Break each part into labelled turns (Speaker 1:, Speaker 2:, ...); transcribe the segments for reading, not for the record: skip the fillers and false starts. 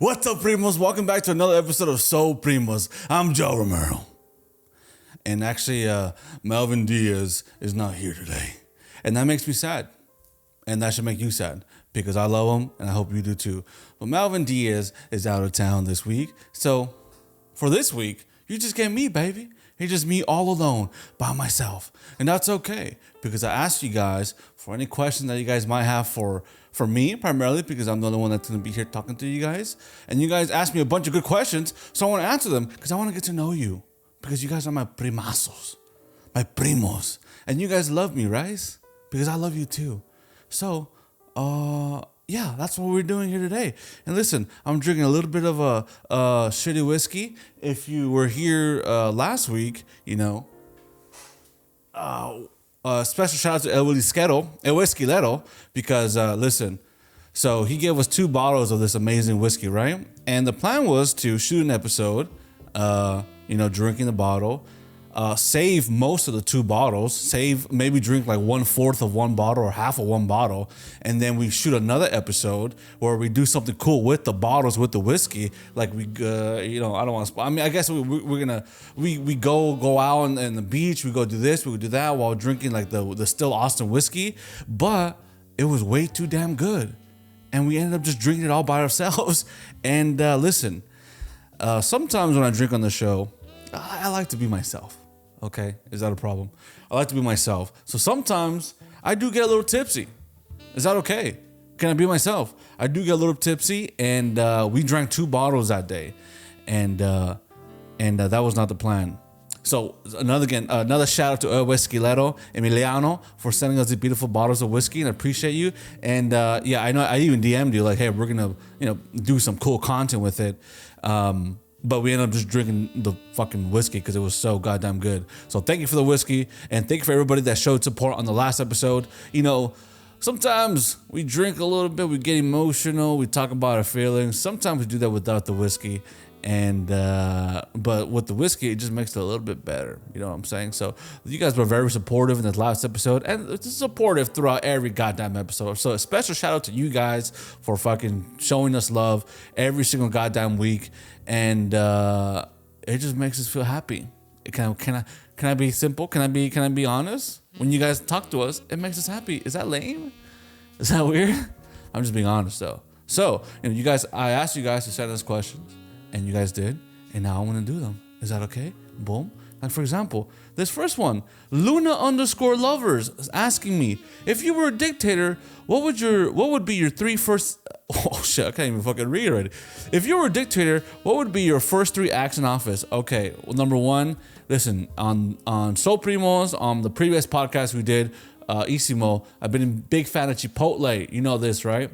Speaker 1: What's up, Primos? Welcome back to another episode of SoulPrimos. I'm Joe Romero. And actually, Melvin Diaz is not here today. And that makes me sad. And that should make you sad because I love him and I hope you do too. But Melvin Diaz is out of town this week. So for this week, you just get me, baby. It's just me all alone by myself. And that's okay because I asked you guys for any questions that you guys might have for me, primarily because I'm the only one that's going to be here talking to you guys. And you guys asked me a bunch of good questions, so I want to answer them because I want to get to know you. Because you guys are my primazos, my primos. And you guys love me, right? Because I love you too. So, yeah, that's what we're doing here today. And listen, I'm drinking a little bit of a shitty whiskey. If you were here last week, you know, special shout out to El Whiskey because listen, so he gave us 2 bottles of this amazing whiskey, right? And the plan was to shoot an episode, drinking the bottle, save most of the 2 bottles, maybe drink like 1/4 of 1 bottle or half of 1 bottle, and then we shoot another episode where we do something cool with the bottles with the whiskey. Like we, I don't want to. I mean, I guess we're gonna go out on the beach. We go do this, we go do that while drinking like the still Austin whiskey, but it was way too damn good, and we ended up just drinking it all by ourselves. And listen, sometimes when I drink on the show, I like to be myself. Okay, is that a problem? I like to be myself. So sometimes I do get a little tipsy. Is that okay? Can I be myself? I do get a little tipsy, and we drank 2 bottles that day, and that was not the plan. So another shout out to El Whiskilero Emiliano for sending us these beautiful bottles of whiskey, and I appreciate you. And yeah, I know I even DM'd you like, hey, we're gonna do some cool content with it. But we ended up just drinking the fucking whiskey because it was so goddamn good. So thank you for the whiskey, and thank you for everybody that showed support on the last episode. You know, sometimes we drink a little bit, we get emotional, we talk about our feelings. Sometimes we do that without the whiskey, and but with the whiskey, it just makes it a little bit better. You know what I'm saying? So you guys were very supportive in this last episode, and it's supportive throughout every goddamn episode. So a special shout out to you guys for fucking showing us love every single goddamn week. And it just makes us feel happy. Can I be simple? Can I be honest? When you guys talk to us, it makes us happy. Is that lame? Is that weird? I'm just being honest though. So you guys, I asked you guys to send us questions, and you guys did, and now I want to do them. Is that okay? Boom. Like for example, this first one, Luna_lovers is asking me, if you were a dictator, what would be your 3 first? Oh shit, I can't even fucking read already. If you were a dictator, what would be your first 3 acts in office? Okay, well, number 1, listen, on SoulPrimos, on the previous podcast we did, Isimo, I've been a big fan of Chipotle. You know this, right?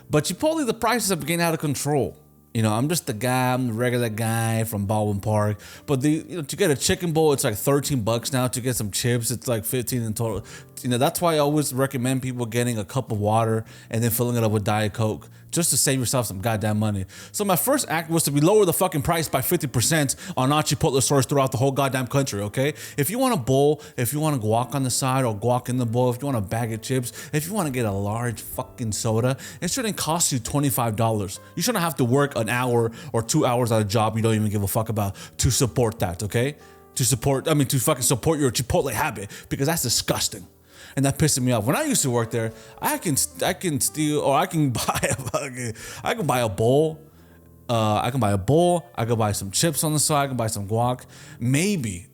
Speaker 1: But Chipotle, the prices have been getting out of control. I'm just the guy, I'm the regular guy from Baldwin Park. But to get a chicken bowl, it's like $13 now. To get some chips, it's like $15 in total. That's why I always recommend people getting a cup of water and then filling it up with Diet Coke, just to save yourself some goddamn money. So my first act was to lower the fucking price by 50% on all Chipotle stores throughout the whole goddamn country, okay? If you want a bowl, if you want a guac on the side or guac in the bowl, if you want a bag of chips, if you want to get a large fucking soda, it shouldn't cost you $25. You shouldn't have to work an hour or 2 hours at a job you don't even give a fuck about to support that, okay? To fucking support your Chipotle habit, because that's disgusting. And that pisses me off. When I used to work there, I can steal, or I can buy a bowl. I can buy a bowl. I can buy some chips on the side. I can buy some guac. Maybe.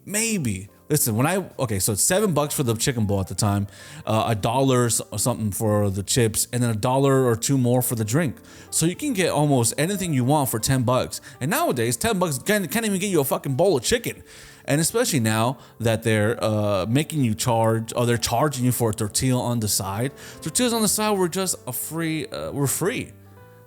Speaker 1: Listen, so it's $7 for the chicken bowl at the time, $1 or something for the chips, and then $1 or $2 more for the drink. So you can get almost anything you want for $10. And nowadays, $10 can't even get you a fucking bowl of chicken. And especially now that they're making you charge, or they're charging you for a tortilla on the side. Tortillas on the side were just free.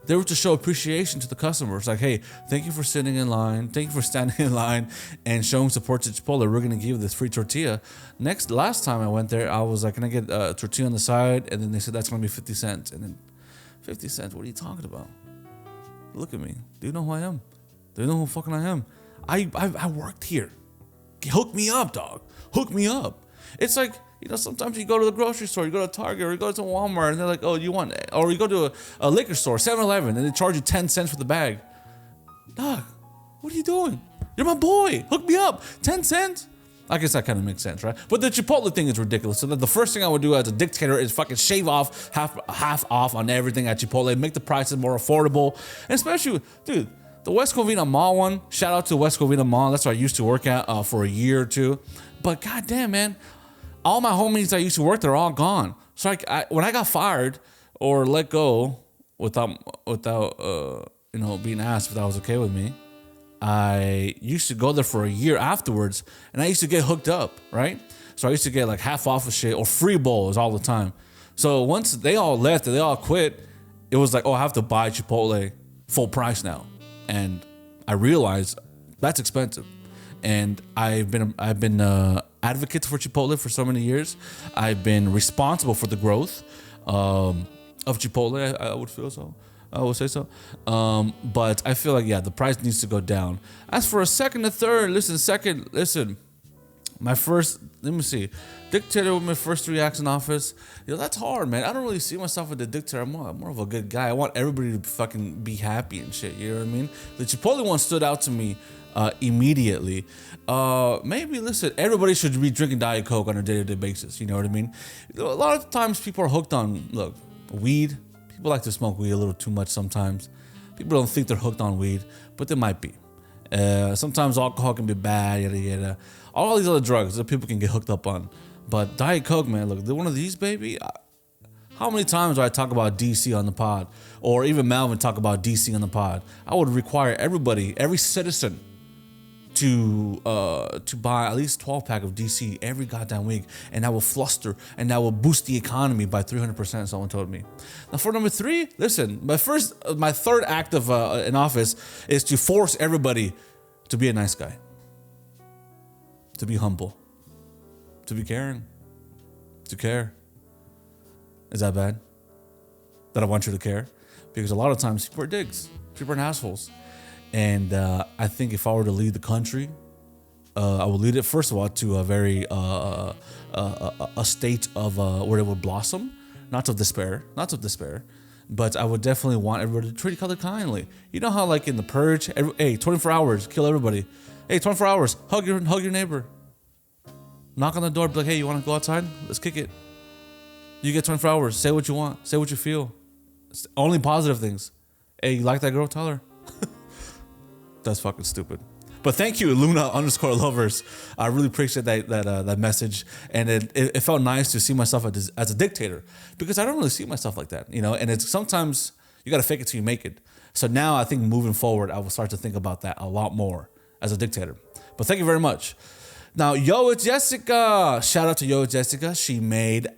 Speaker 1: They were to show appreciation to the customers. Like, hey, thank you for sitting in line. Thank you for standing in line and showing support to Chipotle. We're going to give you this free tortilla. Last time I went there, I was like, can I get a tortilla on the side? And then they said, that's going to be 50 cents. And then 50 cents, what are you talking about? Look at me. Do you know who I am? Do you know who fucking I am? I worked here. Hook me up, dog. Hook me up. It's like You know, sometimes you go to the grocery store, you go to Target, or you go to Walmart, and they're like, oh, you want, or you go to a liquor store, 7-Eleven, and they charge you 10 cents for the bag. Dog, what are you doing? You're my boy. Hook me up. 10 cents? I guess that kind of makes sense, right? But the Chipotle thing is ridiculous. So the first thing I would do as a dictator is fucking shave off half off on everything at Chipotle, make the prices more affordable. And especially, dude, the West Covina Mall one, shout out to West Covina Mall. That's where I used to work at for a year or two. But goddamn, man, all my homies that used to work there are all gone. So when I got fired or let go without being asked if that was okay with me, I used to go there for a year afterwards, and I used to get hooked up, right? So I used to get like half off of shit or free bowls all the time. So once they all left and they all quit, it was like, oh, I have to buy Chipotle full price now. And I realized that's expensive. And I've been advocate for Chipotle for so many years. I've been responsible for the growth of Chipotle. I would feel so. I would say so. But I feel like, yeah, the price needs to go down. As for a second and third, my first, let me see. Dictator with my first 3 acts in office. That's hard, man. I don't really see myself as a dictator. I'm more of a good guy. I want everybody to fucking be happy and shit. You know what I mean? The Chipotle one stood out to me immediately. Everybody should be drinking Diet Coke on a day-to-day basis. You know what I mean? A lot of times people are hooked on, weed. People like to smoke weed a little too much sometimes. People don't think they're hooked on weed, but they might be. Sometimes alcohol can be bad, yada yada. All these other drugs that people can get hooked up on. But Diet Coke, man, look, they're one of these, baby. How many times do I talk about DC on the pod? Or even Melvin talk about DC on the pod? I would require every citizen to buy at least 12-pack of DC every goddamn week, and that will fluster and that will boost the economy by 300%. Someone told me. Now for number 3, listen, my third act of in office is to force everybody to be a nice guy, to be humble, to be caring, to care. Is that bad? That I want you to care? Because a lot of times people are dicks, people are assholes. And I think if I were to lead the country, I would lead it, first of all, to a very a state of where it would blossom, not of despair, but I would definitely want everybody to treat each other kindly. You know how, like in The Purge, 24 hours, kill everybody. Hey, 24 hours, hug your neighbor. Knock on the door, be like, hey, you want to go outside? Let's kick it. You get 24 hours. Say what you want. Say what you feel. It's only positive things. Hey, you like that girl? Tell her. That's fucking stupid. But thank you, Luna_lovers. I really appreciate that message, and it felt nice to see myself as a dictator, because I don't really see myself like that, you know. And it's sometimes you got to fake it till you make it. So now I think moving forward, I will start to think about that a lot more as a dictator. But thank you very much. Now, Yo, it's Jessica. Shout out to Yo, it's Jessica. She made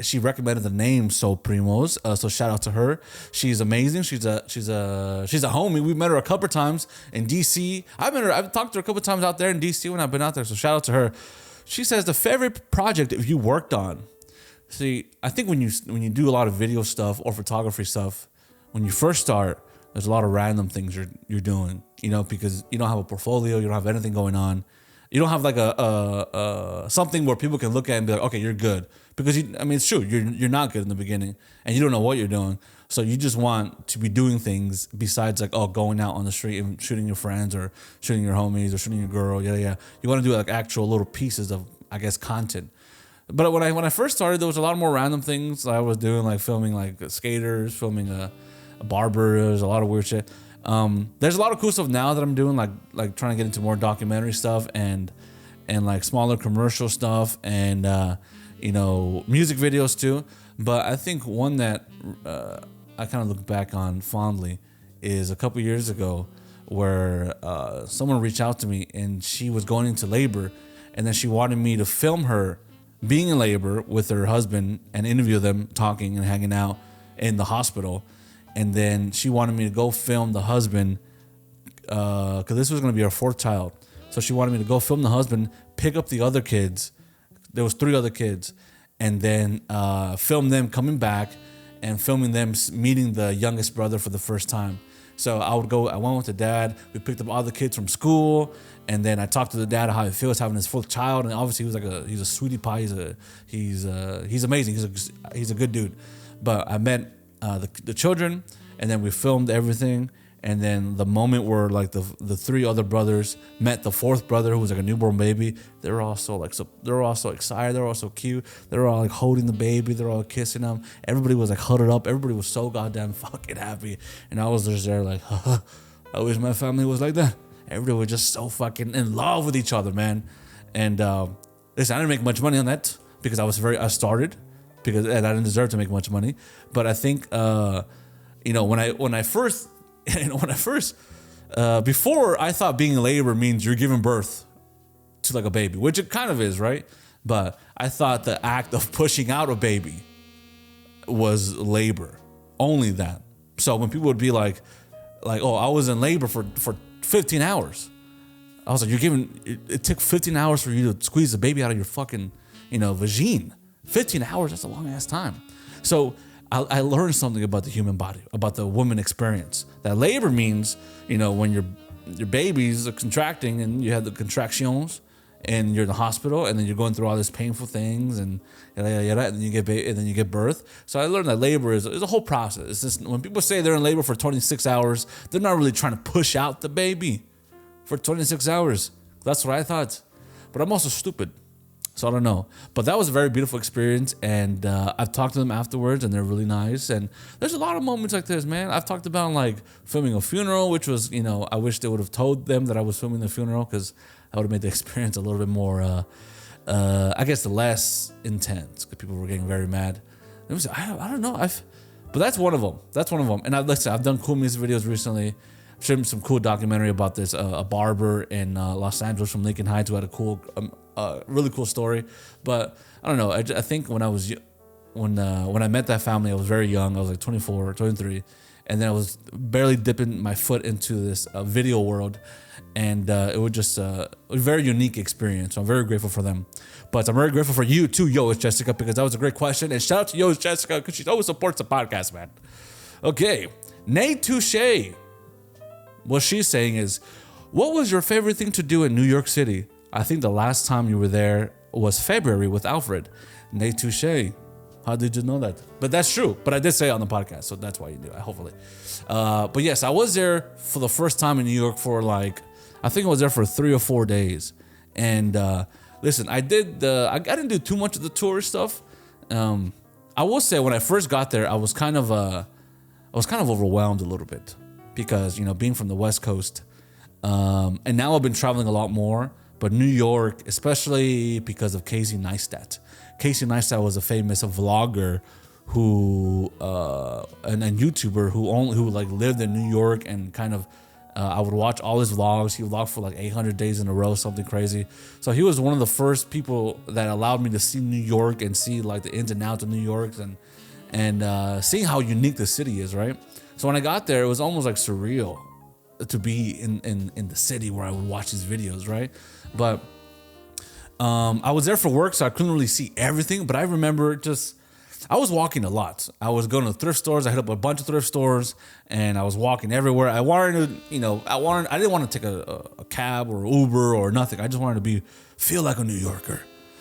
Speaker 1: she recommended the name SoulPrimos. So shout out to her. She's amazing. She's a homie. We met her a couple times in DC. I've talked to her a couple times out there in DC when I've been out there. So shout out to her. She says the favorite project if you worked on. See, I think when you do a lot of video stuff or photography stuff, when you first start, there's a lot of random things you're doing. You know, because you don't have a portfolio, you don't have anything going on. You don't have like a something where people can look at and be like, okay, you're good. Because it's true, you're not good in the beginning, and you don't know what you're doing. So you just want to be doing things besides like, going out on the street and shooting your friends or shooting your homies or shooting your girl. Yeah. You want to do like actual little pieces of, I guess, content. But when I first started, there was a lot more random things I was doing, like filming like skaters, filming a barber. There's a lot of weird shit. There's a lot of cool stuff now that I'm doing, like trying to get into more documentary stuff and like smaller commercial stuff and music videos too. But I think one that I kind of look back on fondly is a couple years ago where someone reached out to me and she was going into labor, and then she wanted me to film her being in labor with her husband and interview them talking and hanging out in the hospital. And then she wanted me to go film the husband, because this was going to be our 4th child. So she wanted me to go film the husband, pick up the other kids. There was 3 other kids. And then film them coming back and filming them meeting the youngest brother for the first time. So I went with the dad. We picked up all the kids from school, and then I talked to the dad how it feels having his fourth child. And obviously he's a sweetie pie. He's amazing. He's a good dude. But I met the children, and then we filmed everything. And then the moment where like the three other brothers met the fourth brother, who was like a newborn baby, they were all so excited. They were all so cute. They were all like holding the baby. They were all kissing him. Everybody was like huddled up. Everybody was so goddamn fucking happy. And I was just there like, I wish my family was like that. Everybody was just so fucking in love with each other, man. And listen, I didn't make much money on that because I started because and I didn't deserve to make much money. But I think when I first before I thought being in labor means you're giving birth to like a baby, which it kind of is, right? But I thought the act of pushing out a baby was labor, only that. So when people would be like, oh, I was in labor for 15 hours. I was like, it took 15 hours for you to squeeze the baby out of your fucking, vagine. 15 hours, that's a long ass time. So I learned something about the human body, about the woman experience. That labor means, when your babies are contracting and you have the contractions and you're in the hospital and then you're going through all these painful things and yada, yada, yada, and then you get birth. So I learned that labor is a whole process. It's just, when people say they're in labor for 26 hours, they're not really trying to push out the baby for 26 hours. That's what I thought. But I'm also stupid. So I don't know. But that was a very beautiful experience. And I've talked to them afterwards and they're really nice. And there's a lot of moments like this, man. I've talked about like filming a funeral, which was, I wish they would have told them that I was filming the funeral because I would have made the experience a little bit more, I guess, less intense because people were getting very mad. It was, I don't know. But that's one of them. And I've done cool music videos recently. Showed some cool documentary about this a barber in Los Angeles from Lincoln Heights who had a cool, really cool story. But I don't know. I think when I met that family, I was very young. I was like 24, 23, and then I was barely dipping my foot into this video world, and it was just a very unique experience. So I'm very grateful for them. But I'm very grateful for you too, Yo, it's Jessica, because that was a great question. And shout out to Yo, it's Jessica, because she always supports the podcast, man. Okay, Nate Touche. What she's saying is, what was your favorite thing to do in New York City? I think the last time you were there was February with Alfred. Nate Touche. How did you know that? But that's true. But I did say it on the podcast, so that's why you knew it, hopefully. But yes, I was there for the first time in New York for I think I was there for 3 or 4 days. And listen, I didn't do too much of the tourist stuff. I will say when I first got there, I was kind of overwhelmed a little bit. Because, being from the West Coast, and now I've been traveling a lot more, but New York, especially because of Casey Neistat. Casey Neistat was a famous vlogger who, and YouTuber who lived in New York and kind of, I would watch all his vlogs. He vlogged for 800 days in a row, something crazy. So he was one of the first people that allowed me to see New York and see the ins and outs of New York and seeing how unique the city is, right? So when I got there, it was almost surreal to be in the city where I would watch these videos, right? But I was there for work, so I couldn't really see everything. But I remember I was walking a lot. I was going to thrift stores. I hit up a bunch of thrift stores, and I was walking everywhere. I wanted to, I didn't want to take a cab or Uber or nothing. I just wanted to feel like a New Yorker.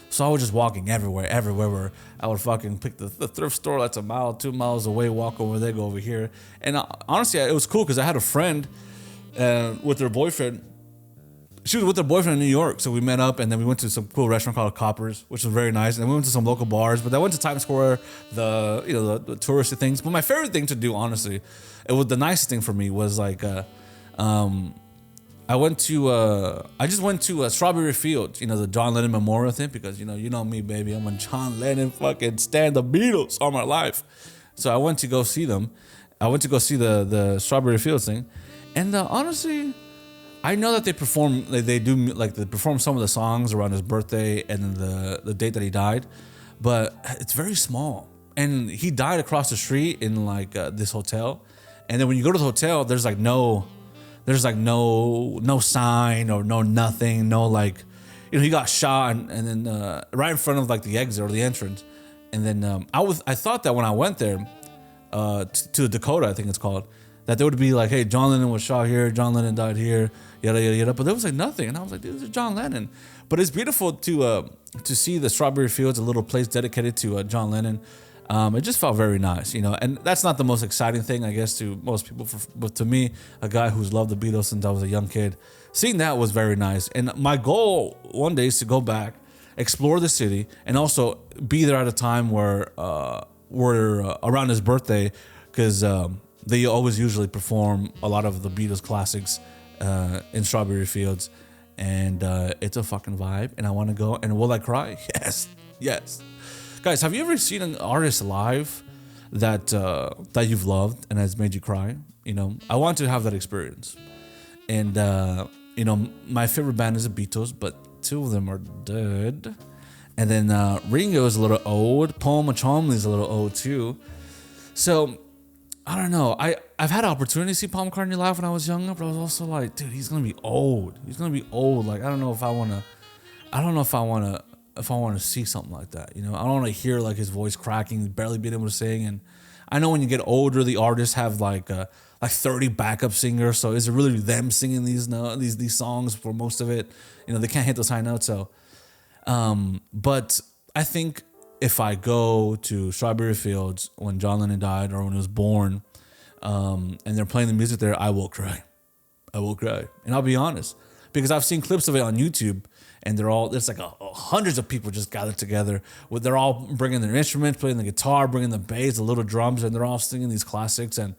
Speaker 1: So I was just walking everywhere where I would fucking pick the thrift store that's a mile, 2 miles away, walk over there, go over here. And honestly, it was cool because I had a friend with her boyfriend. She was with her boyfriend in New York. So we met up and then we went to some cool restaurant called Coppers, which was very nice. And then we went to some local bars, but I went to Times Square, the touristy things. But my favorite thing to do, honestly, the nicest thing for me was I just went to Strawberry Fields, the John Lennon Memorial thing, because, you know me, baby. I'm a John Lennon fucking stan the Beatles all my life. So I went to go see them. I went to go see the Strawberry Fields thing. And honestly, I know that they perform some of the songs around his birthday and then the date that he died. But it's very small. And he died across the street in this hotel. And then when you go to the hotel, there's no sign or no nothing, he got shot and then right in front of the exit or the entrance. And then I thought that when I went there to the Dakota, I think it's called, that they would be like, hey, John Lennon was shot here, John Lennon died here, yada yada yada. But there was like nothing, and I was like, dude, this is John Lennon. But it's beautiful to see the Strawberry Fields, a little place dedicated to John Lennon. It just felt very nice, you know. And that's not the most exciting thing, I guess, to most people. But to me, a guy who's loved the Beatles since I was a young kid, seeing that was very nice. And my goal one day is to go back, explore the city, and also be there at a time where around his birthday, because they always usually perform a lot of the Beatles classics in Strawberry Fields. And it's a fucking vibe, and I want to go. And will I cry? Yes. Guys, have you ever seen an artist live that you've loved and has made you cry? You know, I want to have that experience. And you know, my favorite band is the Beatles, but two of them are dead. And then Ringo is a little old. Paul McCartney is a little old too. So I don't know. I've had an opportunity to see Paul McCartney live when I was younger, but I was also like, dude, he's gonna be old. He's gonna be old. Like, I don't know if I wanna see something like that. You know, I don't want to hear like his voice cracking, barely being able to sing. And I know when you get older, the artists have like 30 backup singers. So is it really them singing these songs for most of it? You know, they can't hit those high notes. So, but I think if I go to Strawberry Fields when John Lennon died or when he was born, and they're playing the music there, I will cry. And I'll be honest, because I've seen clips of it on YouTube, and there's like hundreds of people just gathered together. They're all bringing their instruments, playing the guitar, bringing the bass, the little drums, and they're all singing these classics. And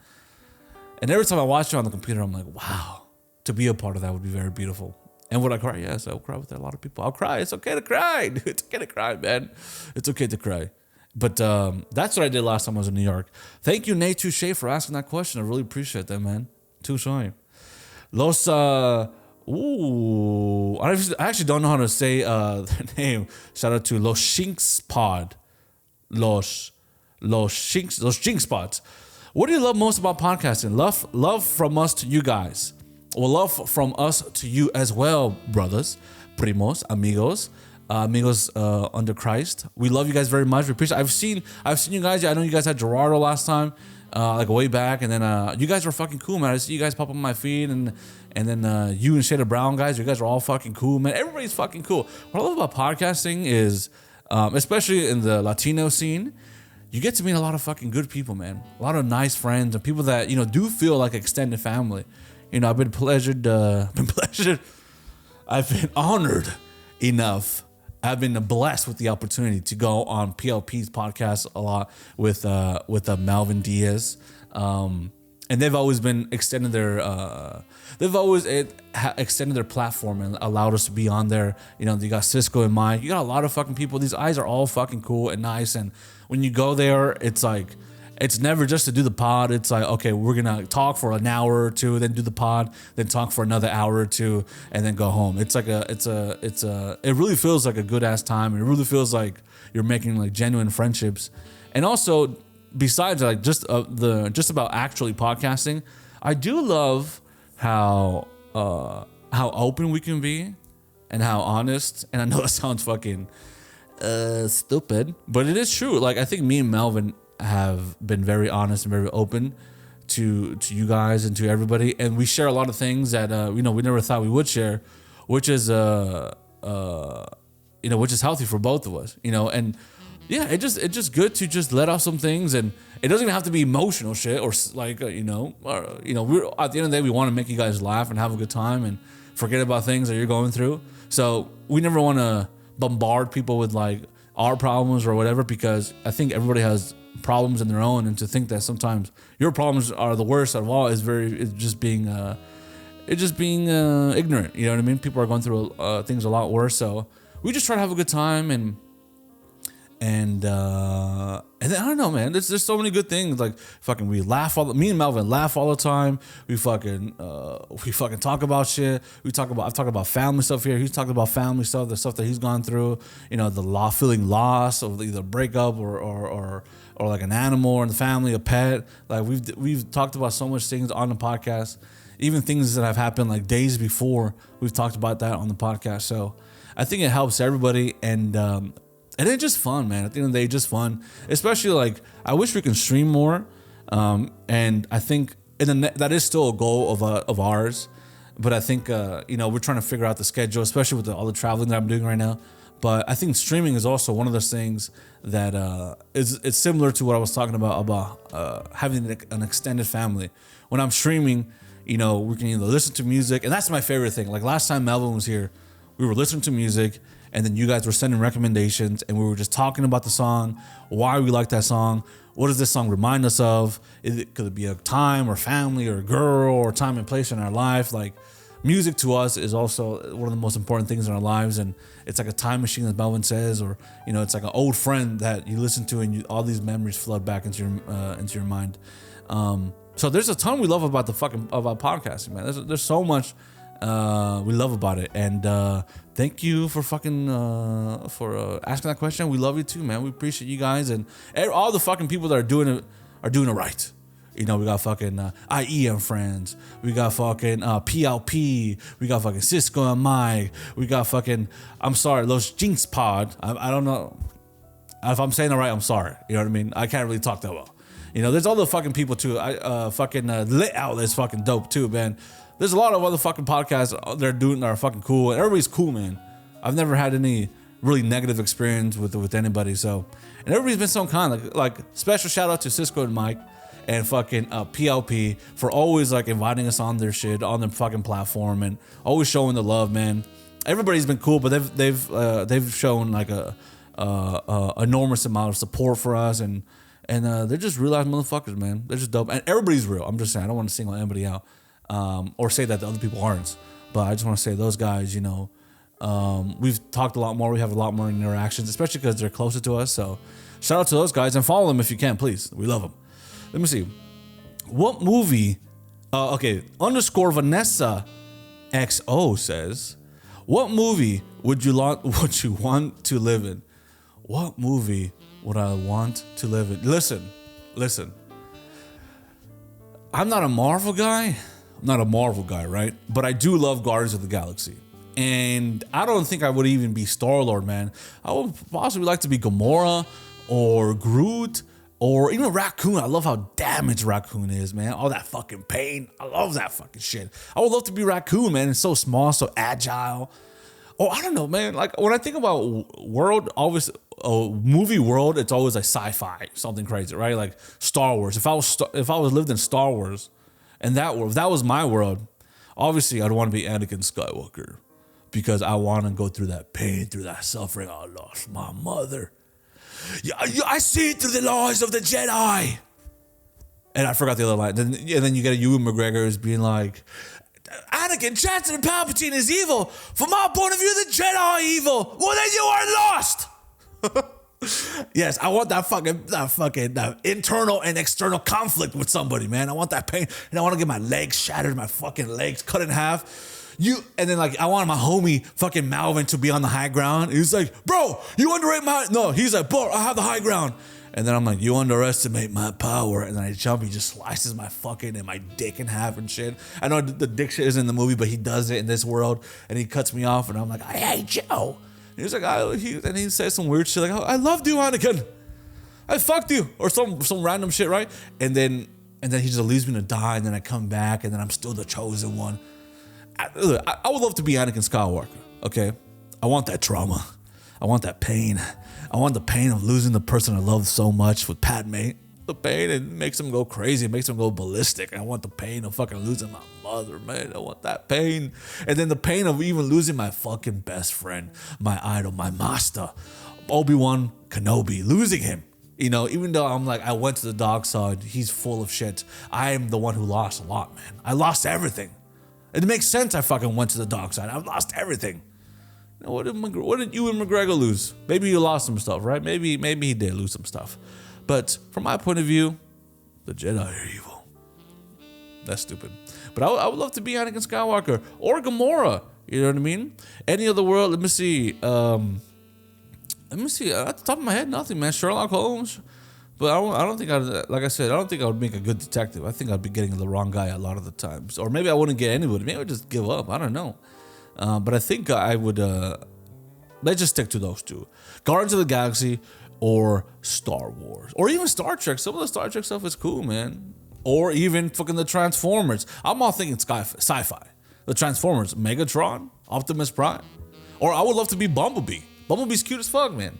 Speaker 1: every time I watch it on the computer, I'm like, wow, to be a part of that would be very beautiful. And would I cry? Yes, I'll cry with a lot of people. I'll cry. It's okay to cry, dude. It's okay to cry, man. It's okay to cry. But that's what I did last time I was in New York. Thank you, Nate Touche, for asking that question. I really appreciate that, man. Touche. Los, I actually don't know how to say their name. Shout out to Los Shinks Pod. Los Jinx Pods. What do you love most about podcasting? Love from us to you guys. Well, love from us to you as well, brothers, primos, amigos under Christ. We love you guys very much. We appreciate. I've seen you guys. I know you guys had Gerardo last time, like way back, and then you guys were fucking cool, man. I see you guys pop up on my feed, and then you and Shada Brown guys. You guys are all fucking cool, man. Everybody's fucking cool. What I love about podcasting is, especially in the Latino scene, you get to meet a lot of fucking good people, man. A lot of nice friends and people that, you know, do feel like extended family. You know, I've been honored enough. I've been blessed with the opportunity to go on PLP's podcast a lot with Melvin Diaz. And they've always been extending their extended their platform and allowed us to be on there. You know, you got Cisco and Mike. You got a lot of fucking people. These guys are all fucking cool and nice. And when you go there, it's like, it's never just to do the pod. It's like, okay, we're gonna talk for an hour or two, then do the pod, then talk for another hour or two, and then go home. It really feels like a good ass time. It really feels like you're making like genuine friendships. And also, besides like just about actually podcasting, I do love how open we can be and how honest. And I know that sounds fucking stupid, but it is true. Like, I think me and Melvin have been very honest and very open to you guys and to everybody, and we share a lot of things that we never thought we would share, which is which is healthy for both of us, and yeah, it's just good to just let off some things, and it doesn't even have to be emotional shit or like we're at the end of the day, we want to make you guys laugh and have a good time and forget about things that you're going through. So we never want to bombard people with like our problems or whatever, because I think everybody has problems in their own, and to think that sometimes your problems are the worst of all is just being ignorant. You know what I mean? People are going through things a lot worse. So we just try to have a good time, and then I don't know, man. There's so many good things. Like fucking, me and Melvin laugh all the time. We fucking talk about shit. I've talked about family stuff here. He's talked about family stuff, the stuff that he's gone through. Feeling loss of either breakup or like an animal or in the family, a pet. Like we've talked about so much things on the podcast, even things that have happened like days before. We've talked about that on the podcast. So I think it helps everybody, and it's just fun, man. At the end of the day, just fun. Especially like, I wish we can stream more. And I think and that is still a goal of ours. But I think we're trying to figure out the schedule, especially with all the traveling that I'm doing right now. But I think streaming is also one of those things that it's similar to what I was talking about having an extended family. When I'm streaming, we can either listen to music, and that's my favorite thing. Like last time Melvin was here, we were listening to music, and then you guys were sending recommendations, and we were just talking about the song, why we like that song, what does this song remind us of? Could it be a time or family or a girl or time and place in our life? Like music to us is also one of the most important things in our lives, and it's like a time machine, as Melvin says, or it's like an old friend that you listen to, and all these memories flood back into your mind. So there's a ton we love about about podcasting, man. There's so much we love about it, and thank you for asking that question. We love you too, man. We appreciate you guys and all the fucking people that are doing it right. We got fucking IE and friends. We got fucking PLP. We got fucking Cisco and Mike. We got fucking, I'm sorry, Los Jinx Pod. I don't know if I'm saying it right. I'm sorry. You know what I mean? I can't really talk that well. There's all the fucking people too. Lit Outlet is fucking dope too, man. There's a lot of other fucking podcasts they're doing that are fucking cool, and everybody's cool, man. I've never had any really negative experience with anybody. So, and everybody's been so kind. Like special shout out to Cisco and Mike and fucking PLP for always like inviting us on their shit, on their fucking platform, and always showing the love, man. Everybody's been cool, but they've shown like a enormous amount of support for us, and they're just real life motherfuckers, man. They're just dope, and everybody's real. I'm just saying, I don't want to single anybody out or say that the other people aren't, but I just want to say those guys, we've talked a lot more. We have a lot more interactions, especially because they're closer to us. So shout out to those guys and follow them if you can, please. We love them. Let me see. What movie? _ Vanessa XO says, what movie would you want to live in? What movie would I want to live in? Listen. I'm not a Marvel guy. Right? But I do love Guardians of the Galaxy. And I don't think I would even be Star-Lord, man. I would possibly like to be Gamora or Groot or even Raccoon. I love how damaged Raccoon is, man. All that fucking pain. I love that fucking shit. I would love to be Raccoon, man. It's so small, so agile. Oh, I don't know, man. Like when I think about world, always movie world, it's always like sci-fi, something crazy, right? Like Star Wars. If I was lived in Star Wars, and that world, if that was my world, obviously I'd want to be Anakin Skywalker because I want to go through that pain, through that suffering. I lost my mother. Yeah, I see it through the lies of the Jedi. And I forgot the other line. And then you get a Ewan McGregor as being like, Anakin, Chancellor Palpatine is evil. From my point of view, the Jedi are evil. Well, then you are lost. Yes, I want that internal and external conflict with somebody, man. I want that pain, and I want to get my legs shattered, my fucking legs cut in half. And then like I want my homie fucking Melvin to be on the high ground. He's like, bro, you underrate my. No, he's like, bro, I have the high ground. And then I'm like, you underestimate my power. And then I jump, he just slices my fucking and my dick in half and shit. I know the dick shit isn't in the movie, but he does it in this world, and he cuts me off, and I'm like, I hate you. And he's like, and he says some weird shit like, I loved you, Anakin. I fucked you, or some random shit, right? And then he just leaves me to die, and then I come back, and then I'm still the chosen one. I would love to be Anakin Skywalker. Okay, I want that trauma. I want that pain. I want the pain of losing the person I love so much with Padme. The pain, it makes him go crazy. It makes him go ballistic. I want the pain of fucking losing my mother, man. I want that pain. And then the pain of even losing my fucking best friend, my idol, my master, Obi-Wan Kenobi, losing him. Even though I'm like, I went to the dark side, he's full of shit. I am the one who lost a lot, man. I lost everything. It makes sense I fucking went to the dark side. I've lost everything. What did Ewan McGregor lose? Maybe he lost some stuff, right? Maybe he did lose some stuff. But from my point of view, the Jedi are evil. That's stupid. But I would love to be Anakin Skywalker or Gamora. You know what I mean? Any other world? Let me see. At the top of my head, nothing, man. Sherlock Holmes. But I don't think like I said, I don't think I would make a good detective. I think I'd be getting the wrong guy a lot of the times. Or maybe I wouldn't get anybody. Maybe I'd just give up. I don't know. But I think I would, let's just stick to those two. Guardians of the Galaxy or Star Wars. Or even Star Trek. Some of the Star Trek stuff is cool, man. or even fucking the Transformers. I'm all thinking sci-fi. The Transformers, Megatron, Optimus Prime, or I would love to be Bumblebee. Bumblebee's cute as fuck, man.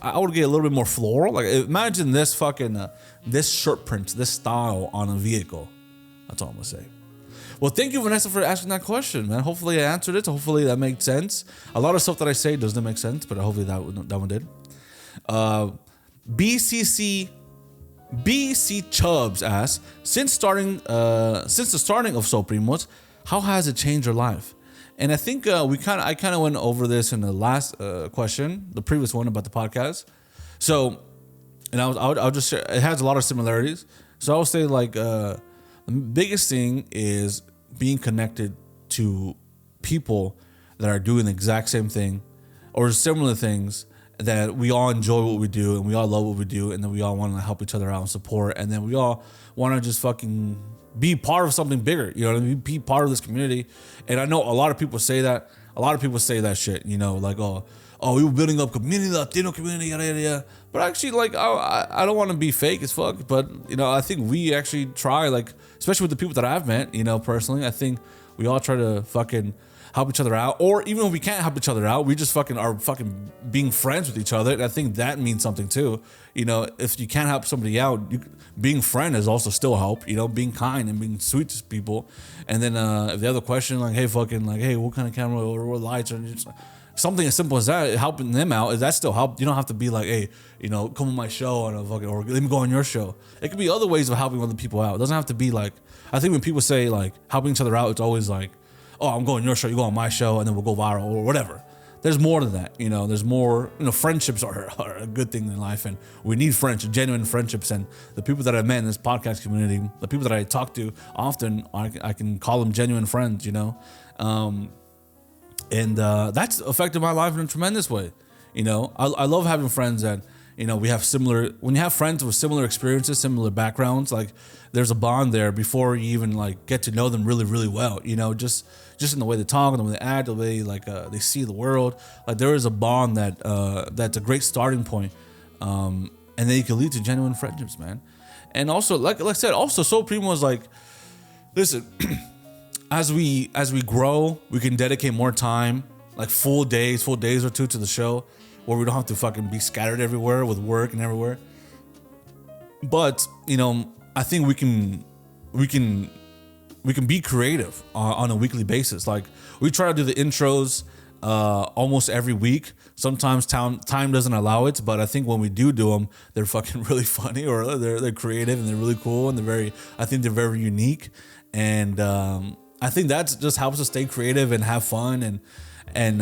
Speaker 1: I would get a little bit more floral. Like imagine this fucking this shirt print, this style on a vehicle. That's all I'm gonna say. Well, thank you, Vanessa, for asking that question, man. Hopefully I answered it. Hopefully that made sense. A lot of stuff that I say doesn't make sense, but hopefully that one did. BC Chubbs asks, since the starting of SoulPrimos, how has it changed your life? And I think I kind of went over this in the last question, the previous one about the podcast. So, and I'll just share, it has a lot of similarities. So I'll say like the biggest thing is being connected to people that are doing the exact same thing or similar things, that we all enjoy what we do and we all love what we do, and then we all want to help each other out and support, and then we all want to just fucking be part of something bigger, you know what I mean? Be part of this community. And I know a lot of people say that. A lot of people say that shit, you know, like, oh, we were building up community, Latino community, yada, yada, yada. But actually, like, I don't want to be fake as fuck, but, you know, I think we actually try, like, especially with the people that I've met, you know, personally, I think we all try to fucking help each other out. Or even if we can't help each other out, we just fucking are fucking being friends with each other. And I think that means something too. You know, if you can't help somebody out, being friend is also still help, you know, being kind and being sweet to people. And then if the other question, like, hey, fucking, like, hey, what kind of camera or what lights, or just something as simple as that, helping them out, is that still help? You don't have to be like, hey, you know, come on my show and fucking, or let me go on your show. It could be other ways of helping other people out. It doesn't have to be like, I think when people say like helping each other out, it's always like, oh, I'm going on your show, you go on my show, and then we'll go viral or whatever. There's more to that, you know. There's more, you know. Friendships are a good thing in life, and we need friendships, genuine friendships. And the people that I met in this podcast community, the people that I talk to often, I can call them genuine friends, you know. And that's affected my life in a tremendous way. You know, I love having friends that, you know, we have similar, when you have friends with similar experiences, similar backgrounds, like there's a bond there before you even like get to know them really, really well, you know, just in the way they talk, the way they act, the way like they see the world. Like there is a bond that that's a great starting point. And then you can lead to genuine friendships, man. And also, like I said, also SoulPrimos is like, listen, as we grow, we can dedicate more time, like full days or two to the show, where we don't have to fucking be scattered everywhere with work and everywhere. But, you know, I think we can be creative on a weekly basis. Like we try to do the intros almost every week. Sometimes time doesn't allow it, but I think when we do them, they're fucking really funny, or they're creative and they're really cool, and I think they're very unique. And I think that just helps us stay creative and have fun, and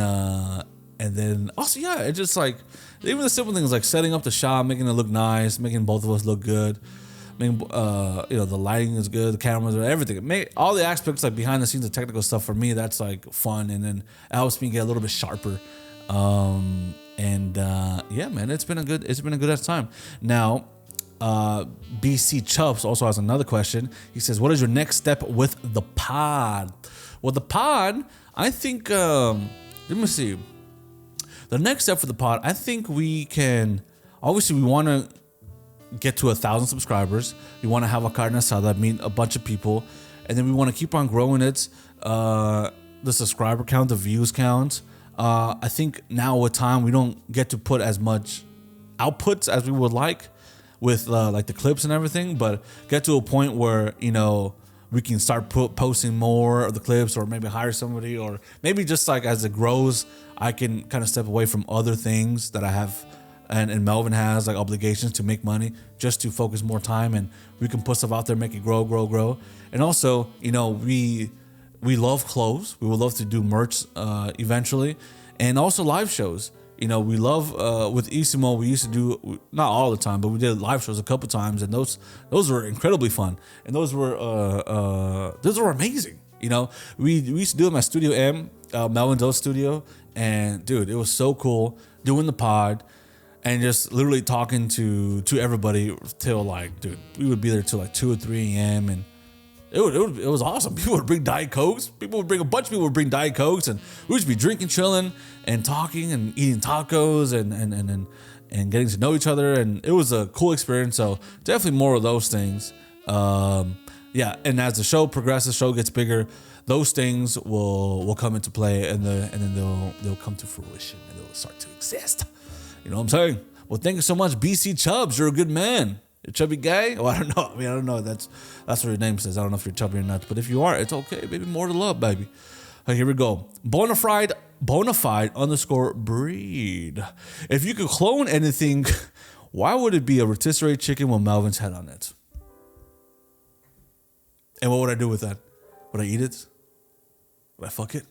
Speaker 1: then also, yeah, it's just like even the simple things like setting up the shot, making it look nice, making both of us look good. You know, the lighting is good, the cameras, everything. All the aspects like behind the scenes, the technical stuff, for me, that's like fun, and then it helps me get a little bit sharper. Yeah, man, it's been a good ass time. Now, BC Chubbs also has another question. He says, "What is your next step with the pod?" Well, the pod, I think. Let me see. The next step for the pod, I think we can. Obviously, we want to get to 1,000 subscribers. We want to have a carne asada, meet a bunch of people, and then we want to keep on growing it. The subscriber count, the views count. I think now with time, we don't get to put as much outputs as we would like with like the clips and everything, but get to a point where, you know, we can start posting more of the clips, or maybe hire somebody, or maybe just like as it grows, I can kind of step away from other things that I have, and Melvin has like obligations to make money, just to focus more time, and we can put stuff out there, make it grow. And also, you know, we love clothes. We would love to do merch eventually, and also live shows. You know, we love with Isimo, we used to do, not all the time, but we did live shows a couple times, and those were incredibly fun, and those were amazing. You know, we used to do them at Studio M, Melvin's old studio, and dude, it was so cool doing the pod and just literally talking to everybody till like, dude, we would be there till like 2 or 3 a.m. and it was awesome. People would bring Diet Cokes. A bunch of people would bring Diet Cokes, and we would just be drinking, chilling, and talking, and eating tacos, and getting to know each other. And it was a cool experience. So definitely more of those things. Yeah, and as the show progresses, show gets bigger, those things will come into play, and then they'll come to fruition, and they'll start to exist. You know what I'm saying? Well, thank you so much, BC Chubbs. You're a good man. You're chubby guy? Oh, I don't know. I mean, I don't know. That's what your name says. I don't know if you're chubby or not, but if you are, it's okay, baby. More to love, baby. Okay, here we go. Bonafide _ breed. If you could clone anything, why would it be a rotisserie chicken with Melvin's head on it? And what would I do with that? Would I eat it? Would I fuck it?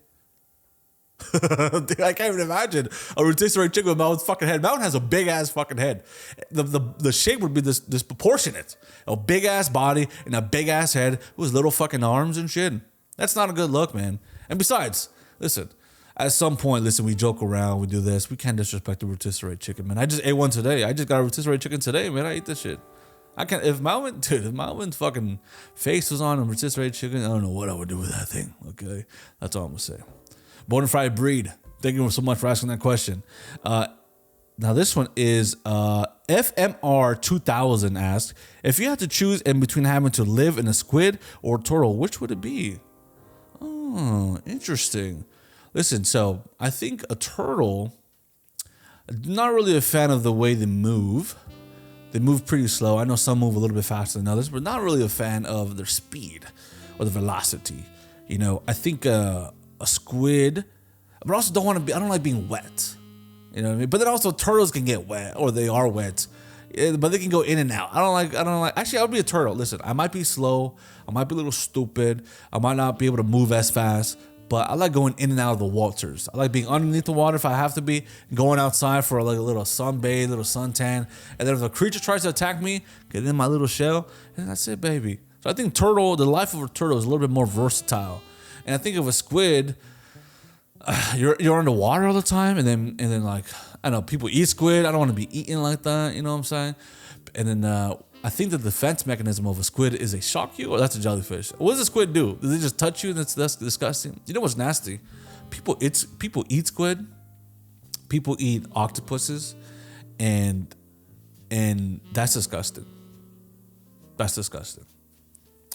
Speaker 1: Dude, I can't even imagine a rotisserie chicken with Melvin's fucking head. Melvin has a big ass fucking head. The shape would be disproportionate. A big ass body and a big ass head with little fucking arms and shit. That's not a good look, man. And besides, listen, at some point, we joke around, we do this. We can't disrespect the rotisserie chicken, man. I just ate one today. I just got a rotisserie chicken today, man. I ate this shit. I can't. If Melvin's fucking face was on a rotisserie chicken, I don't know what I would do with that thing. Okay, that's all I'm gonna say. Bonafide breed. Thank you so much for asking that question. Now this one is FMR 2000 asked, if you had to choose in between having to live in a squid or a turtle, which would it be? Oh, interesting. Listen, so I think a turtle. Not really a fan of the way they move. They move pretty slow. I know some move a little bit faster than others, but not really a fan of their speed or the velocity. You know, I think a squid, but I also I don't like being wet. You know what I mean? But then also turtles can get wet, or they are wet, but they can go in and out. I don't like, actually I would be a turtle. Listen, I might be slow. I might be a little stupid. I might not be able to move as fast. But I like going in and out of the waters. I like being underneath the water if I have to be, going outside for like a little sunbathe, little suntan. And then if a creature tries to attack me, get in my little shell, and that's it, baby. So I think the life of a turtle is a little bit more versatile. And I think of a squid, you're underwater all the time, and then like, I know people eat squid. I don't want to be eaten like that, you know what I'm saying? And then I think the defense mechanism of a squid is they shock you, or that's a jellyfish. What does a squid do? Do they just touch you and that's disgusting? You know what's nasty? People eat squid. People eat octopuses, and that's disgusting. That's disgusting.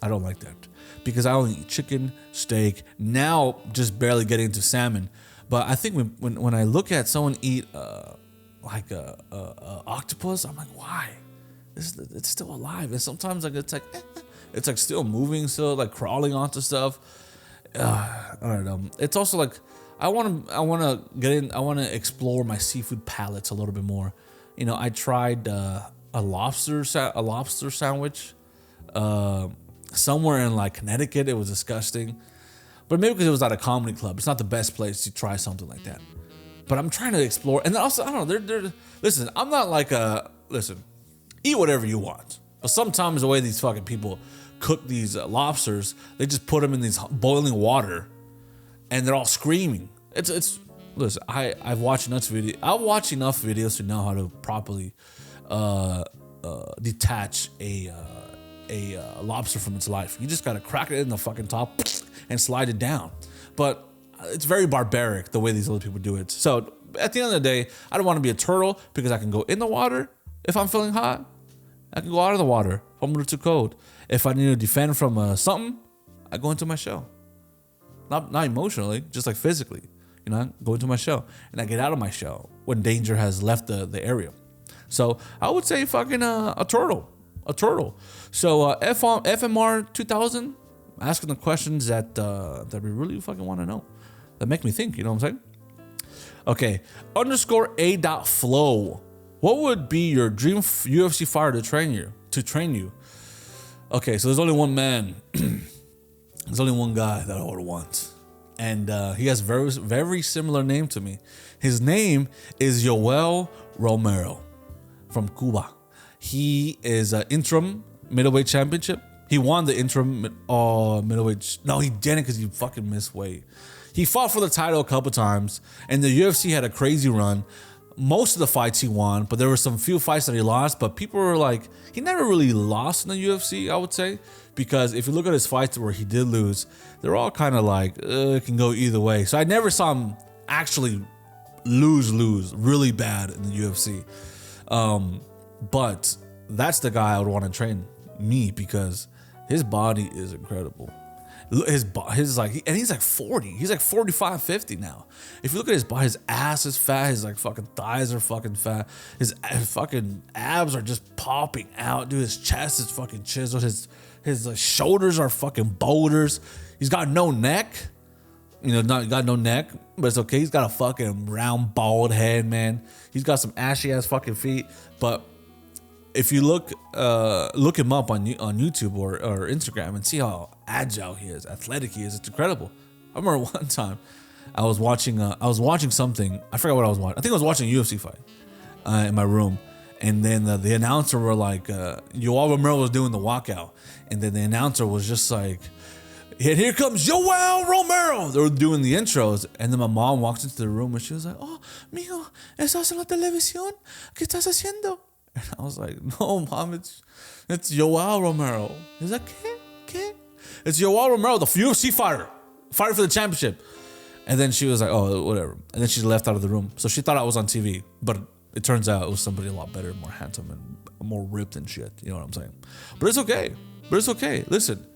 Speaker 1: I don't like that because I only eat chicken, steak. Now just barely getting into salmon. But I think when I look at someone eat like a octopus, I'm like, why? It's still alive, and sometimes like it's like still moving, still like crawling onto stuff. I don't know. It's also like I want to explore my seafood palates a little bit more. You know, I tried a lobster sandwich somewhere in like Connecticut. It was disgusting, but maybe because it was at a comedy club. It's not the best place to try something like that. But I'm trying to explore, and also I don't know. Listen, I'm not like listen. Eat whatever you want. But sometimes the way these fucking people cook these lobsters, they just put them in these boiling water and they're all screaming. Listen, I've watched enough videos to know how to properly detach a lobster from its life. You just gotta crack it in the fucking top and slide it down. But it's very barbaric the way these other people do it. So at the end of the day, I don't want to be a turtle because I can go in the water if I'm feeling hot. I can go out of the water if I'm a little too cold. If I need to defend from something, I go into my shell. Not emotionally, just like physically. You know, I go into my shell and I get out of my shell when danger has left the area. So I would say fucking a turtle. So FMR 2000, asking the questions that we really fucking want to know, that make me think. You know what I'm saying? Okay, _A.flow. What would be your dream UFC fighter to train you? Okay, so there's only one man. There's only one guy that I would want. And he has very, very similar name to me. His name is Joel Romero from Cuba. He is an interim middleweight championship. He won the interim middleweight. No, he didn't because he fucking missed weight. He fought for the title a couple times, and the UFC had a crazy run. Most of the fights he won, but there were some few fights that he lost. But people were like, he never really lost in the UFC, I would say, because if you look at his fights where he did lose, they're all kind of like, it can go either way. So I never saw him actually lose really bad in the UFC. But that's the guy I would want to train me because His body is incredible. His like, and he's like 40. He's like 45, 50 now. If you look at his body, his ass is fat. His like fucking thighs are fucking fat. His fucking abs are just popping out. Dude, his chest is fucking chiseled. His shoulders are fucking boulders. He's got no neck. Got no neck, but it's okay. He's got a fucking round, bald head, man. He's got some ashy ass fucking feet. But if you look him up on YouTube or Instagram and see how agile he is, athletic he is, it's incredible. I remember one time I was watching something. I forgot what I was watching. I think I was watching a UFC fight in my room, and then the announcer were like, Joel Romero was doing the walkout, and then the announcer was just like, and here comes Joel Romero. They were doing the intros, and then my mom walks into the room and she was like, "Oh, mijo, ¿estás en la televisión? ¿Qué estás haciendo?" And I was like, "No, mom, it's Joel Romero." He's like, ¿Qué? It's Joel Romero, the UFC fighter for the championship. And then she was like, "Oh, whatever." And then she left out of the room. So she thought I was on TV, but it turns out it was somebody a lot better, more handsome, and more ripped and shit. You know what I'm saying? But it's okay. Listen.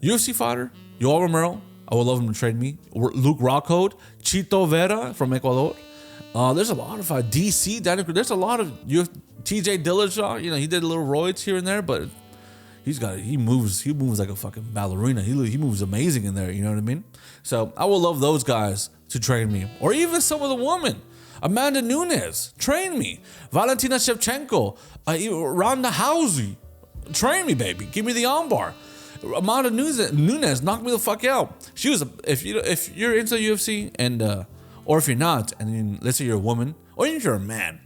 Speaker 1: UFC fighter, Joel Romero, I would love him to trade me. Luke Rockhold, Chito Vera from Ecuador. There's a lot of DC, there's a lot of TJ Dillashaw. He did little roids here and there, but he moves like a fucking ballerina. He moves amazing in there, you know what I mean? So I would love those guys to train me. Or even some of the women. Amanda Nunes, train me. Valentina Shevchenko, Ronda Rousey, train me, baby. Give me the armbar. Amanda Nunes knocked me the fuck out. She was if you're into UFC and or if you're not, and then let's say you're a woman or even if you're a man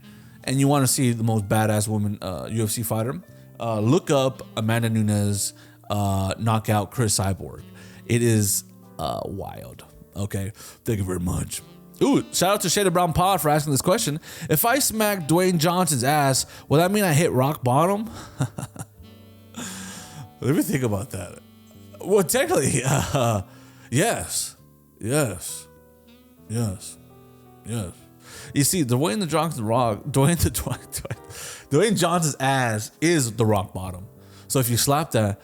Speaker 1: and you want to see the most badass woman UFC fighter, look up Amanda Nunes knockout Chris Cyborg. It is wild. Okay, thank you very much. Ooh, shout out to Shaded Brown Pod for asking this question. If I smack Dwayne Johnson's ass, will that mean I hit rock bottom? Let me think about that. Well, technically, yes. You see, Dwayne Johnson's ass is the rock bottom. So if you slap that,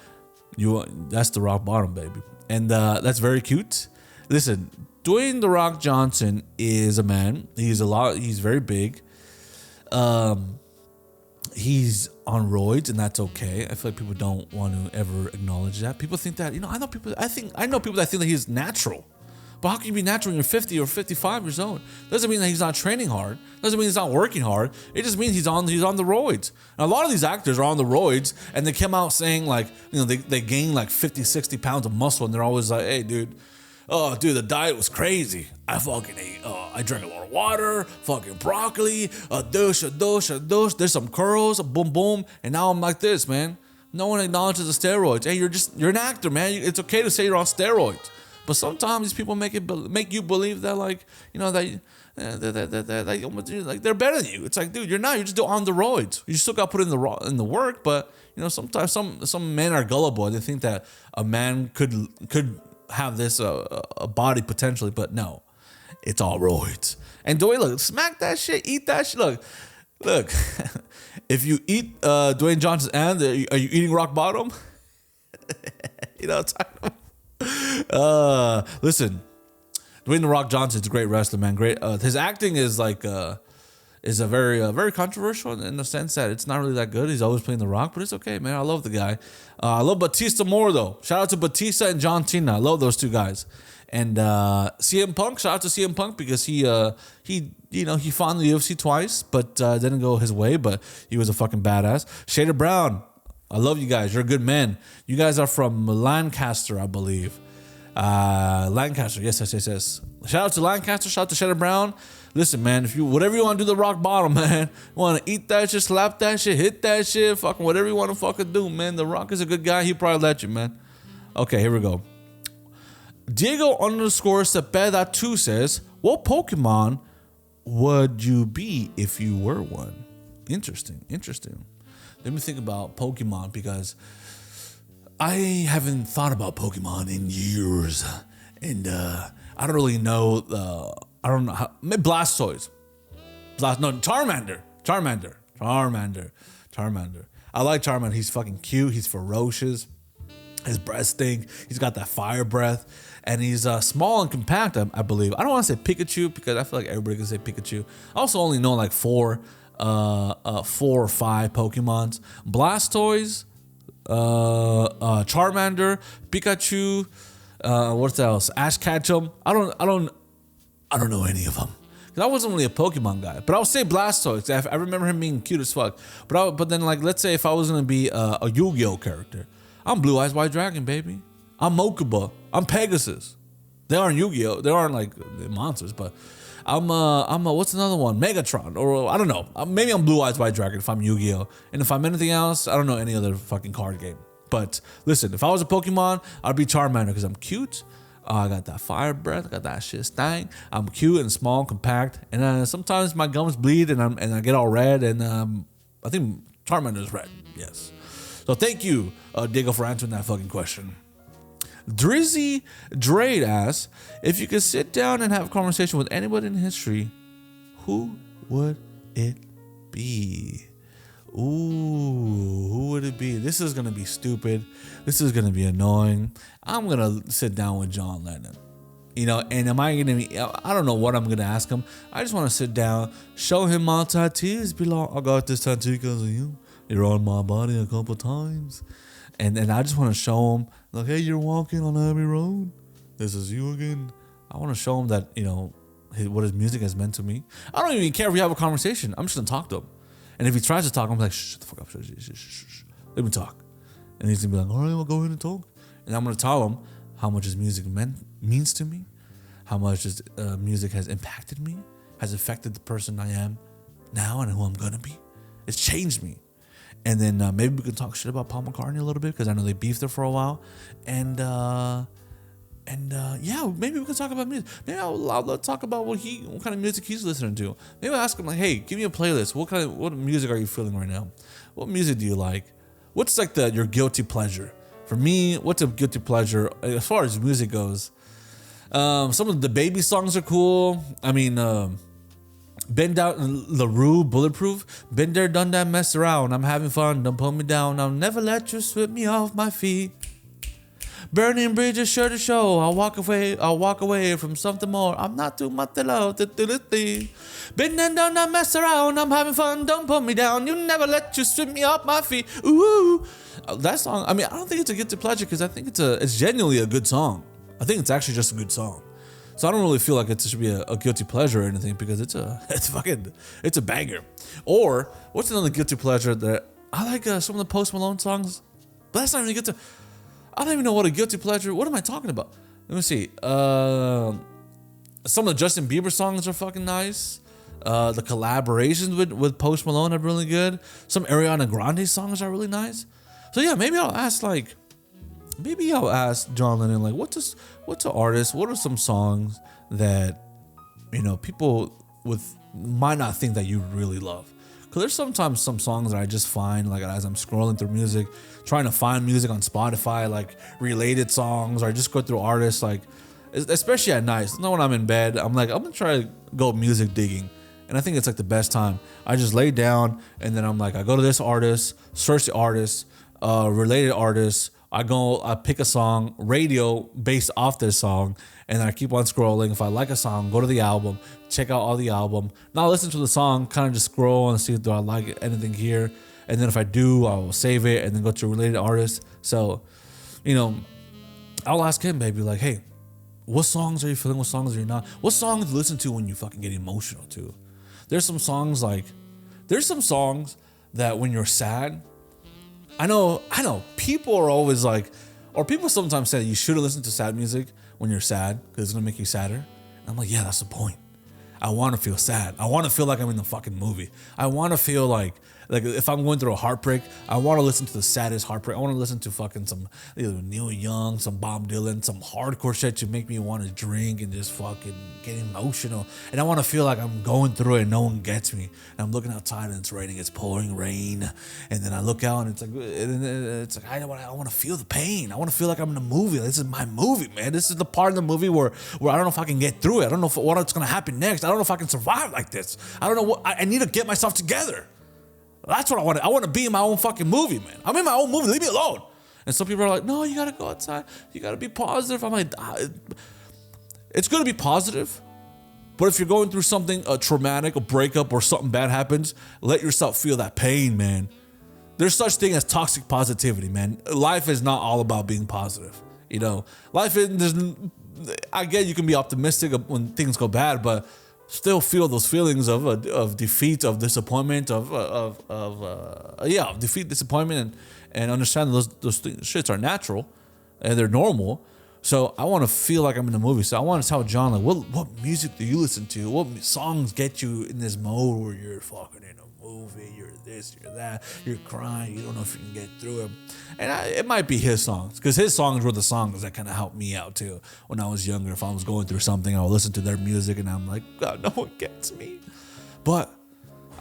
Speaker 1: that's the rock bottom, baby. And that's very cute. Listen, Dwayne The Rock Johnson is a man. He's very big. He's on roids, and that's okay. I feel like people don't want to ever acknowledge that. People think that, I know people that think that he's natural. But how can you be natural when you're 50 or 55 years old? Doesn't mean that he's not training hard. Doesn't mean he's not working hard. It just means he's on the roids. And a lot of these actors are on the roids, and they come out saying like, they gain like 50, 60 pounds of muscle, and they're always like, "Hey, dude, the diet was crazy. I fucking ate, I drank a lot of water, fucking broccoli, a douche. There's some curls, boom, boom. And now I'm like this, man." No one acknowledges the steroids. Hey, you're an actor, man. It's okay to say you're on steroids. But sometimes these people make you believe that, like, that they're better than you. It's like, dude, you're not. You're just on the roids. You still got to put in the work. But sometimes some men are gullible. They think that a man could have this a body potentially, but no, it's all roids. And Dwayne, look, smack that shit, eat that shit. Look. If you eat Dwayne Johnson's and are you eating rock bottom? It's listen, Dwayne The Rock Johnson is a great wrestler, man. Great. His acting is like is a very controversial in the sense that it's not really that good. He's always playing The Rock, but it's okay, man. I love the guy. I love Batista more though. Shout out to Batista and John Cena. I love those two guys. And CM Punk. Shout out to CM Punk because he fought in the UFC twice, but didn't go his way. But he was a fucking badass. Shader Brown. I love you guys. You're good men. You guys are from Lancaster, I believe. Lancaster. Yes. Shout out to Lancaster. Shout out to Shader Brown. Listen, man, if you whatever you want to do the rock bottom, man. You want to eat that shit, slap that shit, hit that shit, fucking whatever you want to fucking do, man. The Rock is a good guy. He probably let you, man. Okay, here we go. Diego_Cepeda2 says, what Pokemon would you be if you were one? Interesting. Let me think about Pokemon because I haven't thought about Pokemon in years. And I don't really know. I don't know how. Maybe Blastoise. Charmander. I like Charmander. He's fucking cute. He's ferocious.
Speaker 2: His breath stink. He's got that fire breath, and he's small and compact. I believe. I don't want to say Pikachu because I feel like everybody can say Pikachu. I also only know like 4 or 5 Pokemons: Blastoise, Charmander, Pikachu. What else? Ash Ketchum. I don't know any of them. Cause I wasn't really a Pokemon guy, but I would say Blastoise. I remember him being cute as fuck. But then like, let's say if I was gonna be a Yu-Gi-Oh character, I'm Blue Eyes White Dragon, baby. I'm Mokuba. I'm Pegasus. They aren't Yu-Gi-Oh. They aren't like monsters, but I'm what's another one? Megatron, or I don't know. Maybe I'm Blue Eyes White Dragon if I'm Yu-Gi-Oh. And if I'm anything else, I don't know any other fucking card game. But listen, if I was a Pokemon, I'd be Charmander because I'm cute. I got that fire breath. I got that shit stank. I'm cute and small, compact, and sometimes my gums bleed and I get all red. And I think Charmander is red. Yes. So thank you, Diggle, for answering that fucking question. Drizzy Drade asks, if you could sit down and have a conversation with anybody in history, who would it be? Ooh, who would it be? This is going to be stupid. This is going to be annoying. I'm going to sit down with John Lennon. You know, and am I going to be, I don't know what I'm going to ask him. I just want to sit down, show him my tattoos. Be like, I got this tattoo because of you. You're on my body a couple times. And I just want to show him, like, hey, you're walking on Abbey Road. This is you again. I want to show him that, you know, what his music has meant to me. I don't even care if we have a conversation. I'm just going to talk to him. And if he tries to talk, I'm like, shut the fuck up. Shh. Let me talk. And he's going to be like, all right, well, go ahead and talk. And I'm going to tell him how much his music means to me, how much his music has impacted me, has affected the person I am now and who I'm going to be. It's changed me. And then maybe we can talk shit about Paul McCartney a little bit because I know they beefed there for a while. And yeah, maybe we can talk about music. Maybe I'll talk about what kind of music he's listening to. Maybe I'll ask him like, hey, give me a playlist. What music are you feeling right now? What music do you like? What's like your guilty pleasure? For me, what's a guilty pleasure as far as music goes? Some of the Baby songs are cool. I mean, Been Down, LaRue, Bulletproof. Been there, done that, mess around. I'm having fun, don't pull me down. I'll never let you sweep me off my feet. Burning bridges, sure to show. I'll walk away from something more. I'm not too much to love. Been there, done that, mess around. I'm having fun, don't pull me down. You never let you sweep me off my feet. Ooh, that song. I mean, I don't think it's a guilty pleasure because I think it's genuinely a good song. I think it's actually just a good song. So I don't really feel like it should be a guilty pleasure or anything because it's a banger. Or what's another guilty pleasure that I like? Some of the Post Malone songs, but that's not even guilty. I don't even know what a guilty pleasure. What am I talking about? Let me see. Some of the Justin Bieber songs are fucking nice. The collaborations with Post Malone are really good. Some Ariana Grande songs are really nice. So yeah, maybe I'll ask John Lennon, like, what's an artist? What are some songs that, you know, people might not think that you really love? Because there's sometimes some songs that I just find, like, as I'm scrolling through music, trying to find music on Spotify, like related songs, or I just go through artists, like, especially at night. Not when I'm in bed. I'm like, I'm gonna try to go music digging. And I think it's like the best time. I just lay down and then I'm like, I go to this artist, search the artist, related artists. I pick a song, radio based off this song, and then I keep on scrolling. If I like a song, go to the album, check out all the album. Now listen to the song, kind of just scroll and see, do I like anything here? And then if I do, I will save it and then go to a related artist. So, you know, I'll ask him, maybe like, hey, what songs are you feeling? What songs are you not? What songs do you listen to when you fucking get emotional too? There's some songs that when you're sad, I know, people are always like, or people sometimes say you shouldn't listen to sad music when you're sad because it's gonna make you sadder. And I'm like, yeah, that's the point. I want to feel sad. I want to feel like I'm in the fucking movie. I want to feel like if I'm going through a heartbreak, I want to listen to the saddest heartbreak. I want to listen to fucking some Neil Young, some Bob Dylan, some hardcore shit to make me want to drink and just fucking get emotional. And I want to feel like I'm going through it and no one gets me. And I'm looking outside and it's raining. It's pouring rain. And then I look out and it's like I want to feel the pain. I want to feel like I'm in a movie. This is my movie, man. This is the part of the movie where I don't know if I can get through it. I don't know what's going to happen next. I don't know if I can survive like this. I don't know what I need to get myself together. That's what I want. I want to be in my own fucking movie, man. I'm in my own movie. Leave me alone. And some people are like, no, you gotta go outside. You gotta be positive. I'm like, it's gonna be positive. But if you're going through something traumatic, a breakup, or something bad happens, let yourself feel that pain, man. There's such thing as toxic positivity, man. Life is not all about being positive. You know, life is, I get you can be optimistic when things go bad, but still feel those feelings of defeat, of disappointment, of defeat, disappointment, and understand those shits are natural and they're normal. So I want to feel like I'm in a movie. So I want to tell John, like, what music do you listen to? What songs get you in this mode where you're fucking in a movie, you're this, you're that, you're crying, you don't know if you can get through it. And it might be his songs, because his songs were the songs that kind of helped me out too. When I was younger, if I was going through something, I would listen to their music and I'm like, God, no one gets me. But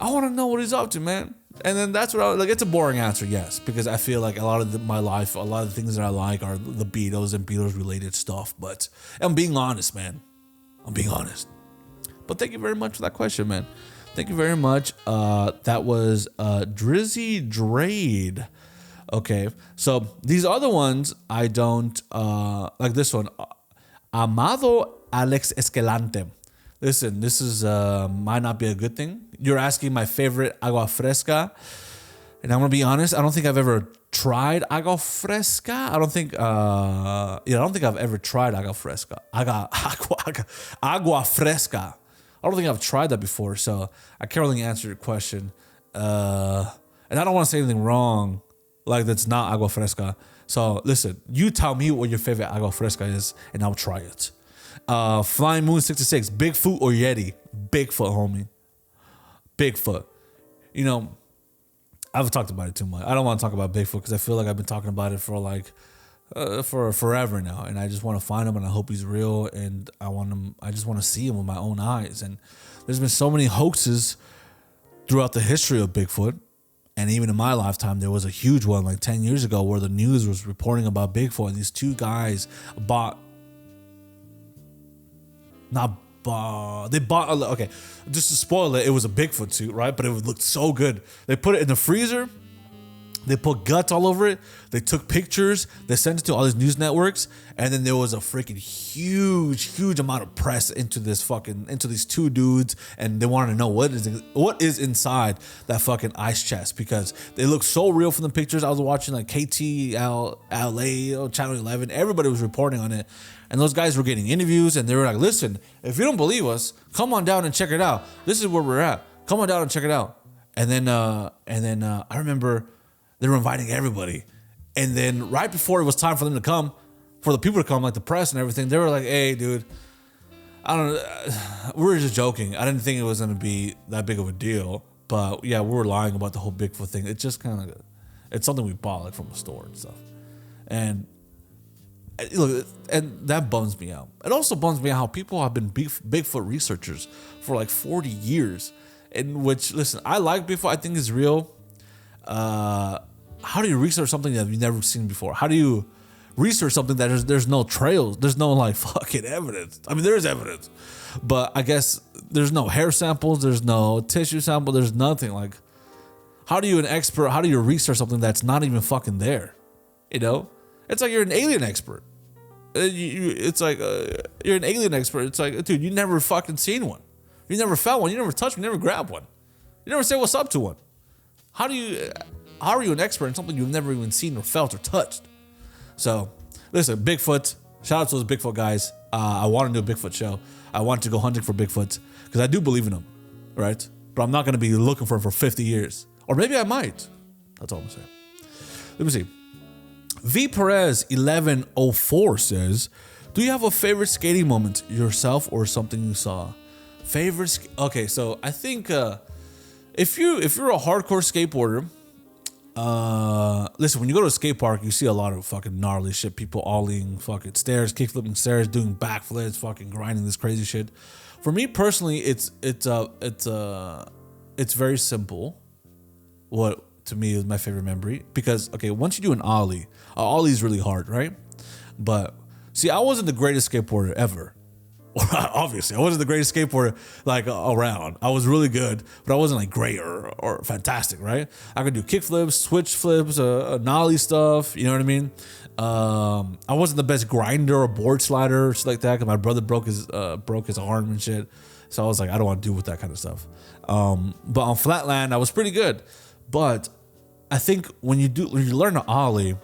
Speaker 2: I want to know what he's up to, man. And then that's what it's a boring answer, yes, because I feel like a lot of my life, a lot of the things that I like are the Beatles and Beatles related stuff. But I'm being honest, man. I'm being honest. But thank you very much for that question, man. Thank you very much. That was Drizzy Drade. Okay, so these other ones I don't like. This one, Amado Alex Escalante. Listen, this is might not be a good thing. You're asking my favorite agua fresca, and I'm gonna be honest. I don't think I've ever tried agua fresca. I don't think I've ever tried agua fresca. Agua fresca. I don't think I've tried that before, so I can't really answer your question. And I don't want to say anything wrong, like that's not agua fresca. So listen, you tell me what your favorite agua fresca is, and I'll try it. Flying Moon 66, Bigfoot or Yeti? Bigfoot, homie. Bigfoot. You know, I've talked about it too much. I don't want to talk about Bigfoot because I feel like I've been talking about it for like for forever now, and I just want to find him, and I hope he's real, and I just want to see him with my own eyes. And there's been so many hoaxes throughout the history of Bigfoot, and even in my lifetime, there was a huge one like 10 years ago where the news was reporting about Bigfoot, and these two guys bought, okay, just to spoil it, it was a Bigfoot suit, right? But it looked so good. They put it in the freezer. They put guts all over it. They took pictures. They sent it to all these news networks. And then there was a freaking huge amount of press into these two dudes. And they wanted to know what is inside that fucking ice chest, because they look so real from the pictures. I was watching like KTLA, Channel 11. Everybody was reporting on it. And those guys were getting interviews, and they were like, listen, if you don't believe us, come on down and check it out. This is where we're at. Come on down and check it out. And then I remember they were inviting everybody. And then right before it was time for them to come, for the people to come, like the press and everything, they were like, hey, dude, I don't know. We were just joking. I didn't think it was going to be that big of a deal. But yeah, we were lying about the whole Bigfoot thing. It's just kind of, it's something we bought like from a store and stuff. And look, and that bums me out. It also bums me out how people have been Bigfoot researchers for like 40 years. In which, listen, I like Bigfoot. I think it's real. How do you research something that you've never seen before? How do you research something that there's no trails? There's no like fucking evidence. I mean, there is evidence, but I guess there's no hair samples. There's no tissue sample. There's nothing. Like, how do you research something that's not even fucking there? You know, it's like you're an alien expert. It's like you're an alien expert. It's like, dude, you never fucking seen one. You never felt one. You never touched one. You never grabbed one. You never say what's up to one. How are you an expert in something you've never even seen or felt or touched? So, listen, Bigfoot. Shout out to those Bigfoot guys. I want to do a Bigfoot show. I want to go hunting for Bigfoot because I do believe in them, right? But I'm not going to be looking for him for 50 years. Or maybe I might. That's all I'm saying. Let me see. V Perez 1104 says, do you have a favorite skating moment yourself or something you saw? Okay, so I think if you're a hardcore skateboarder, listen, when you go to a skate park, you see a lot of fucking gnarly shit. People olling fucking stairs, kickflipping stairs, doing backflips, fucking grinding this crazy shit. For me personally, it's very simple. What to me is my favorite memory, because okay, once you do an ollie is really hard, right? But see, I wasn't the greatest skateboarder ever. Obviously, I wasn't the greatest skateboarder like around. I was really good, but I wasn't like great or fantastic, right? I could do kick flips, switch flips, nollie stuff. You know what I mean? I wasn't the best grinder or board slider or shit like that because my brother broke his arm and shit. So I was like, I don't want to do with that kind of stuff. But on flatland, I was pretty good. But I think when you learn to ollie,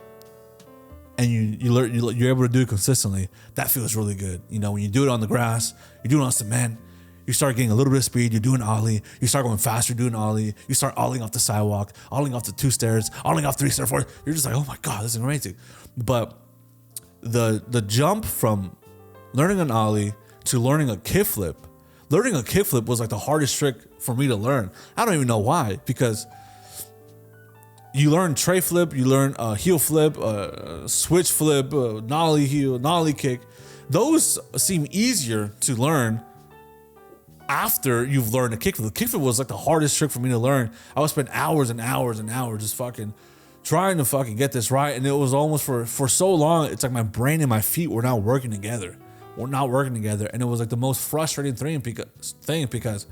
Speaker 2: and you're able to do it consistently, that feels really good. You know, when you do it on the grass, you do it on cement, you start getting a little bit of speed, you're doing ollie, you start going faster doing ollie, you start ollieing off the sidewalk, ollieing off the 2 stairs, ollieing off 3 stairs, 4, you're just like, oh my God, this is amazing. But the jump from learning an ollie to learning a kickflip, learning a kickflip was like the hardest trick for me to learn. I don't even know why, because you learn tray flip, you learn heel flip, switch flip, nollie heel, nollie kick. Those seem easier to learn after you've learned a kickflip. The kickflip was like the hardest trick for me to learn. I would spend hours and hours and hours just fucking trying to fucking get this right. And it was almost for so long, it's like my brain and my feet were not working together. We're not working together. And it was like the most frustrating thing because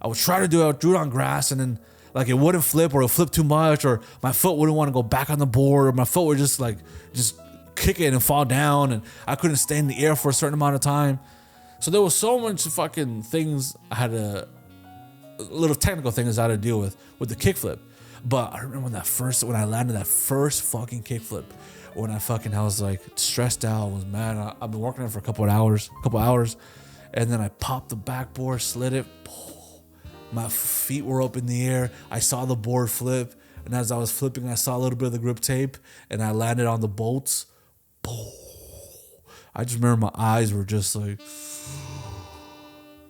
Speaker 2: I would try to do it on grass and then like it wouldn't flip or it would flip too much or my foot wouldn't want to go back on the board or my foot would just kick it and fall down and I couldn't stay in the air for a certain amount of time. So there was so much fucking things I had little technical things I had to deal with the kickflip. But I remember when I landed that first fucking kickflip, when I was like stressed out, was mad. I've been working on it for a couple hours, and then I popped the backboard, slid it. My feet were up in the air. I saw the board flip, and as I was flipping, I saw a little bit of the grip tape, and I landed on the bolts. I just remember my eyes were just like,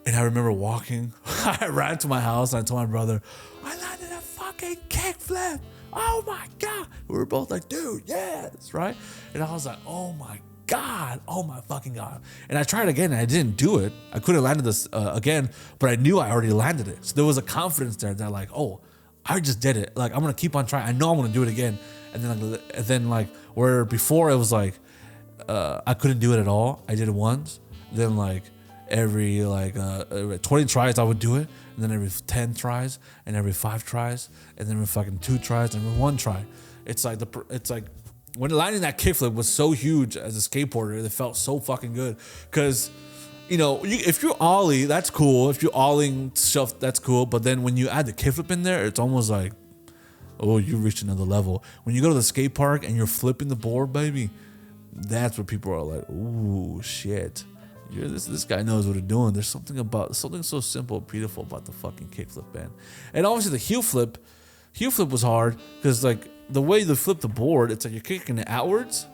Speaker 2: and I remember walking. I ran to my house, and I told my brother, I landed a fucking kickflip. Oh my God. We were both like, dude, yes, right? And I was like, oh my God, oh my fucking God. And I tried again and I didn't do it. I couldn't land this again, but I knew I already landed it. So there was a confidence there that like, oh, I just did it. Like, I'm going to keep on trying. I know I'm going to do it again. And then like where before it was like, I couldn't do it at all. I did it once. Then like every 20 tries I would do it. And then every 10 tries and every 5 tries and then every fucking 2 tries and every 1 try. It's like when landing that kickflip was so huge as a skateboarder, it felt so fucking good. Because, you know, if you're ollie, that's cool. If you're ollieing stuff, that's cool. But then when you add the kickflip in there, it's almost like, oh, you reached another level. When you go to the skate park and you're flipping the board, baby, that's where people are like, ooh, shit. This guy knows what he's doing. There's something so simple and beautiful about the fucking kickflip, man. And obviously the heel flip was hard because like the way they flip the board, it's like you're kicking it outwards,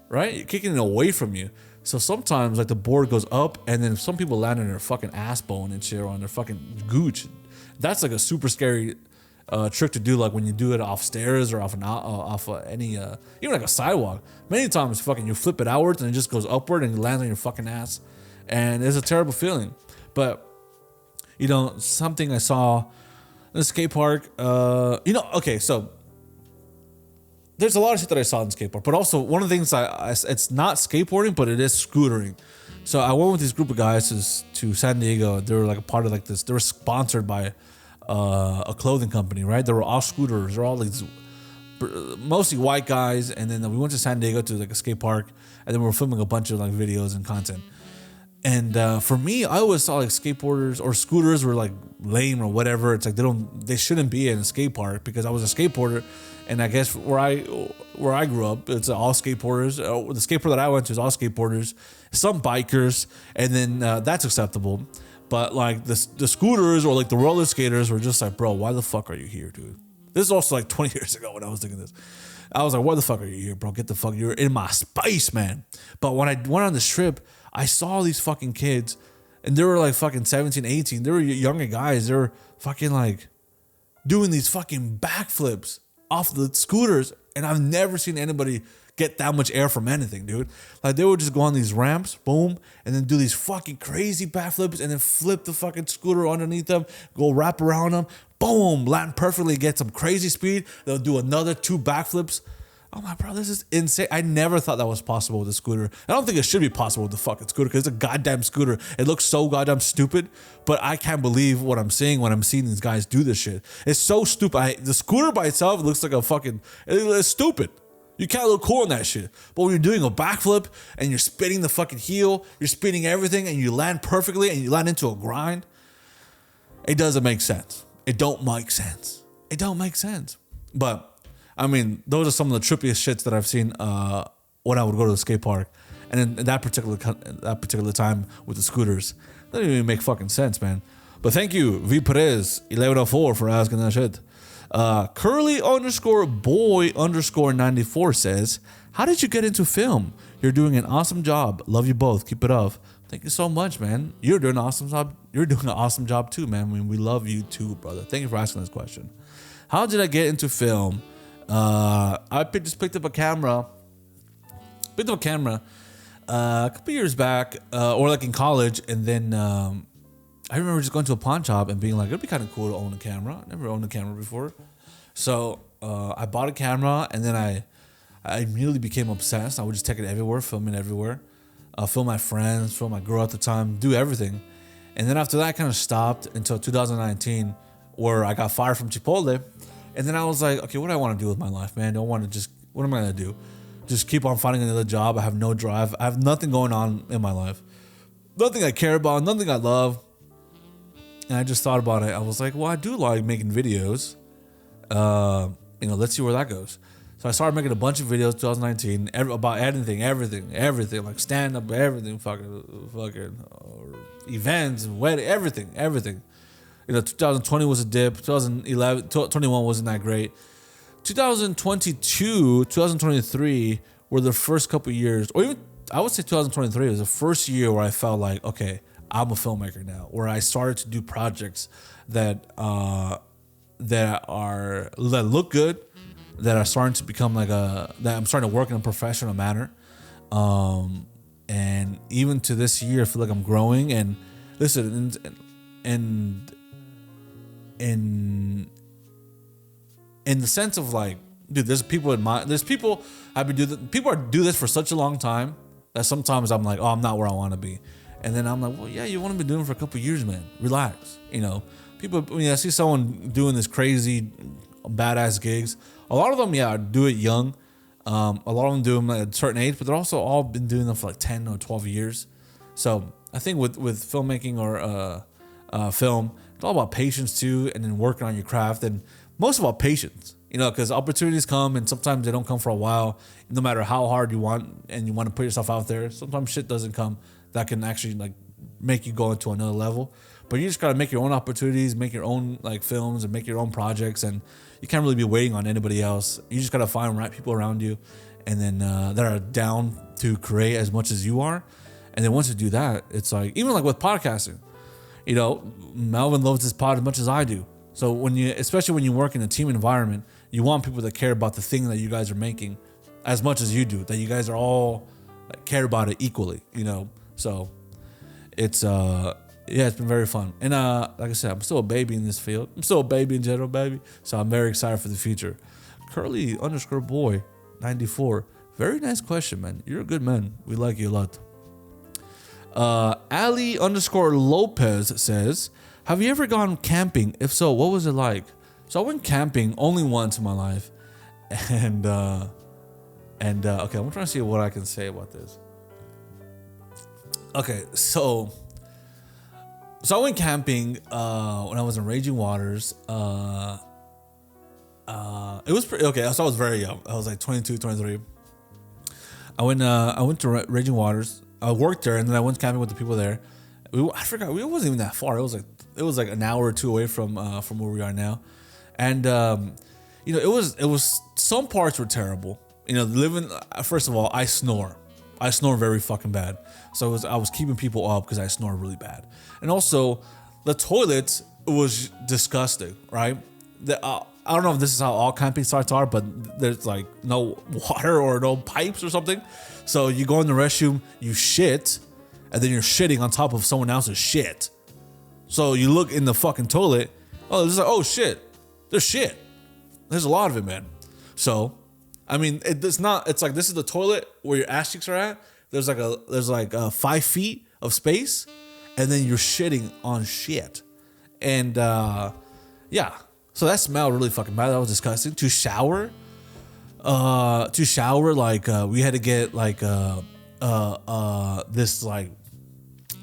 Speaker 2: right? You're kicking it away from you. So sometimes like the board goes up and then some people land on their fucking ass bone and shit or on their fucking gooch. That's like a super scary trick to do, like when you do it off stairs or off any even like a sidewalk. Many times fucking you flip it outwards and it just goes upward and you land on your fucking ass. And it's a terrible feeling. But, you know, something I saw in the skate park, okay, so there's a lot of shit that I saw in the skate park. But also, one of the things it's not skateboarding, but it is scootering. So I went with this group of guys to San Diego. They were like a part of like this. They were sponsored by a clothing company, right? They were all scooters. They're all like mostly white guys. And then we went to San Diego to like a skate park. And then we were filming a bunch of like videos and content. And for me, I always saw like skateboarders or scooters were like lame or whatever. It's like they shouldn't be in a skate park because I was a skateboarder, and I guess where I grew up, it's all skateboarders. The skateboard that I went to is all skateboarders, some bikers, and then that's acceptable. But like the scooters or like the roller skaters were just like, bro, why the fuck are you here, dude? This is also like 20 years ago when I was thinking this. I was like, why the fuck are you here, bro? Get the fuck, you're in my space, man. But when I went on this trip, I saw these fucking kids and they were like fucking 17, 18. They were younger guys. They were fucking like doing these fucking backflips off the scooters. And I've never seen anybody get that much air from anything, dude. Like they would just go on these ramps, boom, and then do these fucking crazy backflips and then flip the fucking scooter underneath them, go wrap around them, boom, land perfectly, get some crazy speed. They'll do another 2 backflips I'm like, bro, this is insane. I never thought that was possible with a scooter. I don't think it should be possible with the fucking scooter because it's a goddamn scooter. It looks so goddamn stupid, but I can't believe what I'm seeing when I'm seeing these guys do this shit. It's so stupid. The scooter by itself looks like a fucking, it's stupid. You can't look cool in that shit. But when you're doing a backflip and you're spinning the fucking heel, you're spinning everything and you land perfectly and you land into a grind, it doesn't make sense. It don't make sense. It don't make sense. But I mean, those are some of the trippiest shits that I've seen when I would go to the skate park. And in that particular time with the scooters, that didn't even make fucking sense, man. But thank you, V Perez 1104 for asking that shit. Curly_boy_94 says, how did you get into film? You're doing an awesome job. Love you both. Keep it up. Thank you so much, man. You're doing an awesome job. You're doing an awesome job too, man. I mean, we love you too, brother. Thank you for asking this question. How did I get into film? I just picked up a camera. A couple years back, or like in college, and then I remember just going to a pawn shop and being like, it'd be kind of cool to own a camera. I never owned a camera before. So I bought a camera, and then I immediately became obsessed. I would just take it everywhere, film it everywhere. Film my friends, film my girl at the time, do everything. And then after that, I kind of stopped until 2019, where I got fired from Chipotle. And then I was like, okay, what do I want to do with my life, man? What am I going to do? Just keep on finding another job. I have no drive. I have nothing going on in my life. Nothing I care about, nothing I love. And I just thought about it. I was like, well, I do like making videos. Let's see where that goes. So I started making a bunch of videos in 2019 about everything, like stand-up, everything, fucking events, wedding, everything. 2020 was a dip. 2021 wasn't that great. 2022, 2023 were the first couple years, or even I would say 2023 was the first year where I felt like, okay, I'm a filmmaker now, where I started to do projects that look good, that are starting to become that I'm starting to work in a professional manner. And even to this year, I feel like I'm growing. And listen, in the sense of like, dude, there's people do this for such a long time that sometimes I'm like, oh, I'm not where I want to be. And then I'm like, well, yeah, you want to be doing it for a couple of years, man. Relax. People, I see someone doing this crazy badass gigs. A lot of them, do it young. A lot of them do them at a certain age, but they're also all been doing them for like 10 or 12 years. So I think with filmmaking or film, it's all about patience too, and then working on your craft, and most of all patience. Because opportunities come, and sometimes they don't come for a while. No matter how hard you want and you want to put yourself out there, sometimes shit doesn't come that can actually like make you go into another level. But you just gotta make your own opportunities, make your own like films, and make your own projects, and you can't really be waiting on anybody else. You just gotta find right people around you, and then that are down to create as much as you are. And then once you do that, it's like, even like with podcasting, Melvin loves this pod as much as I do. So especially when you work in a team environment, you want people that care about the thing that you guys are making as much as you do, that you guys are all care about it equally, So it's it's been very fun. And like I said, I'm still a baby in this field. I'm still a baby in general, baby. So I'm very excited for the future. Curly_boy 94. Very nice question, man. You're a good man. We like you a lot. Ali_Lopez says, have you ever gone camping? If so, what was it like? So I went camping only once in my life. And okay, I'm trying to see what I can say about this. Okay, so I went camping when I was in Raging Waters. It was pretty okay. So I was very young. I was like 22, 23. I went to Raging Waters. I worked there, and then I went camping with the people there. I forgot. It wasn't even that far. It was like an hour or two away from where we are now. And it was some parts were terrible. Living. First of all, I snore. I snore very fucking bad. So I was keeping people up because I snore really bad. And also, the toilets was disgusting, right? I don't know if this is how all camping sites are, but there's like no water or no pipes or something. So you go in the restroom, you shit, and then you're shitting on top of someone else's shit. So you look in the fucking toilet, it's like, oh shit, there's shit. There's a lot of it, man. So I mean, it's not. It's like this is the toilet where your ass cheeks are at. There's like 5 feet of space, and then you're shitting on shit, and yeah. So that smelled really fucking bad. That was disgusting. To shower, like we had to get like this like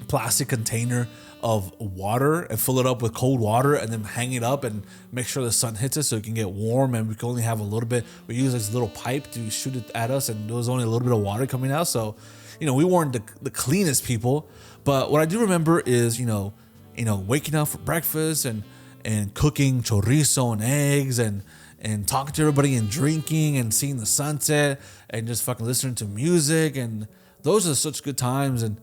Speaker 2: plastic container of water and fill it up with cold water and then hang it up and make sure the sun hits it so it can get warm, and we can only have a little bit. We use this little pipe to shoot it at us, and there was only a little bit of water coming out. So, we weren't the cleanest people. But what I do remember is, waking up for breakfast and cooking chorizo and eggs and talking to everybody and drinking and seeing the sunset and just fucking listening to music, and those are such good times. And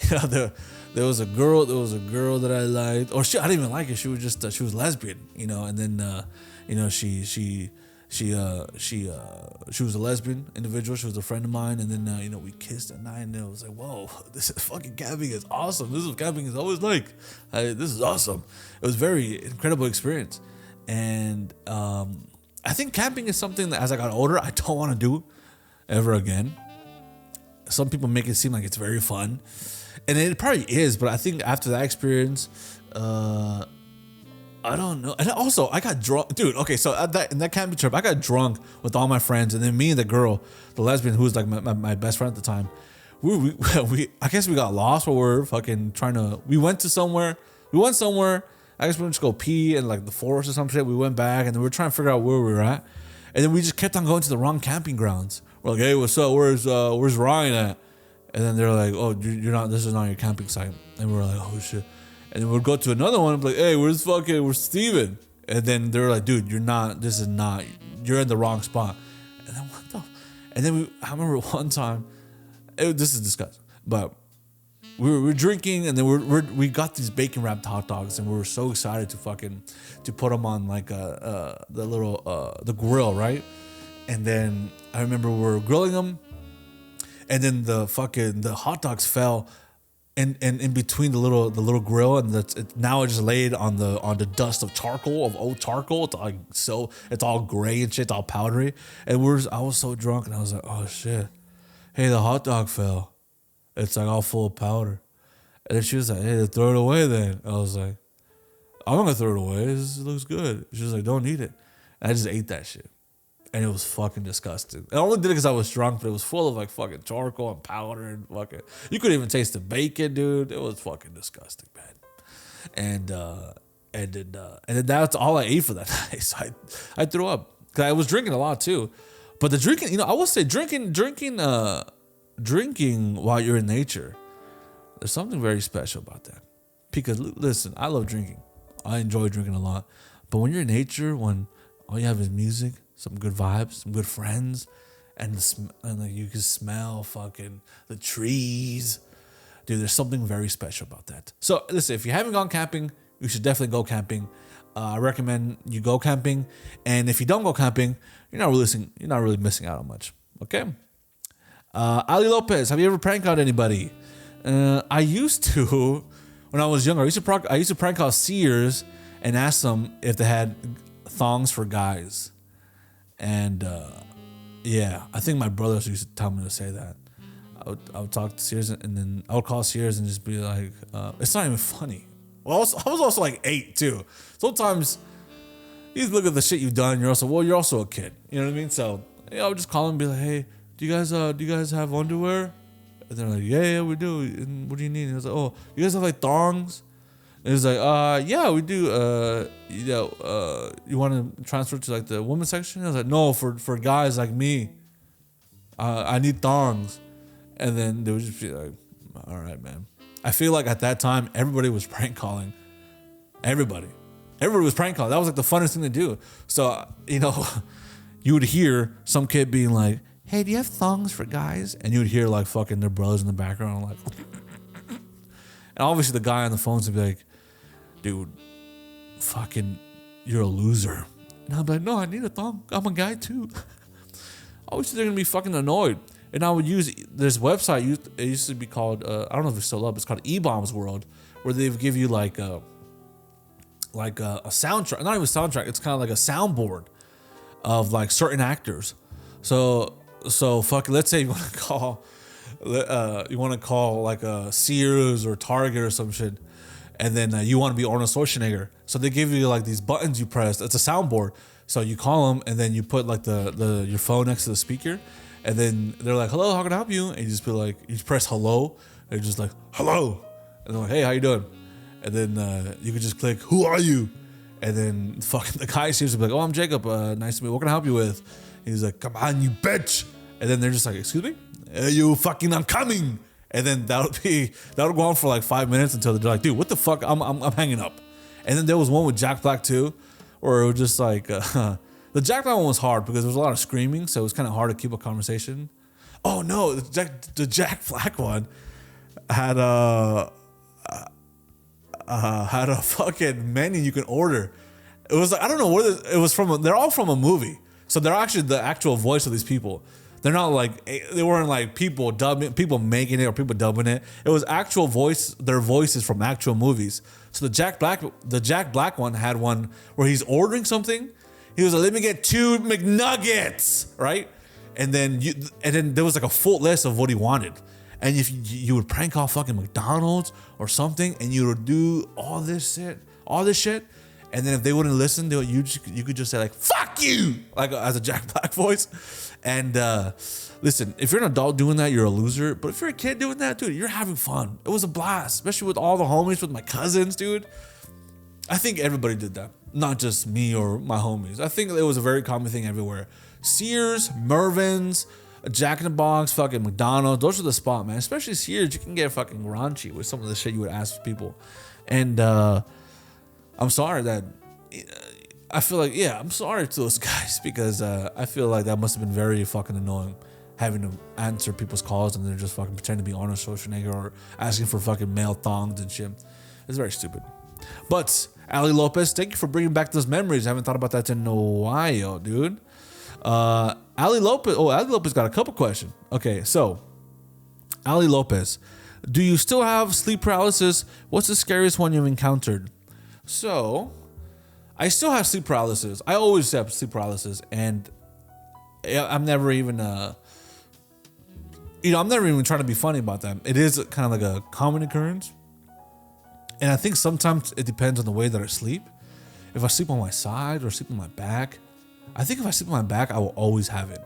Speaker 2: there was a girl that I liked, or I didn't even like her. She was just she was lesbian, and then she was a lesbian individual. She was a friend of mine, and then we kissed at night, and it was like, whoa, this is fucking camping is awesome. This is what camping is always like. This is awesome. It was very incredible experience, and I think camping is something that as I got older, I don't want to do ever again. Some people make it seem like it's very fun, and it probably is, but I think after that experience, I don't know. And also, I got drunk, dude. Okay, so in that camping trip, I got drunk with all my friends, and then me and the girl, the lesbian, who was like my best friend at the time, we I guess we got lost while we were fucking trying to. We went somewhere. I guess we went to go pee in like the forest or some shit. We went back, and then we were trying to figure out where we were at, and then we just kept on going to the wrong camping grounds. We're like, hey, what's up? Where's Ryan at? And then they're like, oh, you're not. This is not your camping site. And we were like, oh shit. And then we'd go to another one and be like, hey, where's Steven? And then they're like, dude, you're in the wrong spot. And then what the? And then I remember one time, this is disgusting, but we were drinking, and then we got these bacon wrapped hot dogs, and we were so excited to put them on like the grill, right? And then I remember we were grilling them, and then the hot dogs fell. And in between the little grill, and now it's just laid on the dust of old charcoal. It's all gray and shit, it's all powdery. And I was so drunk, and I was like, oh shit, hey, the hot dog fell. It's like all full of powder. And then she was like, hey, throw it away then. I was like, I'm not gonna throw it away. This looks good. She was like, don't eat it. And I just ate that shit. And it was fucking disgusting. I only did it because I was drunk, but it was full of like fucking charcoal and powder and fucking. You couldn't even taste the bacon, dude. It was fucking disgusting, man. And then that's all I ate for that night. So I threw up because I was drinking a lot too. But the drinking, I will say drinking while you're in nature, there's something very special about that. Because listen, I love drinking. I enjoy drinking a lot. But when you're in nature, when all you have is music, some good vibes, some good friends, and like you can smell fucking the trees. Dude, there's something very special about that. So listen, if you haven't gone camping, you should definitely go camping. I recommend you go camping. And if you don't go camping, you're not really missing out on much. Okay? Ali Lopez, have you ever prank called anybody? I used to when I was younger. I used to prank call Sears and ask them if they had thongs for guys. And yeah, I think my brothers used to tell me to say that. I would talk to Sears, and then I would call Sears and just be like, it's not even funny. Well, I was also like 8 too. Sometimes you look at the shit you've done, you're also a kid. You know what I mean? So I would just call them and be like, hey, do you guys have underwear? And they're like, yeah, we do. And what do you need? And I was like, oh, you guys have like thongs? And he was like, yeah, we do. You want to transfer to like the women's section? I was like, no, for guys like me, I need thongs. And then they would just be like, all right, man. I feel like at that time, everybody was prank calling. Everybody was prank calling. That was like the funnest thing to do. So, you would hear some kid being like, hey, do you have thongs for guys? And you would hear like fucking their brothers in the background like, and obviously the guy on the phones would be like, dude, fucking, you're a loser. And I'd be like, no, I need a thong. I'm a guy too. Obviously they're gonna be fucking annoyed. And I would use this website. It used to be called, I don't know if it's still up. It's called E-Bombs World, where they give you like a soundtrack. Not even soundtrack. It's kind of like a soundboard of like certain actors. So fuck. Let's say you want to call like a Sears or Target or some shit, and then you want to be Arnold Schwarzenegger. So they give you like these buttons you press. It's a soundboard. So you call them, and then you put like your phone next to the speaker, and then they're like, "Hello, how can I help you?" And you just be like, you press hello. They're just like, "Hello," and they're like, "Hey, how you doing?" And then you could just click, "Who are you?" And then fucking the guy seems to be like, "Oh, I'm Jacob. Nice to meet you. What can I help you with?" And he's like, "Come on, you bitch." And then they're just like, "Excuse me? You fucking, I'm coming." And then that'll go on for like 5 minutes until they're like, "Dude, what the fuck? I'm hanging up." And then there was one with Jack Black too, where it was just like, the Jack Black one was hard because there was a lot of screaming, so it was kind of hard to keep a conversation. Oh no, the Jack Black one had a fucking menu you can order. It was like, I don't know where it was from. They're all from a movie, so they're actually the actual voice of these people. They're not like, they weren't like people making it or people dubbing it. It was actual voice, their voices from actual movies. So the Jack Black one had one where he's ordering something. He was like, "Let me get 2 McNuggets," right? And then there was like a full list of what he wanted. And if you would prank call fucking McDonald's or something, and you would do all this shit. And then if they wouldn't listen, you could just say like, "Fuck you," like as a Jack Black voice. And listen, if you're an adult doing that, you're a loser. But if you're a kid doing that, dude, you're having fun. It was a blast, especially with all the homies, with my cousins, dude. I think everybody did that, not just me or my homies. I think it was a very common thing everywhere. Sears, Mervyn's, Jack in the Box, fucking McDonald's. Those are the spot, man. Especially Sears, you can get fucking raunchy with some of the shit you would ask people. And I'm sorry that I feel like, I'm sorry to those guys because I feel like that must have been very fucking annoying, having to answer people's calls and they're just fucking pretending to be Arnold Schwarzenegger or asking for fucking male thongs and shit. It's very stupid. But Ali Lopez, thank you for bringing back those memories. I haven't thought about that in a while, dude. Ali Lopez got a couple questions. Okay, so Ali Lopez, do you still have sleep paralysis? What's the scariest one you've encountered? So, I still have sleep paralysis. I always have sleep paralysis, and I'm never even, I'm never even trying to be funny about that. It is kind of like a common occurrence, and I think sometimes it depends on the way that I sleep. If I sleep on my side or sleep on my back, I think if I sleep on my back, I will always have it.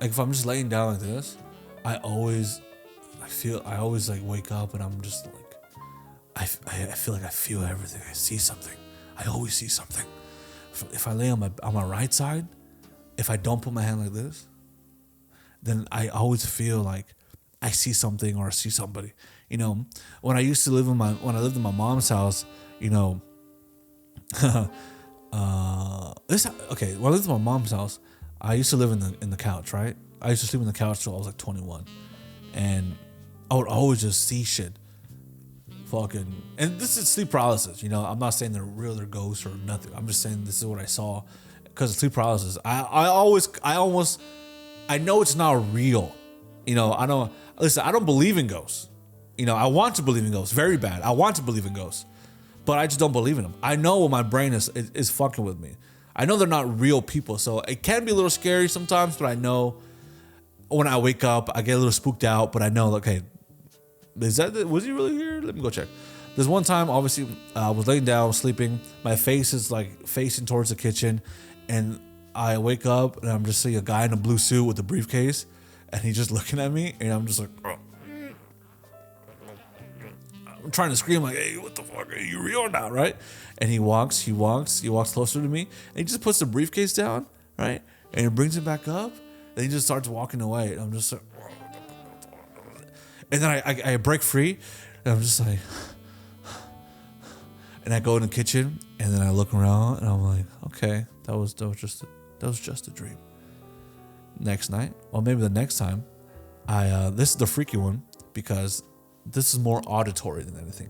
Speaker 2: Like if I'm just laying down like this, I always like wake up and I'm just like, I feel like I feel everything. I see something. I always see something. If I lay on my right side, if I don't put my hand like this, then I always feel like I see something or I see somebody. You know, when I lived in my mom's house, you know, when I lived in my mom's house, I used to live in the couch, right? I used to sleep in the couch till I was like 21, and I would always just see shit. And this is sleep paralysis, you know. I'm not saying they're real, they're ghosts or nothing. I'm just saying this is what I saw because of sleep paralysis. I know it's not real, you know. I don't believe in ghosts, you know. I want to believe in ghosts very bad. I want to believe in ghosts, but I just don't believe in them. I know my brain is fucking with me. I know they're not real people, so it can be a little scary sometimes. But I know when I wake up, I get a little spooked out. But I know, okay, was he really here? Let me go check. There's one time, obviously, I was laying down, sleeping. My face is like facing towards the kitchen, and I wake up and I'm just seeing a guy in a blue suit with a briefcase, and he's just looking at me, and I'm just like, oh. I'm trying to scream like, "Hey, what the fuck? Are you real or not?" Right? And he walks closer to me, and he just puts the briefcase down, right? And he brings it back up, and he just starts walking away, and I'm just like, and then I break free, and I'm just like, and I go in the kitchen, and then I look around, and I'm like, okay, that was just a dream. Next night, or maybe the next time, this is the freaky one because this is more auditory than anything.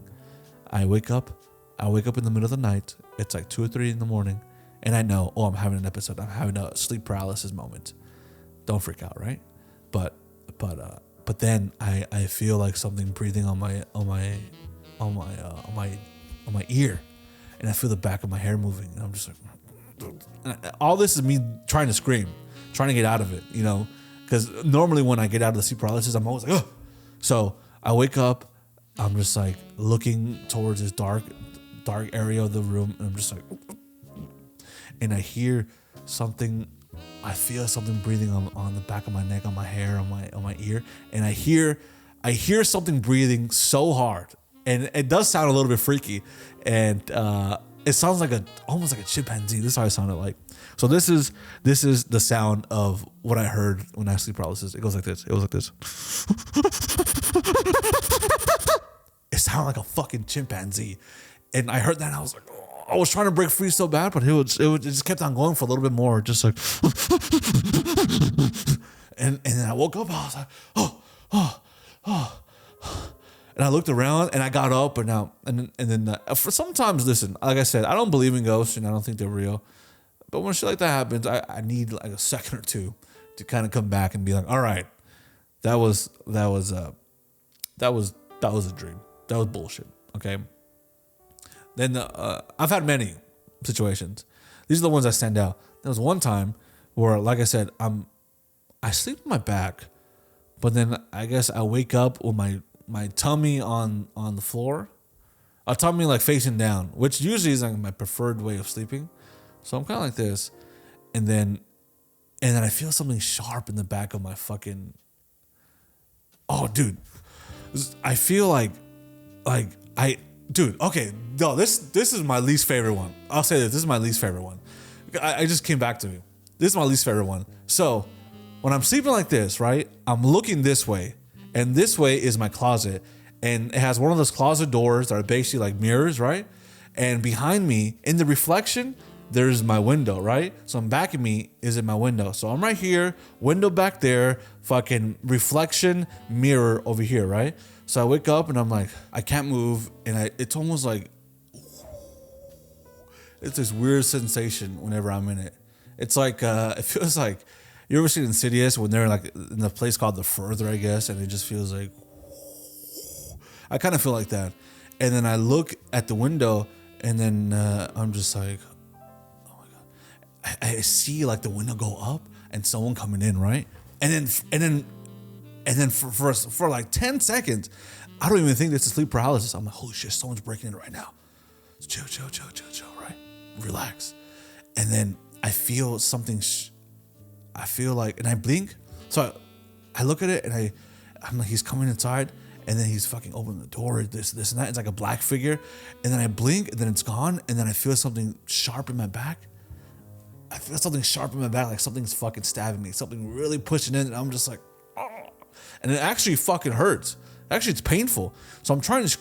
Speaker 2: I wake up in the middle of the night. It's like 2 or 3 in the morning, and I know, I'm having an episode. I'm having a sleep paralysis moment. Don't freak out, right? But then I feel like something breathing on my ear, and I feel the back of my hair moving, and I'm just like, all this is me trying to scream, trying to get out of it, you know, because normally when I get out of the sleep paralysis, I'm always like, oh. So I wake up, I'm just like looking towards this dark area of the room, and I'm just like, and I hear something. I feel something breathing on the back of my neck, on my hair, on my ear, and I hear something breathing so hard, and it does sound a little bit freaky, and it sounds like almost like a chimpanzee. This is how it sounded like. So this is the sound of what I heard when I had sleep paralysis. It goes like this. It was like this. It sounded like a fucking chimpanzee, and I heard that, and I was like, oh. I was trying to break free so bad, but it just kept on going for a little bit more, just like, and then I woke up. I was like, oh, and I looked around, and I got up, and then for sometimes, listen, like I said, I don't believe in ghosts, and I don't think they're real, but when shit like that happens, I need like a second or two to kind of come back and be like, all right, that was a dream, that was bullshit, okay. Then I've had many situations. These are the ones that stand out. There was one time where, like I said, I sleep on my back, but then I guess I wake up with my tummy on the floor. A tummy like facing down, which usually is like my preferred way of sleeping. So I'm kind of like this, and then I feel something sharp in the back of my fucking. Oh, dude, I feel like Dude, okay, no, this is my least favorite one. I'll say this is my least favorite one. I just came back to me. This is my least favorite one. So, when I'm sleeping like this, right, I'm looking this way, and this way is my closet, and it has one of those closet doors that are basically like mirrors, right? And behind me, in the reflection, there's my window, right? So back of me is in my window. So I'm right here, window back there, fucking reflection, mirror over here, right? So I wake up and I'm like, I can't move, and it's almost like, it's this weird sensation whenever I'm in it. It's like, it feels like, you ever seen Insidious when they're like in the place called The Further, I guess, and it just feels like, I kind of feel like that. And then I look at the window, and then I'm just like, oh my God. I see like the window go up and someone coming in, right? And then for like 10 seconds, I don't even think this is sleep paralysis. I'm like, holy shit, someone's breaking in right now. Chill, right? Relax. And then I feel something, I feel like, and I blink. So I look at it, and I'm like, he's coming inside, and then he's fucking opening the door, this and that. It's like a black figure. And then I blink, and then it's gone. And then I feel something sharp in my back. I feel something sharp in my back, like something's fucking stabbing me, something really pushing in, and I'm just like, oh. And it actually fucking hurts. Actually, it's painful. So I'm trying to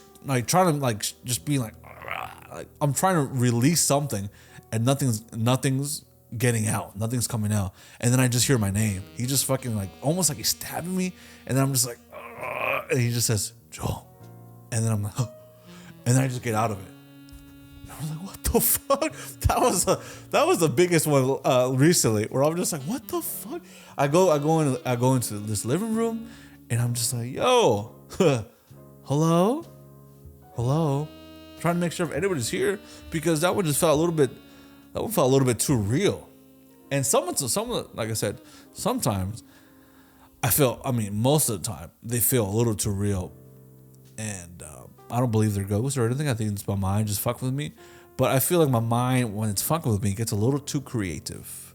Speaker 2: just be like I'm trying to release something, and nothing's getting out, nothing's coming out. And then I just hear my name. He just fucking like almost like he's stabbing me, and then I'm just like, and he just says, Joel, and then I'm like, oh. And then I just get out of it. I was like, what the fuck? That was the biggest one recently, where I'm just like, what the fuck? I go into this living room, and I'm just like, yo, hello, trying to make sure if anybody's here, because that one felt a little bit too real. And someone, like I said, sometimes most of the time they feel a little too real, and I don't believe they're ghosts or anything. I think it's my mind just fucking with me. But I feel like my mind, when it's fucking with me, gets a little too creative,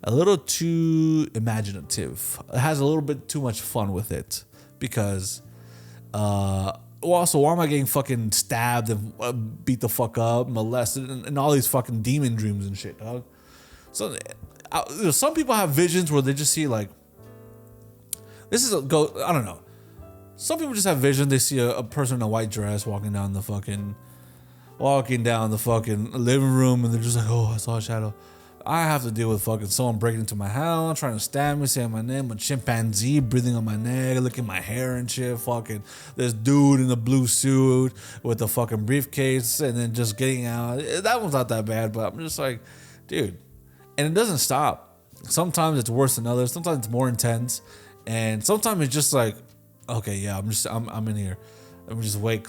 Speaker 2: a little too imaginative. It has a little bit too much fun with it, because also, why am I getting fucking stabbed and beat the fuck up, molested, and all these fucking demon dreams and shit, dog? So some people have visions where they just see like, this is a ghost. I don't know. Some people just have vision. They see a person in a white dress walking down the fucking living room, and they're just like, oh, I saw a shadow. I have to deal with fucking someone breaking into my house, trying to stab me, saying my name, a chimpanzee breathing on my neck, looking at my hair and shit, fucking this dude in a blue suit with a fucking briefcase, and then just getting out. That one's not that bad, but I'm just like, dude. And it doesn't stop. Sometimes it's worse than others. Sometimes it's more intense. And sometimes it's just like, okay, yeah, I'm in here. Let me just wait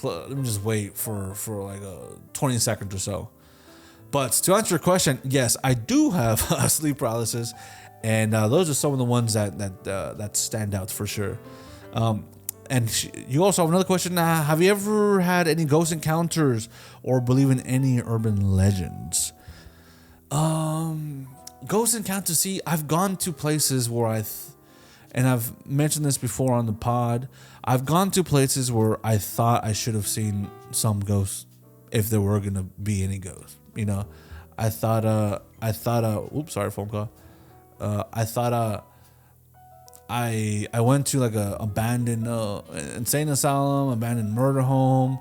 Speaker 2: for like 20 seconds or so. But to answer your question, yes, I do have sleep paralysis, and those are some of the ones that stand out for sure. You also have another question. Have you ever had any ghost encounters or believe in any urban legends? Ghost encounters. See, I've gone to places where and I've mentioned this before on the pod. I've gone to places where I thought I should have seen some ghosts if there were gonna be any ghosts. You know, I thought, oops, sorry, phone call. I went to like a abandoned insane asylum, abandoned murder home.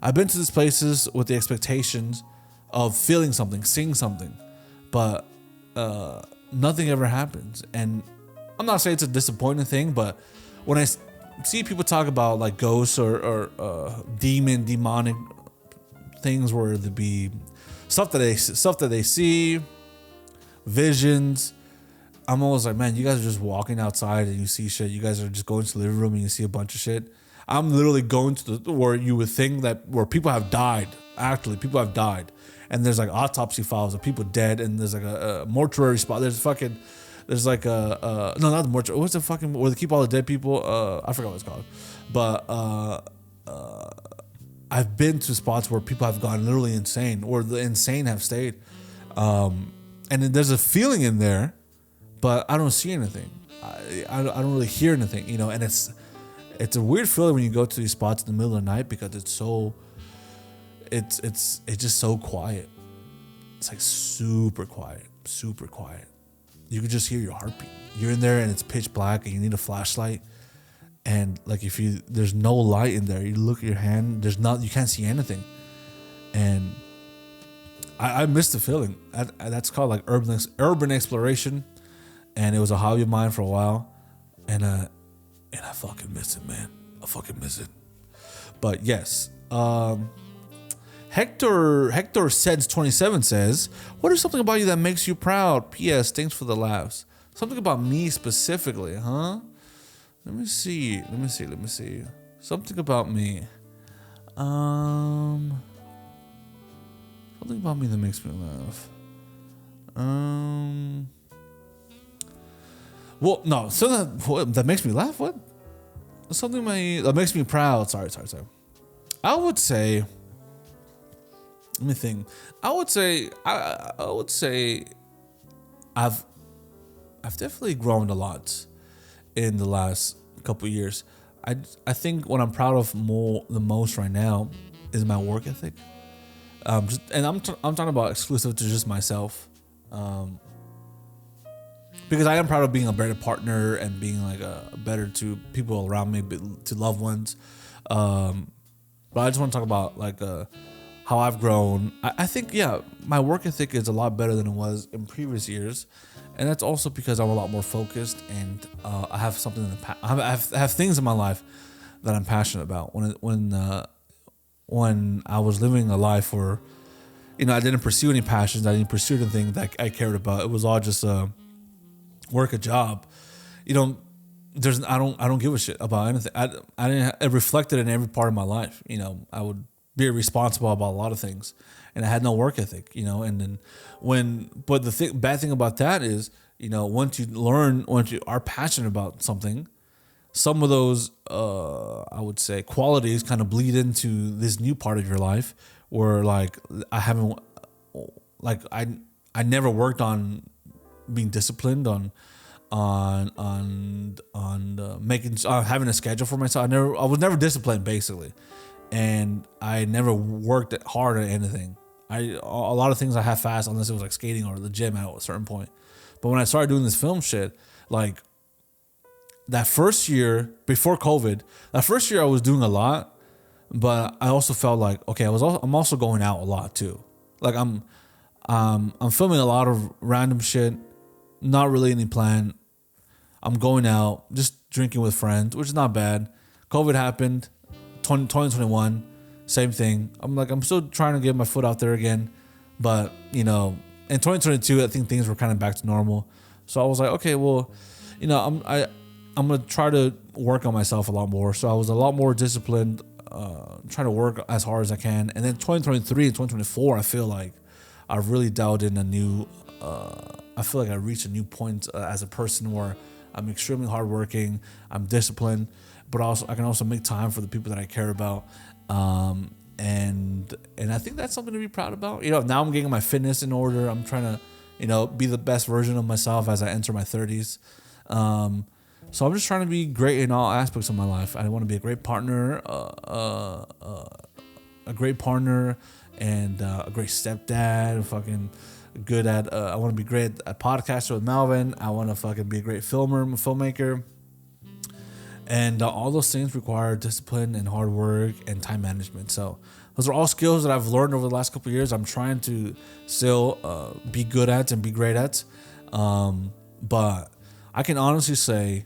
Speaker 2: I've been to these places with the expectations of feeling something, seeing something, but nothing ever happens. And I'm not saying it's a disappointing thing, but when I see people talk about like ghosts or demonic things, where there be stuff that they see, visions, I'm always like, man, you guys are just walking outside and you see shit. You guys are just going to the living room and you see a bunch of shit. I'm literally going to where you would think that where people have died. Actually, people have died, and there's like autopsy files of people dead, and there's like a mortuary spot. There's like no, not the mortuary. What's the fucking where they keep all the dead people? I forgot what it's called, but I've been to spots where people have gone literally insane, or the insane have stayed, and then there's a feeling in there, but I don't see anything. I don't really hear anything, you know. And it's a weird feeling when you go to these spots in the middle of the night, because it's just so quiet. It's like super quiet. You can just hear your heartbeat. You're in there and it's pitch black and you need a flashlight. And like there's no light in there. You look at your hand, you can't see anything. And I miss the feeling. That's called like urban exploration. And it was a hobby of mine for a while. And I fucking miss it, man. I fucking miss it. But yes, Hector Seds 27 says, what is something about you that makes you proud? P.S. Thanks for the laughs. Something about me specifically, huh? Let me see. Something about me. Something about me that makes me laugh. Well, no, something that makes me laugh. What? Something that makes me proud. Sorry. I would say. Let me think. I would say I've definitely grown a lot in the last couple of years. I think what I'm proud of the most right now is my work ethic. And I'm talking about exclusive to just myself. Because I am proud of being a better partner and being like a better to people around me, to loved ones. But I just want to talk about like how I've grown. I think, yeah, my work ethic is a lot better than it was in previous years. And that's also because I'm a lot more focused, and I have something I have things in my life that I'm passionate about. When I was living a life where, you know, I didn't pursue any passions, I didn't pursue anything that I cared about. It was all just work, a job. You know, I don't give a shit about anything. It reflected in every part of my life. You know, I would be irresponsible about a lot of things, and I had no work ethic, you know. And then but the bad thing about that is, you know, once you are passionate about something, some of those I would say qualities kind of bleed into this new part of your life, where like I never worked on being disciplined, on having a schedule for myself. I was never disciplined, basically. And I never worked hard at anything. A lot of things I half-assed, unless it was like skating or the gym at a certain point. But when I started doing this film shit, like that first year before COVID, I was doing a lot, but I also felt like, okay, I'm also going out a lot too. Like I'm filming a lot of random shit, not really any plan. I'm going out, just drinking with friends, which is not bad. COVID happened. 2021, same thing. I'm still trying to get my foot out there again, but you know, in 2022, I think things were kind of back to normal. So I was like, okay, well, you know, I'm gonna try to work on myself a lot more. So I was a lot more disciplined, trying to work as hard as I can. And then 2023 and 2024, I feel like I've really dialed in a new. I feel like I reached a new point as a person where I'm extremely hardworking. I'm disciplined, but also I can also make time for the people that I care about. And I think that's something to be proud about. You know, now I'm getting my fitness in order. I'm trying to, you know, be the best version of myself as I enter my 30s. So I'm just trying to be great in all aspects of my life. I want to be a great partner, and a great stepdad. Fucking good at. I want to be great at podcaster with Melvin. I want to fucking be a great filmmaker. And all those things require discipline and hard work and time management. So those are all skills that I've learned over the last couple of years. I'm trying to still be good at and be great at. But I can honestly say,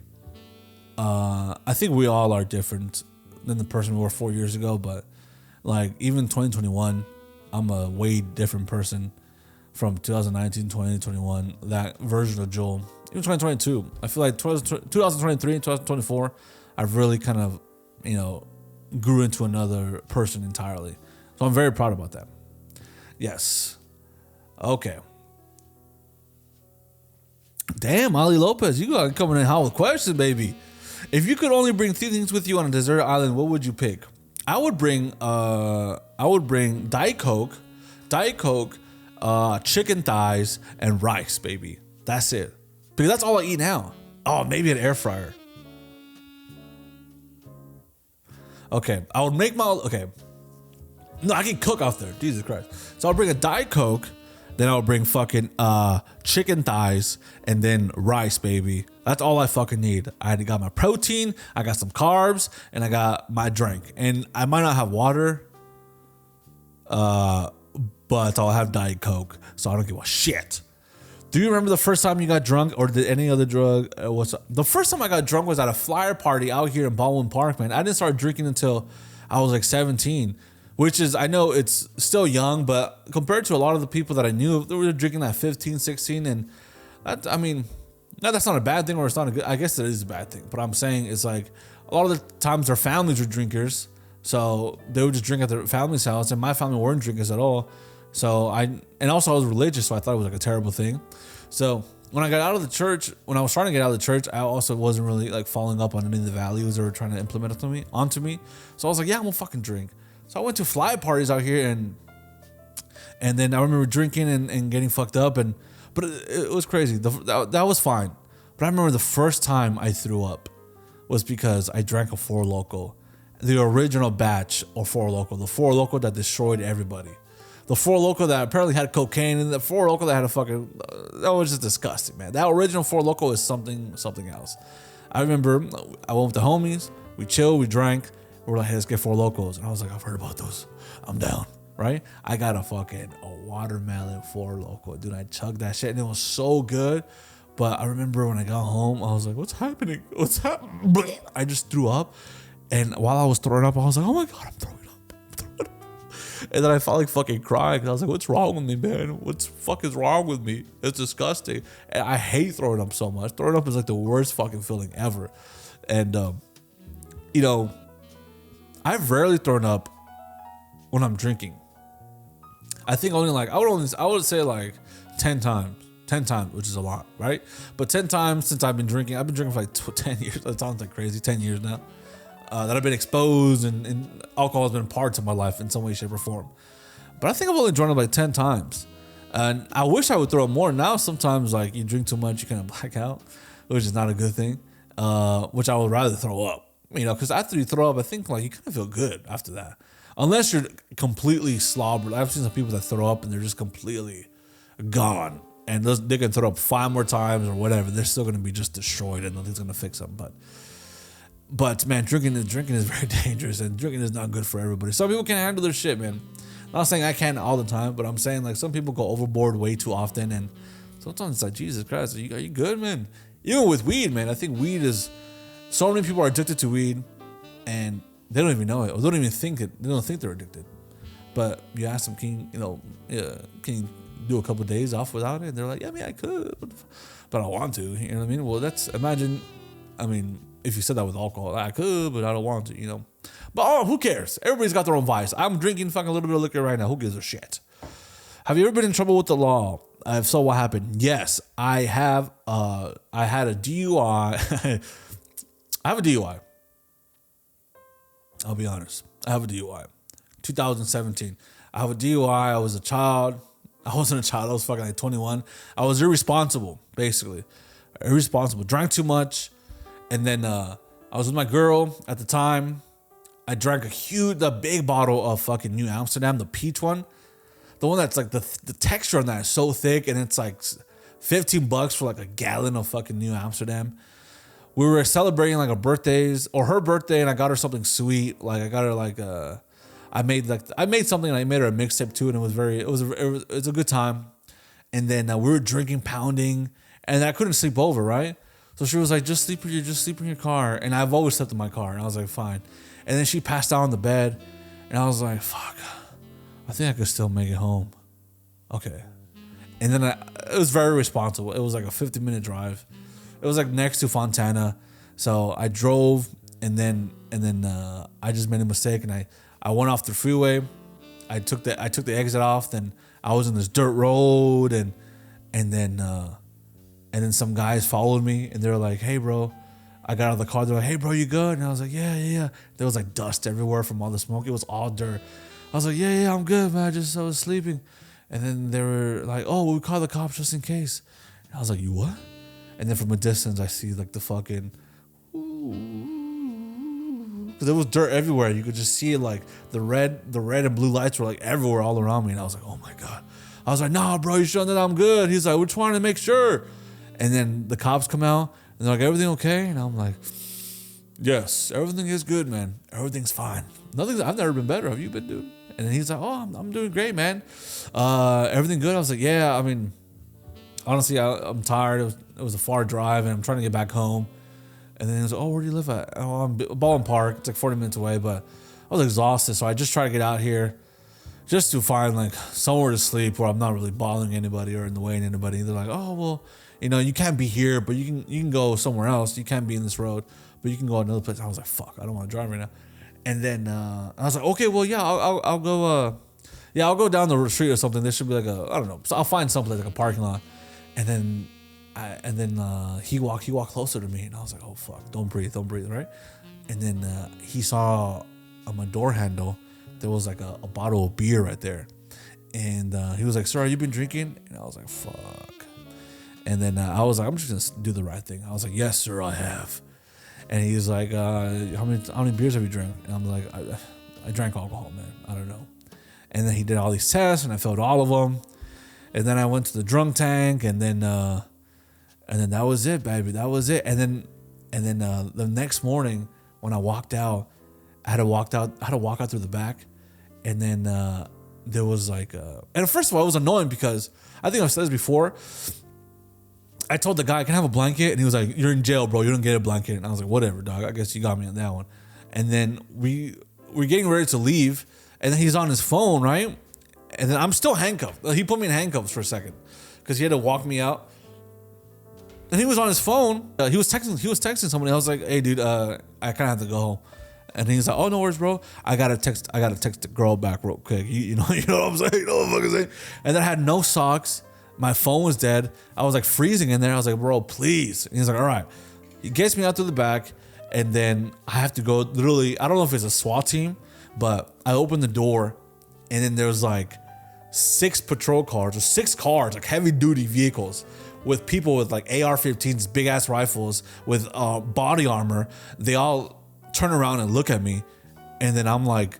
Speaker 2: I think we all are different than the person we were 4 years ago. But like even 2021, I'm a way different person from 2019, 2021, that version of Joel. Even 2022, I feel like 2023 and 2024, I've really kind of, you know, grew into another person entirely. So I'm very proud about that. Yes. Okay. Damn, Ali Lopez, you got coming in hot with questions, baby. If you could only bring 3 things with you on a desert island, what would you pick? I would bring Diet Coke, chicken thighs, and rice, baby. That's it. Because that's all I eat now. Oh, maybe an air fryer. Okay, I would make my... Okay. No, I can cook out there. Jesus Christ. So I'll bring a Diet Coke, then I'll bring fucking chicken thighs, and then rice, baby. That's all I fucking need. I got my protein, I got some carbs, and I got my drink. And I might not have water, but I'll have Diet Coke, so I don't give a shit. Do you remember the first time you got drunk, or did any other drug? The first time I got drunk was at a flyer party out here in Baldwin Park, man. I didn't start drinking until I was like 17, which is, I know it's still young, but compared to a lot of the people that I knew, they were drinking at 15, 16, and that, I mean, no, that's not a bad thing, or it's not a good, I guess it is a bad thing, but I'm saying it's like a lot of the times their families were drinkers, so they would just drink at their family's house, and my family weren't drinkers at all. So and also I was religious, so I thought it was like a terrible thing. So when I got out of the church, when I was trying to get out of the church, I also wasn't really like following up on any of the values they were trying to implement onto me. So I was like, yeah, I'm gonna fucking drink. So I went to fly parties out here, and then I remember drinking and getting fucked up, but it was crazy. That was fine. But I remember the first time I threw up was because I drank a Four Loko, the original batch of Four Loko, the Four Loko that destroyed everybody. The Four Loko that apparently had cocaine, and the Four Loko that had a fucking... That was just disgusting, man. That original Four Loko is something else. I remember I went with the homies. We chilled, we drank. We were like, hey, let's get Four Lokos. And I was like, I've heard about those. I'm down, right? I got a watermelon Four Loko. Dude, I chugged that shit, and it was so good. But I remember when I got home, I was like, what's happening? What's happening? I just threw up. And while I was throwing up, I was like, oh my God, I'm throwing up. And then I felt like fucking crying, because I was like, what's wrong with me, man? What's fuck is wrong with me? It's disgusting. And I hate throwing up so much. Throwing up is like the worst fucking feeling ever. And, you know, I've rarely thrown up when I'm drinking. I think only like, I would say like 10 times. 10 times, which is a lot, right? But 10 times since I've been drinking. I've been drinking for like 10 years. That sounds like crazy. 10 years now. That I've been exposed, and alcohol has been parts of my life in some way, shape, or form. But I think I've only drunk it like 10 times. And I wish I would throw up more. Now, sometimes, like, you drink too much, you kind of black out, which is not a good thing, which I would rather throw up. You know, because after you throw up, I think, like, you kind of feel good after that. Unless you're completely slobbered. I've seen some people that throw up, and they're just completely gone. And they can throw up 5 more times or whatever. They're still going to be just destroyed, and nothing's going to fix them. But man, drinking is very dangerous, and drinking is not good for everybody. Some people can't handle their shit, man. I'm not saying I can all the time, but I'm saying like some people go overboard way too often, and sometimes it's like, Jesus Christ, are you good, man? Even with weed, man, I think weed is... So many people are addicted to weed, and they don't even know it, or they don't even think it. They don't think they're addicted. But you ask them, can you do a couple of days off without it? And they're like, yeah, I mean, I could, but I want to. You know what I mean? Well, if you said that with alcohol, I could, but I don't want to, you know. But who cares? Everybody's got their own vice. I'm drinking fucking a little bit of liquor right now. Who gives a shit? Have you ever been in trouble with the law? If so, what happened? Yes, I have. I had a DUI. I have a DUI. I'll be honest. I have a DUI. 2017. I have a DUI. I was a child. I wasn't a child. I was fucking like 21. I was irresponsible, basically. Irresponsible. Drank too much. And then I was with my girl at the time. I drank the big bottle of fucking New Amsterdam, the peach one. The one that's like the texture on that is so thick, and it's like $15 for like a gallon of fucking New Amsterdam. We were celebrating like her birthday, and I got her something sweet. Like I got her like I made something, and I made her a mixtape too, and it was a good time. And then we were drinking, pounding, and I couldn't sleep over, right? So she was like, just sleep in your car. And I've always slept in my car, and I was like, fine. And then she passed out on the bed, and I was like, fuck. I think I could still make it home. Okay. And then it was very responsible. It was like a 50-minute drive. It was like next to Fontana. So I drove, and then I just made a mistake, and I went off the freeway. I took the exit off. Then I was in this dirt road, and then some guys followed me, and they were like, "Hey, bro." I got out of the car. They're like, "Hey, bro, you good?" And I was like, "Yeah." There was like dust everywhere from all the smoke. It was all dirt. I was like, yeah, I'm good, man. I was sleeping. And then they were like, oh, well, we call the cops just in case. And I was like, you what? And then from a distance, I see like the fucking, because there was dirt everywhere. You could just see it, like the red and blue lights were like everywhere all around me. And I was like, oh my God. I was like, nah, bro, you sure that I'm good? He's like, we're trying to make sure. And then the cops come out, and they're like, everything okay? And I'm like, yes, everything is good, man. Everything's fine. I've never been better. Have you been, dude? And then he's like, oh, I'm doing great, man. Everything good? I was like, yeah, I mean, honestly, I'm tired. It was a far drive, and I'm trying to get back home. And then he was like, oh, where do you live at? Oh, I'm Baldwin Park. It's like 40 minutes away, but I was exhausted. So I just tried to get out here just to find like somewhere to sleep where I'm not really bothering anybody or in the way of anybody. They're like, oh, well, you can't be here, but you can go somewhere else. You can't be in this road, but you can go another place. I was like, fuck, I don't want to drive right now. And then I was like, okay, well, yeah, I'll go. I'll go down the street or something. There should be like I don't know. So I'll find someplace like a parking lot. And then he walked closer to me, and I was like, oh fuck, don't breathe, right? And then he saw on my door handle there was like a bottle of beer right there, and he was like, sir, you been drinking? And I was like, fuck. And then I was like, I'm just gonna do the right thing. I was like, yes, sir, I have. And he's like, how many beers have you drank? And I'm like, I drank alcohol, man. I don't know. And then he did all these tests, and I failed all of them. And then I went to the drunk tank, and then that was it, baby. That was it. And then the next morning when I walked out, I had to walk out through the back, and then there was like, and first of all, it was annoying because I think I've said this before. I told the guy, can I have a blanket? And he was like, you're in jail, bro. You don't get a blanket. And I was like, whatever, dog. I guess you got me on that one. And then we're getting ready to leave. And then he's on his phone, right? And then I'm still handcuffed. He put me in handcuffs for a second because he had to walk me out. And he was on his phone. He was texting somebody. I was like, hey, dude, I kind of have to go home. And he's like, oh, no worries, bro. I got to text the girl back real quick. You know what I'm saying? You know what I'm fucking saying? And then I had no socks. My phone was dead. I was like freezing in there. I was like, bro, please. And he's like, all right. He gets me out to the back, and then I have to go literally, I don't know if it's a SWAT team, but I opened the door, and then there's like 6 patrol cars, or 6 cars, like heavy duty vehicles with people with like AR-15s, big ass rifles with body armor. They all turn around and look at me, and then I'm like,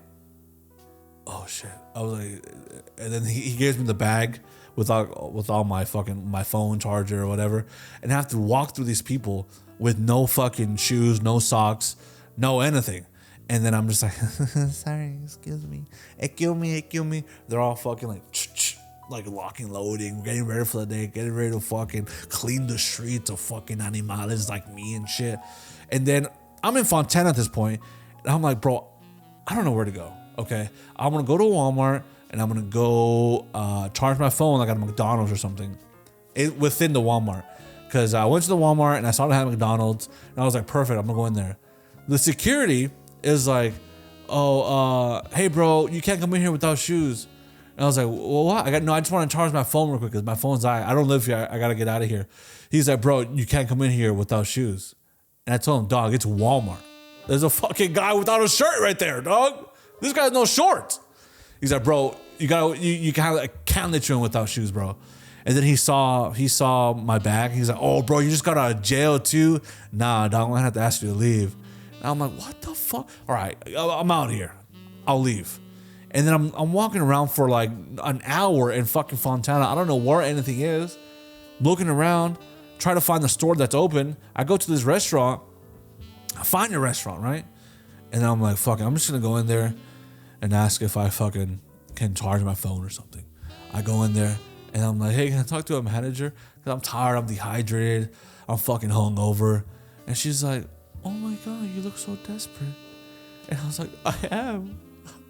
Speaker 2: oh shit. I was like, and then he gives me the bag with all my phone charger or whatever, and I have to walk through these people with no fucking shoes, no socks, no anything. And then I'm just like, sorry, excuse me. Excuse me. They're all fucking like locking, loading, getting ready for the day, getting ready to fucking clean the streets of fucking animals like me and shit. And then I'm in Fontana at this point, and I'm like, bro, I don't know where to go. Okay, I'm gonna go to Walmart, and I'm gonna go charge my phone like at a McDonald's or something within the Walmart. Because I went to the Walmart and I saw they had McDonald's, and I was like, perfect, I'm gonna go in there. The security is like, oh, hey bro, you can't come in here without shoes. And And I was like, well, what? I just want to charge my phone real quick because my phone's dying. I don't live here. I got to get out of here. He's like, bro, you can't come in here without shoes. And I told him, dog, it's Walmart. There's a fucking guy without a shirt right there, dog. This guy has no shorts. He's like, bro, you can't let you in without shoes, bro. And then he saw my bag. He's like, oh, bro, you just got out of jail too? Nah, dog, I'm gonna have to ask you to leave. And I'm like, what the fuck? All right, I'm out here. I'll leave. And then I'm walking around for like an hour in fucking Fontana. I don't know where anything is. Looking around, try to find the store that's open. I go to this restaurant. I find a restaurant, right? And then I'm like, fuck it, I'm just gonna go in there and ask if I fucking can charge my phone or something. I go in there and I'm like, hey, can I talk to a manager? Because I'm tired, I'm dehydrated, I'm fucking hungover. And she's like, oh my God, you look so desperate. And I was like, I am.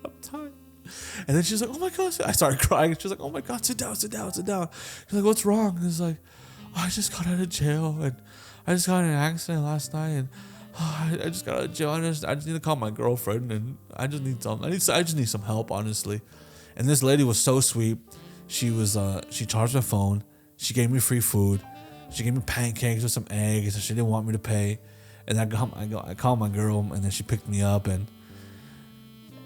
Speaker 2: I'm tired. And then she's like, oh my God. I started crying. She's like, oh my God, sit down. She's like, what's wrong? And it's like, oh, I just got out of jail and I just got in an accident last night and I just got out of jail. I just need to call my girlfriend and I just need some help, honestly. And this lady was so sweet. She charged my phone. She gave me free food. She gave me pancakes with some eggs and she didn't want me to pay. And I called my girl and then she picked me up and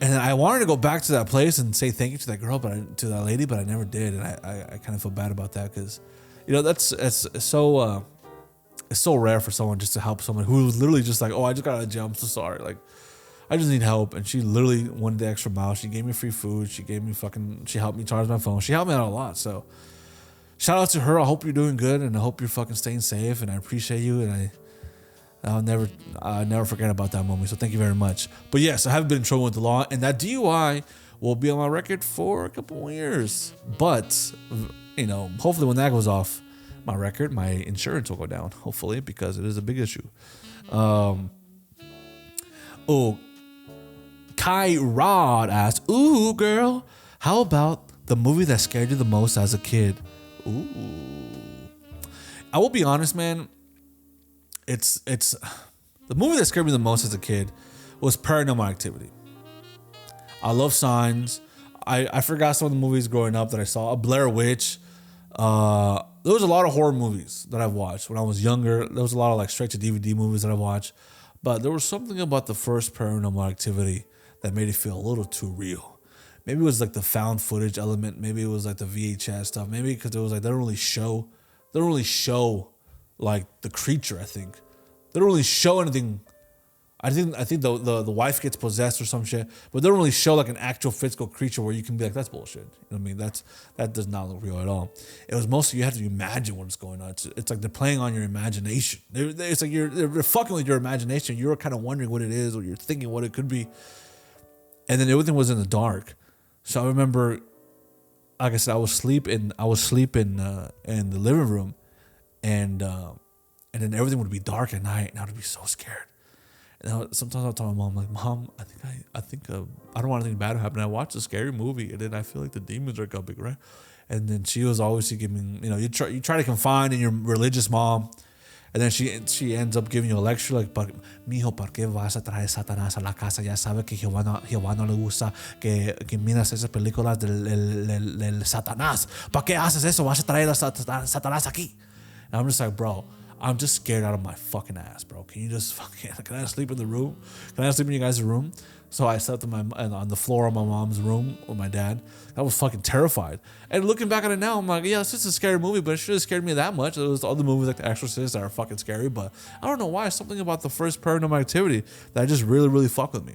Speaker 2: I wanted to go back to that place and say thank you to that girl, to that lady, but I never did. And I kind of feel bad about that because, it's so rare for someone just to help someone who was literally just like, oh, I just got out of jail. I'm so sorry. Like, I just need help. And she literally went the extra mile. She gave me free food. She helped me charge my phone. She helped me out a lot. So shout out to her. I hope you're doing good and I hope you're fucking staying safe. And I appreciate you. And I'll never forget about that moment. So thank you very much. But yes, I have been in trouble with the law and that DUI will be on my record for a couple more years. But, hopefully when that goes off my record, my insurance will go down, hopefully, because it is a big issue. Kai Rod asked, ooh, girl, how about the movie that scared you the most as a kid? Ooh. I will be honest, man. It's the movie that scared me the most as a kid was Paranormal Activity. I love Signs. I forgot some of the movies growing up that I saw. Blair Witch. There was a lot of horror movies that I've watched when I was younger. There was a lot of like straight to DVD movies that I watched. But there was something about the first Paranormal Activity that made it feel a little too real. Maybe it was like the found footage element. Maybe it was like the VHS stuff. Maybe because it was like they don't really show like the creature. I think they don't really show anything. I think the wife gets possessed or some shit, but they don't really show like an actual physical creature where you can be like, that's bullshit. You know what I mean? That does not look real at all. It was mostly you have to imagine what's going on. It's like they're playing on your imagination. It's like they're fucking with your imagination. You're kind of wondering what it is, or you're thinking what it could be. And then everything was in the dark. So I remember, like I said, I was sleeping in the living room, and then everything would be dark at night, and I would be so scared. And sometimes I'll tell my mom, like, Mom, I think I don't want anything bad to happen. I watched a scary movie, and then I feel like the demons are coming, right? And then she was always giving me, you try to confide in your religious mom, and then she ends up giving you a lecture like, mijo, ¿por qué vas a traer Satanás a la casa? Ya sabe que Jehová no le gusta que miras esas películas del Satanás. ¿Para qué haces eso? Vas a traer a Satanás aquí. And I'm just like, bro, I'm just scared out of my fucking ass, bro. Can you just can I sleep in the room? Can I sleep in you guys' room? So I slept on the floor of my mom's room with my dad. I was fucking terrified. And looking back at it now, I'm like, yeah, it's just a scary movie, but it should have scared me that much. There was other movies like The Exorcist that are fucking scary, but I don't know why. Something about the first Paranormal Activity that just really, really fucked with me.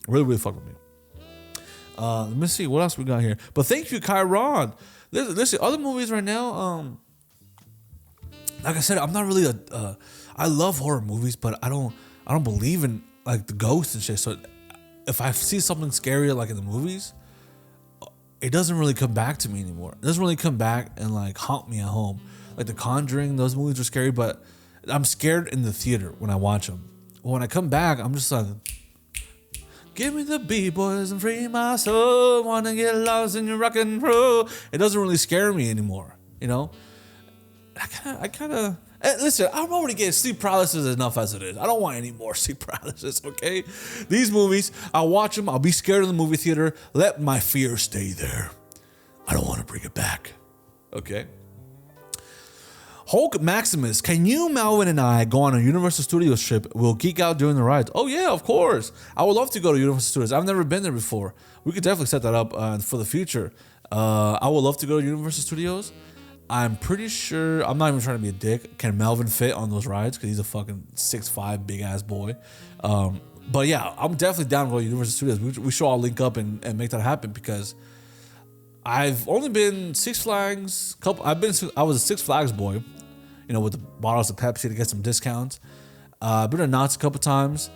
Speaker 2: Really, really fucked with me. Let me see what else we got here. But thank you, Kyron. Listen, other movies right now, like I said, I'm not really I love horror movies, but I don't believe in like the ghosts and shit. So if I see something scary like in the movies, it doesn't really come back to me anymore. It doesn't really come back and like haunt me at home. Like The Conjuring, those movies are scary, but I'm scared in the theater when I watch them. When I come back, I'm just like, give me the B-boys and free my soul. Wanna get lost in your rock and roll. It doesn't really scare me anymore, I kind of listen, I'm already getting sleep paralysis enough as it is. I don't want any more sleep paralysis, okay? These movies, I'll watch them. I'll be scared in the movie theater. Let my fear stay there. don't want to bring it back. Okay. Hulk Maximus, can you, Melvin, and I go on a Universal Studios trip? We'll geek out during the rides. Oh, yeah, of course. I would love to go to Universal Studios. I've never been there before. We could definitely set that up for the future. I would love to go to Universal Studios. I'm pretty sure, I'm not even trying to be a dick. Can Melvin fit on those rides? Because he's a fucking 6'5", big-ass boy. But yeah, I'm definitely down to go to Universal Studios. We should all link up and make that happen because I've only been Six Flags. I was a Six Flags boy, with the bottles of Pepsi to get some discounts. I've been to Knott's a couple times.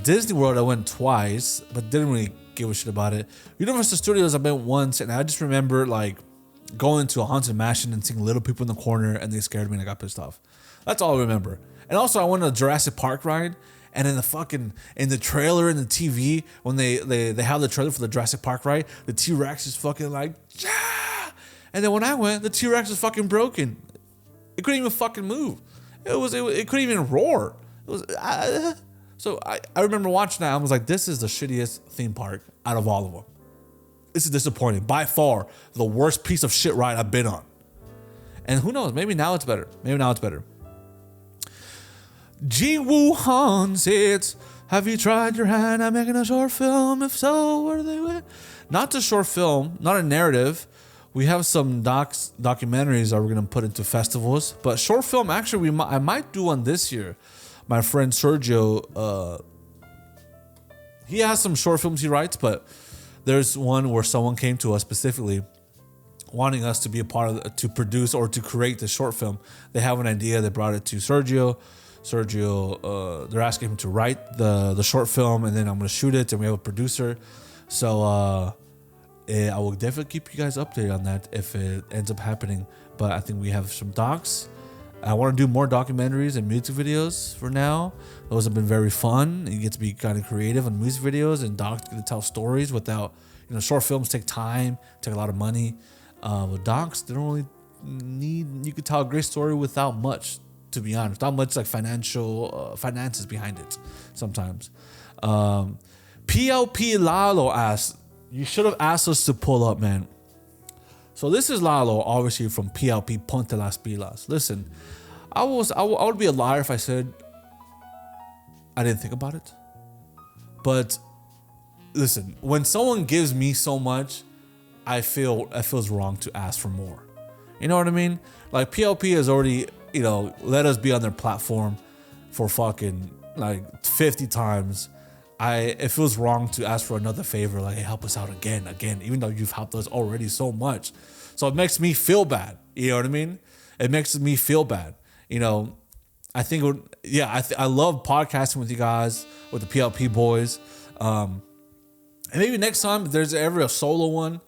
Speaker 2: Disney World I went twice, but didn't really give a shit about it. Universal Studios I've been once, and I just remember like going to a haunted mansion and seeing little people in the corner, and they scared me and I got pissed off. That's all I remember. And also I went to a Jurassic Park ride. And in the trailer and the TV, when they have the trailer for the Jurassic Park ride, the T-Rex is fucking like, yeah. And then when I went, the T-Rex was fucking broken. It couldn't even fucking move. It couldn't even roar. So I remember watching that. I was like, this is the shittiest theme park out of all of them. This is disappointing. By far, the worst piece of shit ride I've been on. And who knows? Maybe now it's better. Ji Woo Han says, have you tried your hand at making a short film? If so, where do they went? Not a short film, not a narrative. We have some documentaries that we're going to put into festivals. But short film, actually, I might do one this year. My friend Sergio, he has some short films he writes, but there's one where someone came to us specifically wanting us to be a part of, to produce or to create the short film. They have an idea. They brought it to Sergio, they're asking him to write the short film, and then I'm going to shoot it, and we have a producer. So I will definitely keep you guys updated on that if it ends up happening. But I think we have some docs. I want to do more documentaries and music videos for now. Those have been very fun. You get to be kind of creative on music videos, and docs get to tell stories without, short films take time, take a lot of money. With docs, they don't really need, you could tell a great story without much. To be honest, not much like finances behind it sometimes. PLP Lalo asked, you should have asked us to pull up, man. So this is Lalo, obviously from PLP Ponte las Pilas. Listen, I would be a liar if I said I didn't think about it. But listen, when someone gives me so much, I feel it feels wrong to ask for more. You know what I mean? Like PLP has already, let us be on their platform for fucking like 50 times. It feels wrong to ask for another favor, like, hey, help us out again, even though you've helped us already so much. So it makes me feel bad. You know what I mean? It makes me feel bad. I think, I love podcasting with you guys, with the PLP boys. And maybe next time if there's ever a solo one,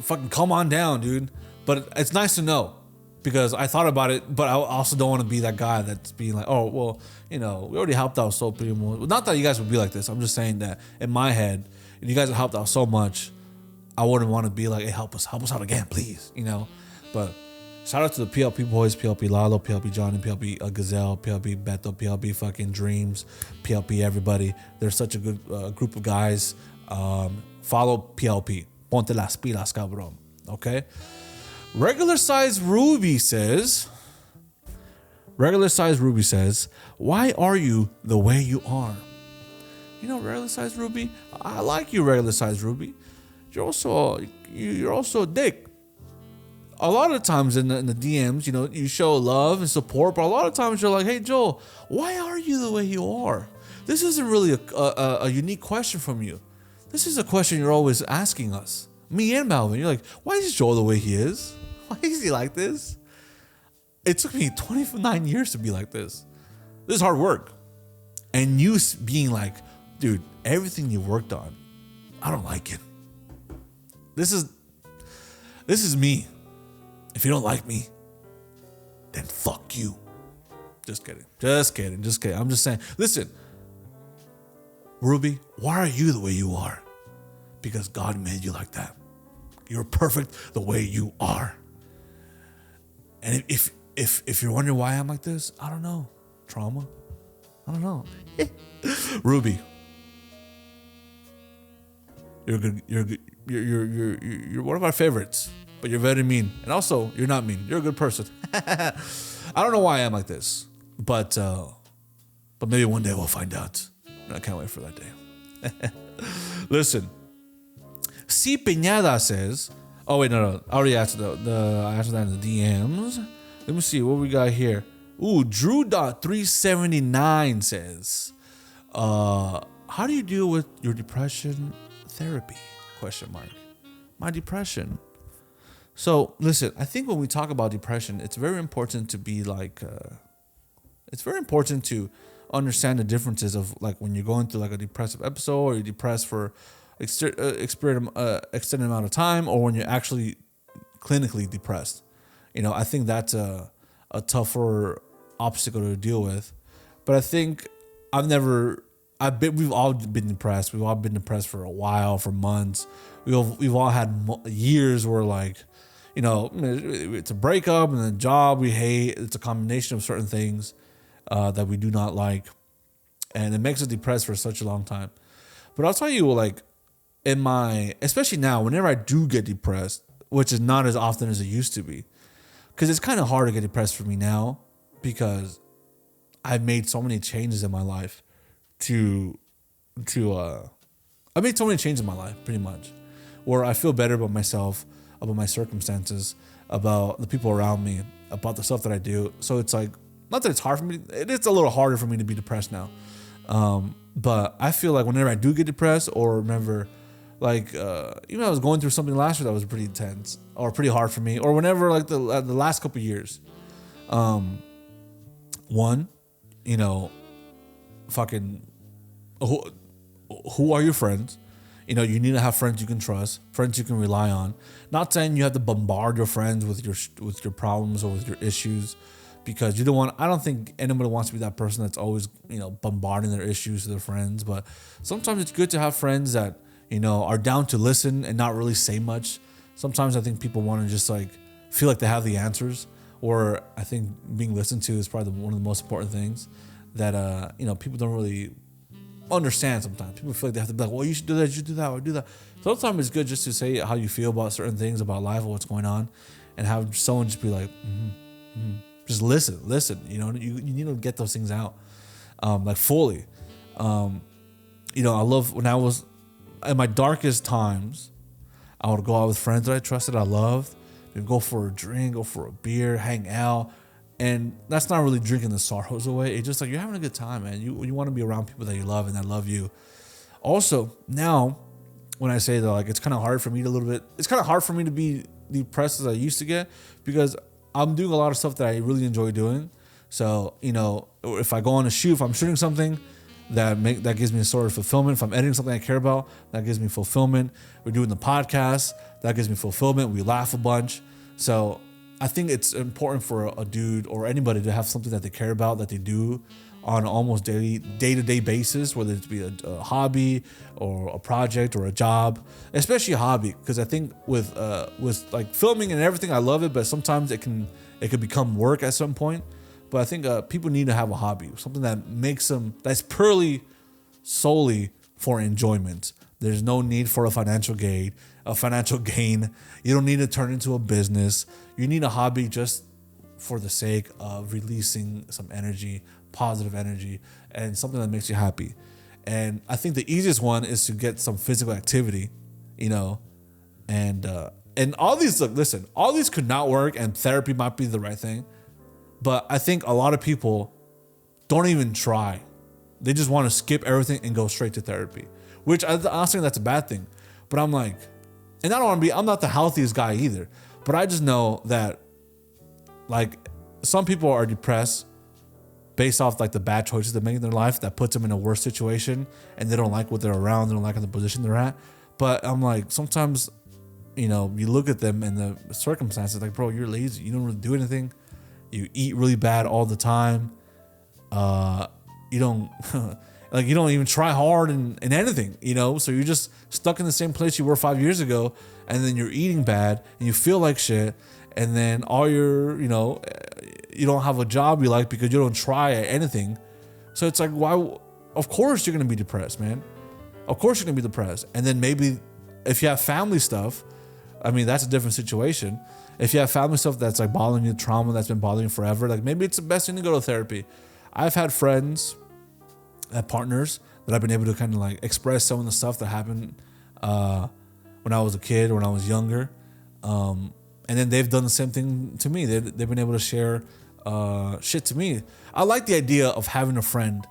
Speaker 2: fucking come on down, dude. But it's nice to know. Because I thought about it, but I also don't want to be that guy that's being like, oh, well, we already helped out SoulPrimos. Not that you guys would be like this. I'm just saying that in my head, if you guys have helped out so much, I wouldn't want to be like, hey, help us out again, please, But shout out to the PLP boys, PLP Lalo, PLP Johnny, PLP Gazelle, PLP Beto, PLP fucking Dreams, PLP everybody. They're such a good group of guys. Follow PLP. Ponte las pilas, cabrón. Okay? Regular Size Ruby says, why are you the way you are? Regular Size Ruby, I like you, Regular Size Ruby. You're also a dick. A lot of times in the DMs, you show love and support, but a lot of times you're like, hey, Joel, why are you the way you are? This isn't really a unique question from you. This is a question you're always asking us. Me and Melvin, you're like, why is Joel the way he is? Why is he like this? It took me 29 years to be like this. This is hard work. And you being like, dude, everything you worked on, I don't like it. This is me. If you don't like me, then fuck you. Just kidding. I'm just saying, listen, Ruby, why are you the way you are? Because God made you like that. You're perfect the way you are. And if you're wondering why I'm like this, I don't know. Trauma? I don't know. Ruby, you're good. you're one of our favorites, but you're very mean. And also, you're not mean. You're a good person. I don't know why I am like this, but maybe one day we'll find out. I can't wait for that day. Listen, C. Peñada says, oh wait, no, I already answered I answered that in the DMs. Let me see what we got here. Ooh, Drew.379 says, how do you deal with your depression therapy? Question mark. My depression. So listen, I think when we talk about depression, it's very important to be like, it's very important to understand the differences of like when you're going through like a depressive episode, or you're depressed for extended amount of time, or when you're actually clinically depressed. You know, I think that's a tougher obstacle to deal with. But I think we've all been depressed. We've all been depressed for a while, for months. We've all had years where like, you know, it's a breakup and a job we hate. It's a combination of certain things that we do not like, and it makes us depressed for such a long time. But I'll tell you, like, especially now, whenever I do get depressed, which is not as often as it used to be, because it's kind of hard to get depressed for me now, because I've made so many changes in my life I made so many changes in my life, pretty much, where I feel better about myself, about my circumstances, about the people around me, about the stuff that I do. So it's like, not that it's hard for me, it's a little harder for me to be depressed now. But I feel like whenever I do get depressed, or remember, like, even I was going through something last year that was pretty intense or pretty hard for me, or whenever, like, the last couple of years, one, you know, fucking, who are your friends? You know, you need to have friends you can trust, friends you can rely on. Not saying you have to bombard your friends with your problems or with your issues, because I don't think anybody wants to be that person that's always, you know, bombarding their issues to their friends. But sometimes it's good to have friends that, you know, are down to listen and not really say much. Sometimes I think people want to just like feel like they have the answers, or I think being listened to is probably one of the most important things that, you know, people don't really understand sometimes. People feel like they have to be like, well, you should do that, you should do that, or do that. Sometimes it's good just to say how you feel about certain things about life or what's going on, and have someone just be like, just listen. You know, you need to get those things out, like fully. You know, I love when I was in my darkest times, I would go out with friends that I trusted, I loved. We'd go for a drink, go for a beer, hang out. And that's not really drinking the sorrows away. It's just like you're having a good time, man. You want to be around people that you love and that love you. Also, now when I say that, like, it's kind of hard for me to be depressed as I used to get, because I'm doing a lot of stuff that I really enjoy doing. So, you know, if I go on a shoot, if I'm shooting something, that gives me a sort of fulfillment. If I'm editing something I care about, that gives me fulfillment. We're doing the podcast, that gives me fulfillment. We laugh a bunch. So I think it's important for a dude or anybody to have something that they care about, that they do on an almost day-to-day basis, whether it be a hobby or a project or a job, especially a hobby. Because I think with like filming and everything, I love it, but sometimes it could become work at some point. But I think people need to have a hobby, something that makes them, that's purely solely for enjoyment. There's no need for a financial gain. You don't need to turn into a business. You need a hobby just for the sake of releasing some energy, positive energy, and something that makes you happy. And I think the easiest one is to get some physical activity, you know, and all these, look, listen, all these could not work, and therapy might be the right thing. But I think a lot of people don't even try. They just want to skip everything and go straight to therapy, which I'm not saying that's a bad thing. But I'm like, and I'm not the healthiest guy either, but I just know that, like, some people are depressed based off like the bad choices they make in their life that puts them in a worse situation, and they don't like what they're around, they don't like the position they're at. But I'm like, sometimes, you know, you look at them and the circumstances, like, bro, you're lazy, you don't really do anything, you eat really bad all the time, you don't like, you don't even try hard in anything, you know, so you're just stuck in the same place you were 5 years ago, and then you're eating bad and you feel like shit, and then all your, you know, you don't have a job you like because you don't try at anything. So it's like, why? Of course you're gonna be depressed, man. Of course you're gonna be depressed. And then maybe
Speaker 1: If you have family stuff, I mean, that's a different situation. If you have family stuff that's like bothering you, trauma that's been bothering you forever, like maybe it's the best thing to go to therapy. I've had friends, partners that I've been able to kind of like express some of the stuff that happened when I was a kid, when I was younger. And then they've done the same thing to me. They've been able to share shit to me. I like the idea of having a friend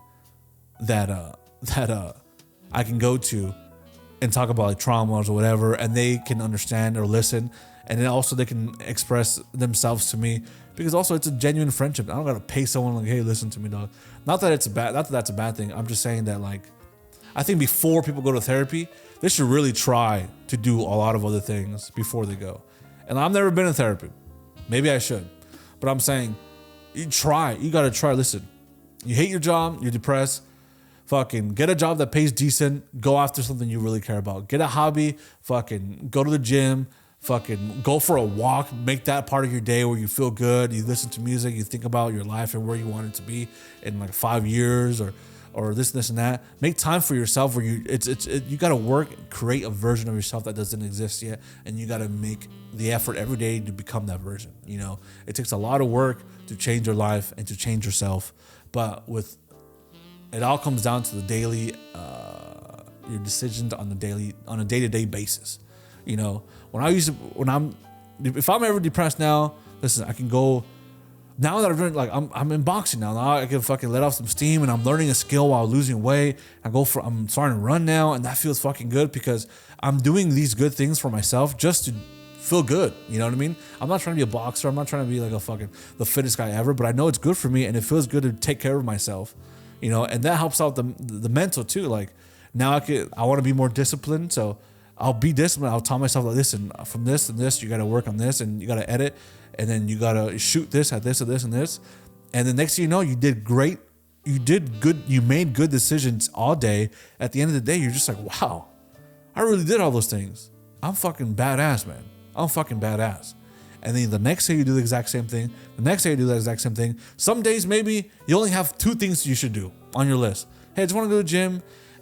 Speaker 1: that I can go to and talk about like traumas or whatever, and they can understand or listen, and then also they can express themselves to me, because also it's a genuine friendship. I don't gotta pay someone like, hey, listen to me, dog. Not that that's a bad thing. I'm just saying that, like, I think before people go to therapy, they should really try to do a lot of other things before they go. And I've never been in therapy. Maybe I should, but I'm saying, you gotta try. Listen, you hate your job, you're depressed. Fucking get a job that pays decent. Go after something you really care about. Get a hobby. Fucking go to the gym. Fucking go for a walk. Make that part of your day where you feel good. You listen to music. You think about your life and where you want it to be in like 5 years or this and that. Make time for yourself where you got to work, create a version of yourself that doesn't exist yet, and you got to make the effort every day to become that version. You know, it takes a lot of work to change your life and to change yourself, but it all comes down to the daily, your decisions on a day-to-day basis. You know, if I'm ever depressed now, listen, I can go. Now that I've learned, like I'm in boxing now. Now I can fucking let off some steam, and I'm learning a skill while losing weight. I'm starting to run now, and that feels fucking good because I'm doing these good things for myself just to feel good. You know what I mean? I'm not trying to be a boxer. I'm not trying to be like the fittest guy ever, but I know it's good for me, and it feels good to take care of myself. You know, and that helps out the mental too. Like now I want to be more disciplined, so I'll be disciplined. I'll tell myself, like, listen, from this and this, you got to work on this, and you got to edit, and then you got to shoot this at this and this and this, and the next thing you know, you did great. You did good. You made good decisions all day. At the end of the day, you're just like, wow, I really did all those things. I'm fucking badass, man. I'm fucking badass. And then the next day you do the exact same thing. The next day you do the exact same thing. Some days maybe you only have 2 things you should do on your list. Hey, I just want to go to the gym,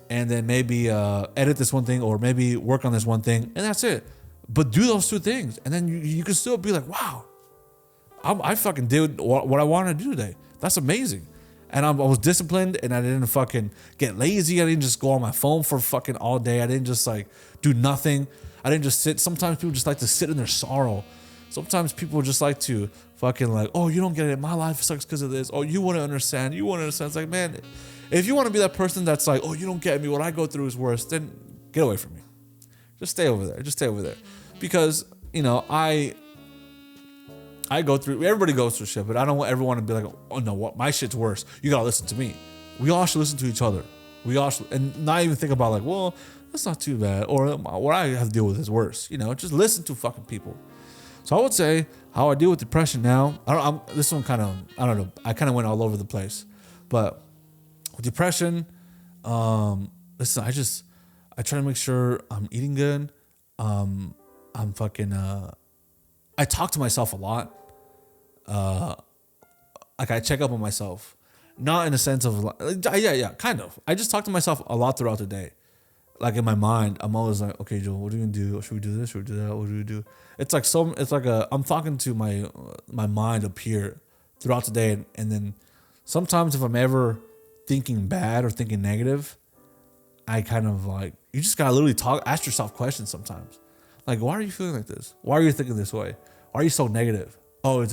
Speaker 1: and then maybe edit this one thing, or maybe work on this one thing, and that's it. But do those 2 things, and then you can still be like, wow, I fucking did what I wanted to do today. That's amazing. And I was disciplined, and I didn't fucking get lazy. I didn't just go on my phone for fucking all day. I didn't just like do nothing. I didn't just sit. Sometimes people just like to sit in their sorrow. Sometimes people just like to fucking like, oh, you don't get it. My life sucks because of this. Oh, you want to understand. It's like, man, if you want to be that person that's like, oh, you don't get me. What I go through is worse. Then get away from me. Just stay over there. Because, you know, I go through, everybody goes through shit, but I don't ever want to be like, oh no, what, my shit's worse. You got to listen to me. We all should listen to each other. We all should, and not even think about like, well, that's not too bad. Or what I have to deal with is worse. You know, just listen to fucking people. So I would say how I deal with depression now. This one kind of, I don't know. I kind of went all over the place, but with depression, listen, I try to make sure I'm eating good. I'm fucking, I talk to myself a lot. Like I check up on myself, not in a sense of yeah, kind of. I just talk to myself a lot throughout the day. Like in my mind, I'm always like, okay, Joel, what are you gonna do? Should we do this? Should we do that? What do we do? It's like I'm talking to my mind up here throughout the day, and then sometimes if I'm ever thinking bad or thinking negative, I kind of like, you just gotta literally ask yourself questions sometimes. Like, why are you feeling like this? Why are you thinking this way? Why are you so negative? Oh,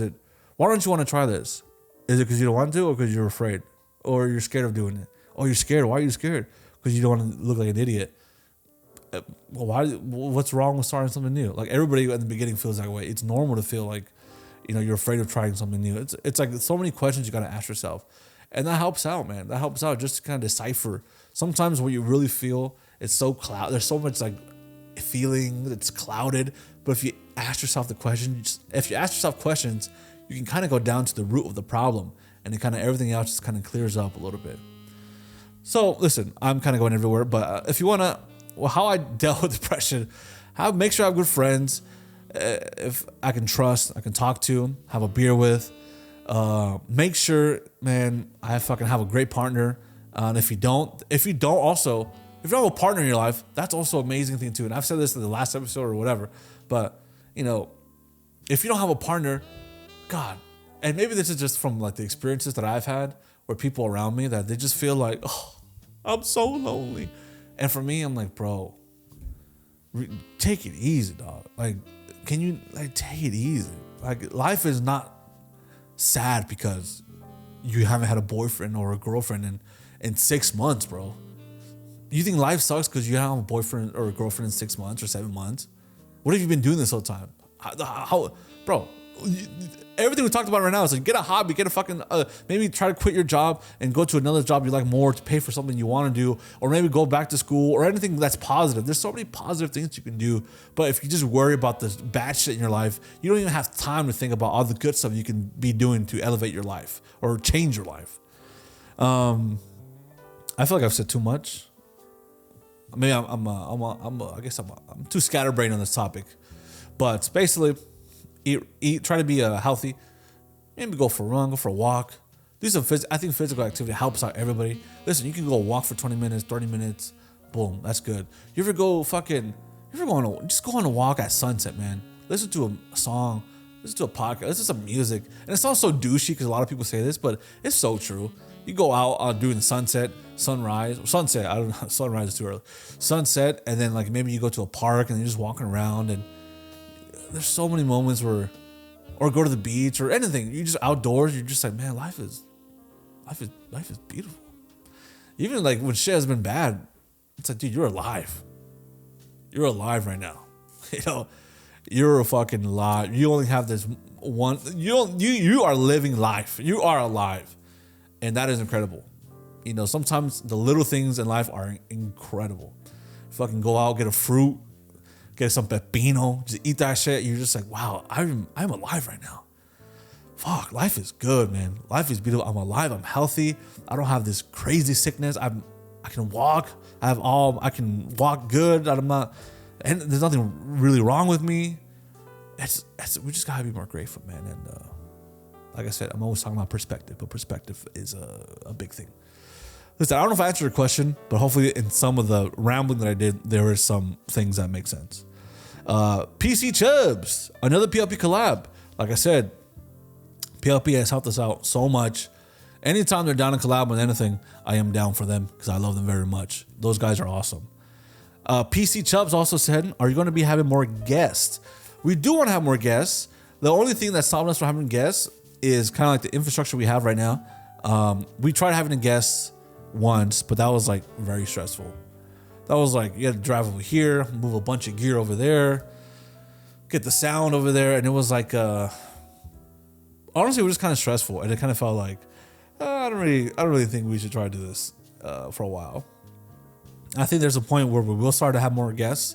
Speaker 1: why don't you want to try this? Is it because you don't want to, or because you're afraid? Or you're scared of doing it? Oh, you're scared. Why are you scared? Because you don't want to look like an idiot. Well, what's wrong with starting something new? Like everybody at the beginning feels that way. It's normal to feel like, you know, you're afraid of trying something new. It's like so many questions you got to ask yourself. And that helps out, man. That helps out just to kind of decipher. Sometimes what you really feel, it's so there's so much like feeling that's clouded. But if you ask yourself the question, if you ask yourself questions, you can kind of go down to the root of the problem, and it kind of everything else just kind of clears up a little bit. So listen, I'm kind of going everywhere, but if you want to, how I dealt with depression, make sure I have good friends, if I can trust, I can talk to, have a beer with. Make sure, man, I fucking have a great partner. And if you don't also,
Speaker 2: if you don't have a partner in your life, that's also an amazing thing too. And I've said this in the last episode or whatever, but you know, if you don't have a partner, God, and maybe this is just from like the experiences that I've had where people around me that they just feel like, oh, I'm so lonely. And for me, I'm like, bro, take it easy, dog. Like, can you like take it easy? Like, life is not sad because you haven't had a boyfriend or a girlfriend in 6 months, bro. You think life sucks because you have a boyfriend or a girlfriend in 6 months or 7 months? What have you been doing this whole time? How bro? Everything we talked about right now is like, get a hobby, get a fucking, maybe try to quit your job and go to another job you like more to pay for something you want to do, or maybe go back to school or anything that's positive. There's so many positive things you can do. But if you just worry about the bad shit in your life, you don't even have time to think about all the good stuff you can be doing to elevate your life or change your life. I feel like I've said too much. Maybe I guess I'm too scatterbrained on this topic, but basically, eat, try to be healthy. Maybe go for a run, go for a walk. Do some I think physical activity helps out everybody. Listen, you can go walk for 20 minutes, 30 minutes. Boom, that's good. Just go on a walk at sunset, man. Listen to a song, listen to a podcast, listen to some music. And it sounds so douchey because a lot of people say this, but it's so true. You go out during the sunset, sunset. I don't know. Sunrise is too early. Sunset, and then like maybe you go to a park and you're just walking around, and there's so many moments where, or go to the beach or anything. You just outdoors. You're just like, man, life is beautiful. Even like when shit has been bad, it's like, dude, you're alive. You're alive right now. You know, you're a fucking alive. You only have this one. You are living life. You are alive. And that is incredible. You know, sometimes the little things in life are incredible. Fucking go out, get a fruit, get some pepino, just eat that shit. You're just like, wow, I'm alive right now. Fuck, life is good, man. Life is beautiful. I'm alive. I'm healthy. I don't have this crazy sickness. I can walk. I can walk good. And there's nothing really wrong with me. We just gotta be more grateful, man. And like I said, I'm always talking about perspective, but perspective is a big thing. Listen, I don't know if I answered your question, but hopefully in some of the rambling that I did, there were some things that make sense. PC Chubbs, another PLP collab. Like I said, PLP has helped us out so much. Anytime they're down to collab with anything, I am down for them because I love them very much. Those guys are awesome. PC Chubbs also said, are you going to be having more guests? We do want to have more guests. The only thing that's stopping us from having guests is kind of like the infrastructure we have right now. We tried having a guest once, but that was like very stressful. That was like, you had to drive over here, move a bunch of gear over there, get the sound over there. And it was like, honestly, it was just kind of stressful. And it kind of felt like, I don't really think we should try to do this for a while. I think there's a point where we will start to have more guests,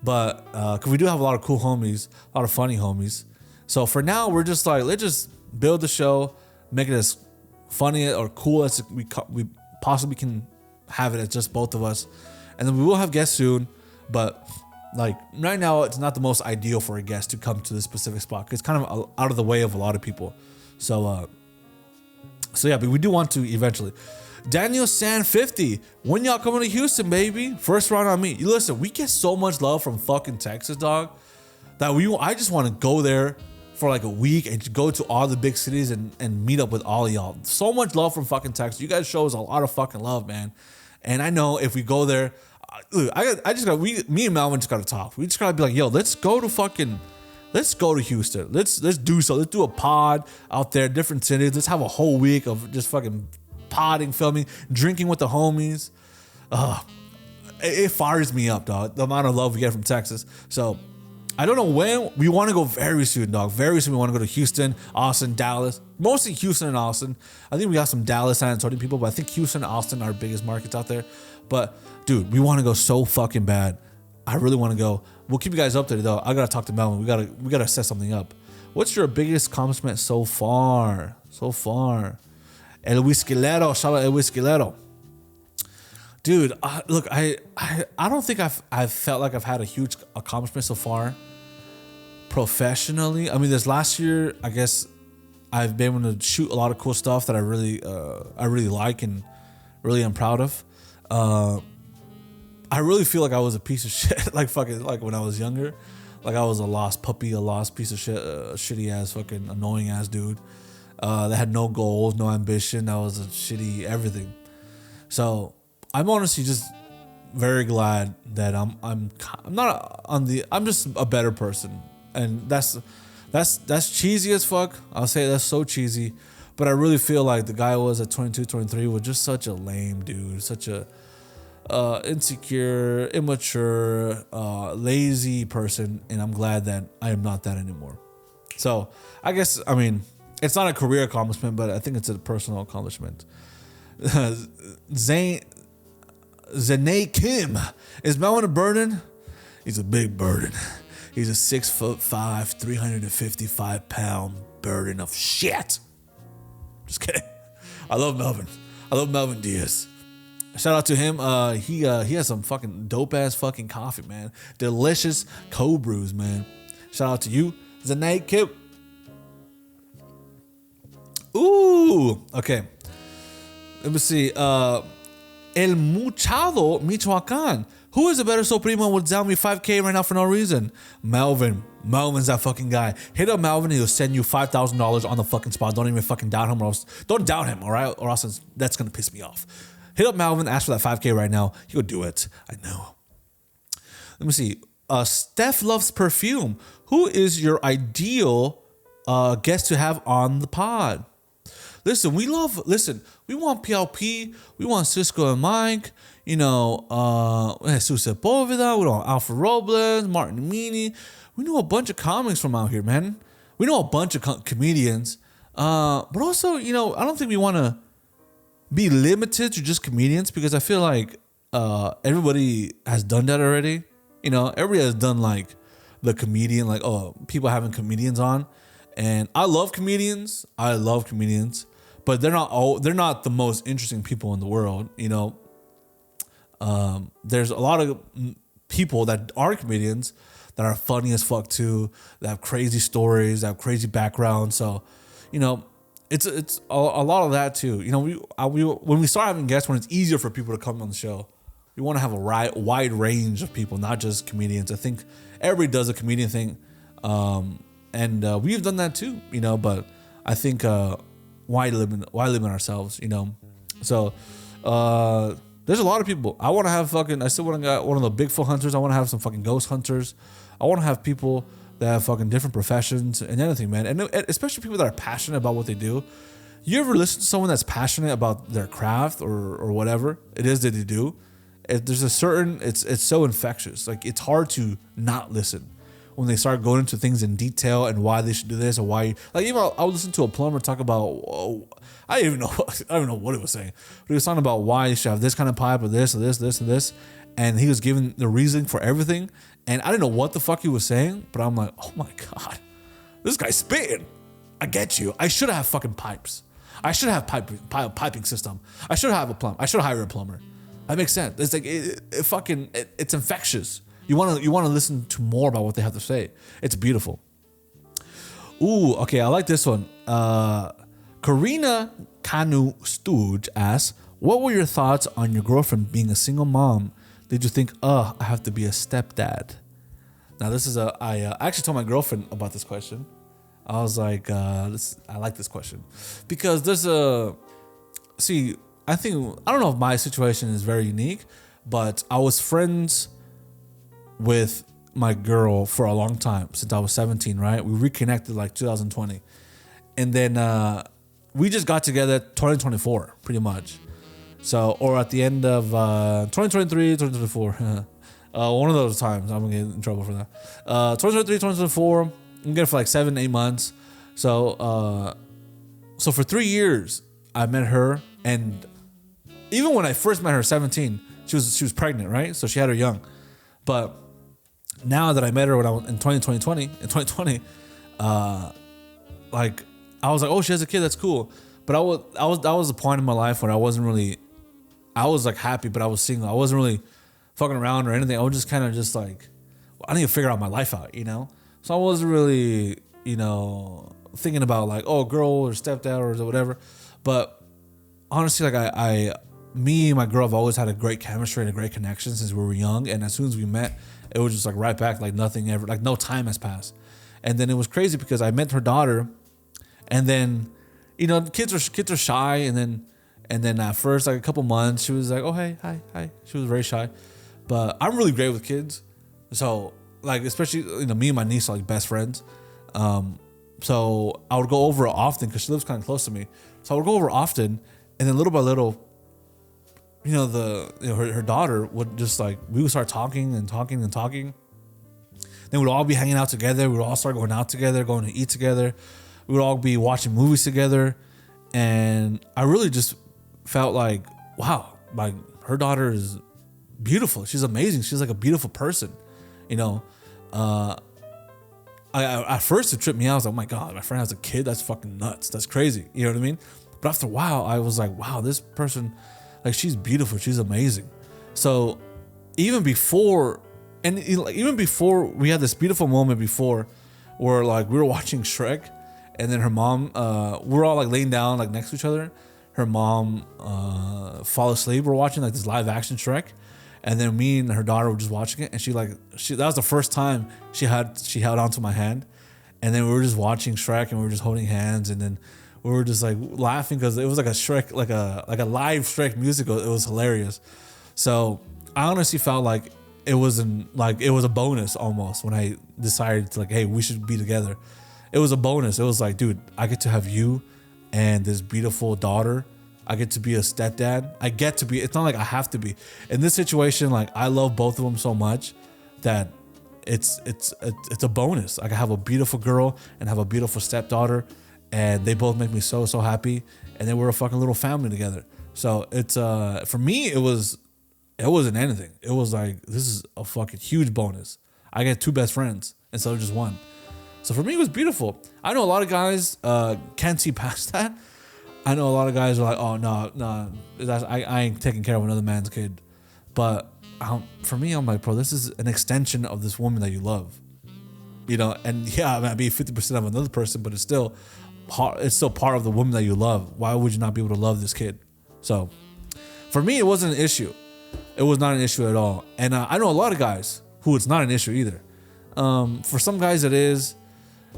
Speaker 2: but because we do have a lot of cool homies, a lot of funny homies. So for now, we're just like, let's just build the show, make it as funny or cool as we possibly can have it as just both of us. And then we will have guests soon, but like right now, it's not the most ideal for a guest to come to this specific spot. It's kind of out of the way of a lot of people. So yeah, but we do want to eventually. Daniel San 50, when y'all coming to Houston, baby? First round on me. You listen, we get so much love from fucking Texas, dog, that I just want to go there for like a week and go to all the big cities and meet up with all of y'all. So much love from fucking Texas. You guys show us a lot of fucking love, man. And I know if we go there, me and Melvin just gotta talk. We just gotta be like, yo, let's go to Houston. Let's do so. Let's do a pod out there, different cities. Let's have a whole week of just fucking podding, filming, drinking with the homies. It fires me up, dog. The amount of love we get from Texas. So I don't know when. We want to go very soon, dog. Very soon we want to go to Houston, Austin, Dallas. Mostly Houston and Austin. I think we got some Dallas, San Antonio people, but I think Houston and Austin are our biggest markets out there. But dude, we want to go so fucking bad. I really want to go. We'll keep you guys updated though. I gotta talk to Melvin. We gotta set something up. What's your biggest accomplishment so far? El Whiskilero, shout out El Whiskilero. Dude, look, I don't think I've felt like I've had a huge accomplishment so far professionally. I mean, this last year, I guess I've been able to shoot a lot of cool stuff that I really like and really am proud of. I really feel like I was a piece of shit. Like fucking, like when I was younger, like I was a lost puppy, a lost piece of shit, shitty ass, fucking annoying ass dude. That had no goals, no ambition. That was a shitty everything. So I'm honestly just very glad that I'm not on the. I'm just a better person, and that's cheesy as fuck. I'll say that's so cheesy, but I really feel like the guy I was at 22, 23 was just such a lame dude, such a insecure, immature, lazy person, and I'm glad that I am not that anymore. So I guess, I mean, it's not a career accomplishment, but I think it's a personal accomplishment. Zane Kim, is Melvin a burden? He's a big burden. He's a 6'5", 355-pound burden of shit. Just kidding. I love Melvin. I love Melvin Diaz. Shout out to him. He has some fucking dope ass fucking coffee, man. Delicious cold brews, man. Shout out to you, Zane Kim. Ooh, okay. Let me see. El Muchado, Michoacan. Who is a better SoulPrimo would down me 5K right now for no reason? Melvin. Melvin's that fucking guy. Hit up Melvin, he'll send you $5,000 on the fucking spot. Don't even fucking doubt him, or else, don't doubt him, all right? Or else that's gonna piss me off. Hit up Melvin, ask for that 5K right now. He'll do it. I know. Let me see. Steph loves perfume. Who is your ideal guest to have on the pod? Listen, we want PLP, we want Cisco and Mike, Jesus Sepulveda, we want Alpha Robles, Martin Mini. We know a bunch of comics from out here, man. We know a bunch of comedians. But also, I don't think we want to be limited to just comedians, because I feel like everybody has done that already. Everybody has done like the comedian, like, people having comedians on. And I love comedians. But they're not the most interesting people in the world, There's a lot of people that are comedians that are funny as fuck too, that have crazy stories, that have crazy backgrounds. So, it's a lot of that too. When we start having guests, when it's easier for people to come on the show, we want to have a wide range of people, not just comedians. I think everybody does a comedian thing, and we've done that too, But I think why limit ourselves, So there's a lot of people. I want to have I still want to get one of the Bigfoot hunters. I want to have some fucking ghost hunters. I want to have people that have fucking different professions and anything, man. And especially people that are passionate about what they do. You ever listen to someone that's passionate about their craft or whatever it is that they do? There's a certain, it's so infectious. Like, it's hard to not listen when they start going into things in detail and why they should do this or why. Like, even I'll listen to a plumber talk about, I don't even know what he was saying, but he was talking about why you should have this kind of pipe or this or this, this and this, and he was giving the reason for everything, and I didn't know what the fuck he was saying, but I'm like, oh my god, this guy's spitting. I get you. I should have fucking pipes. I should have piping system. I should have a plumber. I should hire a plumber. That makes sense. It's like it's infectious. You want to listen to more about what they have to say. It's beautiful. Ooh, okay, I like this one. Karina Kanu Stooge asks, what were your thoughts on your girlfriend being a single mom? Did you think, I have to be a stepdad? Now, this is I actually told my girlfriend about this question. I was like, I like this question because there's I don't know if my situation is very unique, but I was friends with my girl for a long time, since I was 17, right? We reconnected like 2020. And then we just got together 2024, pretty much. So, or at the end of 2023, 2024. One of those times, I'm going to get in trouble for that. 2023, 2024, I'm getting for like 7-8 months. So for 3 years, I met her, and even when I first met her, 17, she was pregnant, right? So she had her young. But now that I met her when I was in 2020, like I was like, oh, she has a kid, that's cool. But that was a point in my life where I was like happy, but I was single. I wasn't really fucking around or anything. I was just kind of just like, I need to figure out my life out, So I wasn't really, thinking about like, oh, girl or stepdad or whatever. But honestly, like I me and my girl have always had a great chemistry and a great connection since we were young. And as soon as we met, it was just like right back, like nothing ever, like no time has passed. And then it was crazy because I met her daughter, and then, you know, kids are shy, and then at first, like a couple months, she was like, oh hey, hi. She was very shy, but I'm really great with kids. So like, especially, you know, me and my niece are like best friends. So I would go over often because she lives kind of close to me. So I would go over often, and then little by little, you know, her daughter would just like, we would start talking. Then we'd all be hanging out together. We would all start going out together, going to eat together. We would all be watching movies together. And I really just felt like, wow, like her daughter is beautiful. She's amazing. She's like a beautiful person, you know. At first it tripped me out. I was like, oh my God, my friend has a kid. That's fucking nuts. That's crazy. You know what I mean? But after a while, I was like, wow, this person, like, she's beautiful. She's amazing. So even before we had this beautiful moment before where like we were watching Shrek, and then her mom, we're all like laying down like next to each other. Her mom fall asleep. We're watching like this live action Shrek. And then me and her daughter were just watching it, and that was the first time she held onto my hand, and then we were just watching Shrek, and we were just holding hands, and then we were just like laughing because it was like a Shrek, like a live Shrek musical. It was hilarious. So I honestly felt like it was a bonus almost when I decided to like, hey, we should be together. It was a bonus. It was like, dude, I get to have you and this beautiful daughter. I get to be a stepdad. I get to be. It's not like I have to be. In this situation, like I love both of them so much that it's a bonus. Like I have a beautiful girl and have a beautiful stepdaughter, and they both make me so happy. And then we're a fucking little family together. So it's for me it wasn't anything. It was like, this is a fucking huge bonus. I get two best friends instead of just one. So for me it was beautiful. I know a lot of guys can't see past that. I know a lot of guys are like, oh, no, I ain't taking care of another man's kid. But for me, I'm like, bro, this is an extension of this woman that you love. You know, and yeah, it might be 50% of another person, but it's still part of the woman that you love. Why would you not be able to love this kid? So for me, it wasn't an issue. It was not an issue at all. And I know a lot of guys who it's not an issue either. For some guys it is.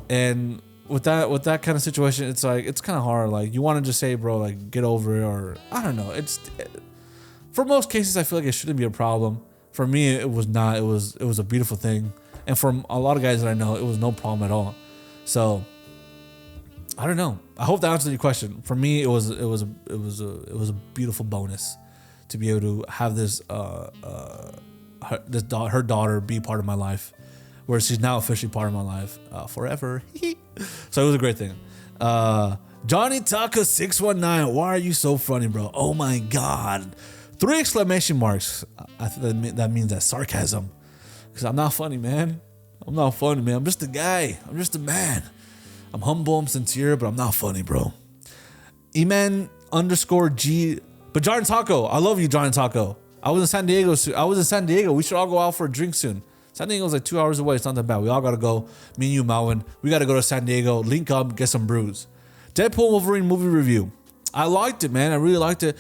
Speaker 2: And with that kind of situation, it's like, it's kind of hard. Like you want to just say, bro, like get over it, or I don't know. For most cases, I feel like it shouldn't be a problem. For me, it was not. It was a beautiful thing, and for a lot of guys that I know, it was no problem at all. So I don't know. I hope that answers your question. For me, it was a beautiful bonus to be able to have this her daughter be part of my life, where she's now officially part of my life forever. So it was a great thing. Johnny Taka 619, why are you so funny, bro? Oh my God. 3 exclamation marks. I think that means that sarcasm. Because I'm not funny, man. I'm not funny, man. I'm just a guy. I'm just a man. I'm humble, I'm sincere, but I'm not funny, bro. Eman_G. But Johnny Taco, I love you, Johnny Taco. I was in San Diego. We should all go out for a drink soon. San Diego's like 2 hours away. It's not that bad. We all got to go. Me and you, Melvin. We got to go to San Diego, link up, get some brews. Deadpool Wolverine movie review. I liked it, man. I really liked it.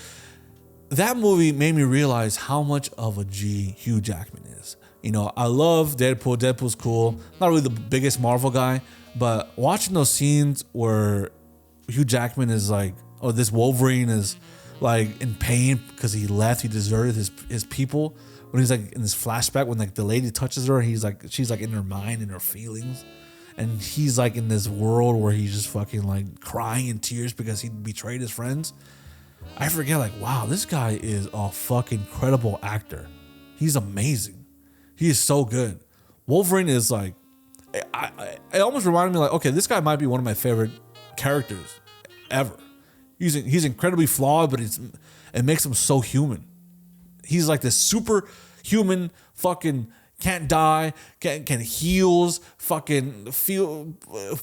Speaker 2: That movie made me realize how much of a G Hugh Jackman is. You know, I love Deadpool. Deadpool's cool. Not really the biggest Marvel guy, but watching those scenes where Hugh Jackman is like, oh, this Wolverine is like in pain because he left. He deserted his people. When he's like in this flashback, when like the lady touches her, she's like in her mind and her feelings, and he's like in this world where he's just fucking like crying in tears because he betrayed his friends. I forget, like, wow, this guy is a fucking incredible actor. He's amazing. He is so good. Wolverine is like, it almost reminded me like, okay, this guy might be one of my favorite characters ever. He's incredibly flawed, but it makes him so human. He's like this superhuman fucking can't die, can heals, fucking feel,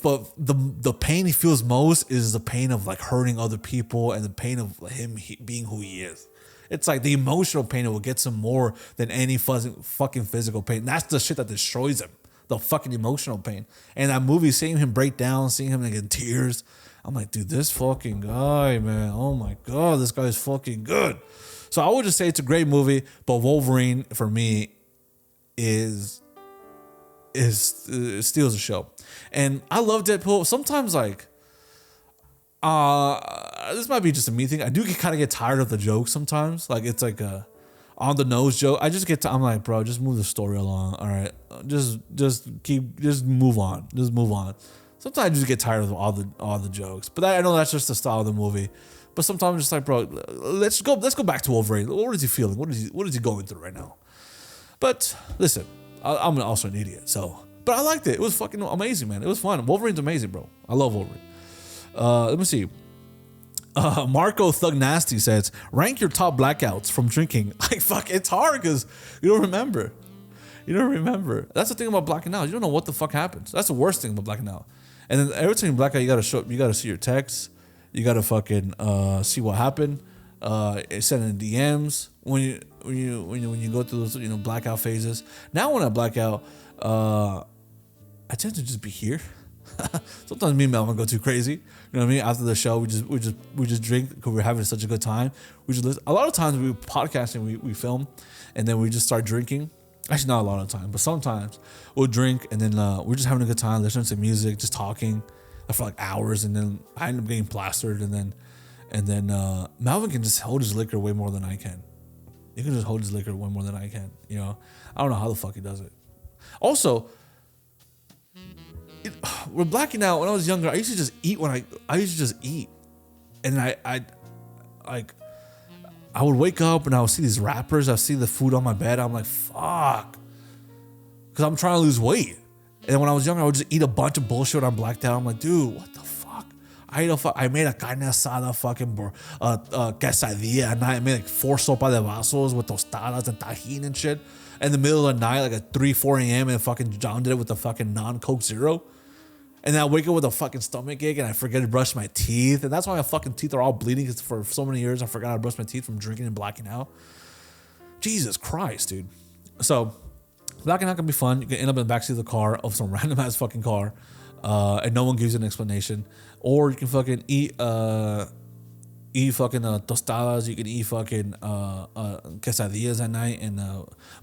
Speaker 2: but the pain he feels most is the pain of like hurting other people and the pain of him being who he is. It's like the emotional pain that will get him more than any fucking physical pain. That's the shit that destroys him. The fucking emotional pain. And that movie, seeing him break down, seeing him like in tears, I'm like, dude, this fucking guy, man. Oh my God, this guy is fucking good. So I would just say it's a great movie, but Wolverine for me is steals the show. And I love Deadpool. Sometimes like this might be just a me thing. I do kind of get tired of the jokes sometimes. Like it's like a on the nose joke. I just I'm like, bro, just move the story along. All right, just move on. Just move on. Sometimes I just get tired of all the jokes. But I know that's just the style of the movie. But sometimes I'm just like, bro, let's go back to Wolverine. What is he feeling? What is he going through right now? But listen, I'm also an idiot. So, but I liked it. It was fucking amazing, man. It was fun. Wolverine's amazing, bro. I love Wolverine. Let me see. Marco Thug Nasty says, rank your top blackouts from drinking. Like, fuck, it's hard because you don't remember. That's the thing about blacking out. You don't know what the fuck happens. That's the worst thing about blacking out. And then every time you black out, you gotta see your texts. You gotta fucking see what happened. Send in DMs when you go through those blackout phases. Now when I black out, I tend to just be here. Sometimes me and Melvin go too crazy. You know what I mean? After the show, we just drink because we're having such a good time. We just listen. A lot of times we podcast and we film, and then we just start drinking. Actually, not a lot of time, but sometimes we'll drink and then we're just having a good time, listening to music, just talking for like hours, and then I end up getting plastered, and then Melvin can just hold his liquor way more than I can. He can just hold his liquor way more than I can. I don't know how the fuck he does it. Also, we're blacking out. When I was younger, I used to just eat and I would wake up and I would see these rappers. I see the food on my bed. I'm like, fuck, because I'm trying to lose weight. And when I was younger, I would just eat a bunch of bullshit when I'm blacked out. I'm like, dude, what the fuck? I made a carne asada fucking quesadilla, and I made like 4 sopa de vasos with tostadas and tajin and shit in the middle of the night, like at 4 a.m. and fucking John did it with the fucking non-Coke Zero. And then I wake up with a fucking stomach ache and I forget to brush my teeth. And that's why my fucking teeth are all bleeding, because for so many years I forgot to brush my teeth from drinking and blacking out. Jesus Christ, dude. So blacking out can be fun. You can end up in the backseat of the car, of some random ass fucking car, and no one gives you an explanation. Or you can fucking eat fucking tostadas. You can eat fucking quesadillas at night and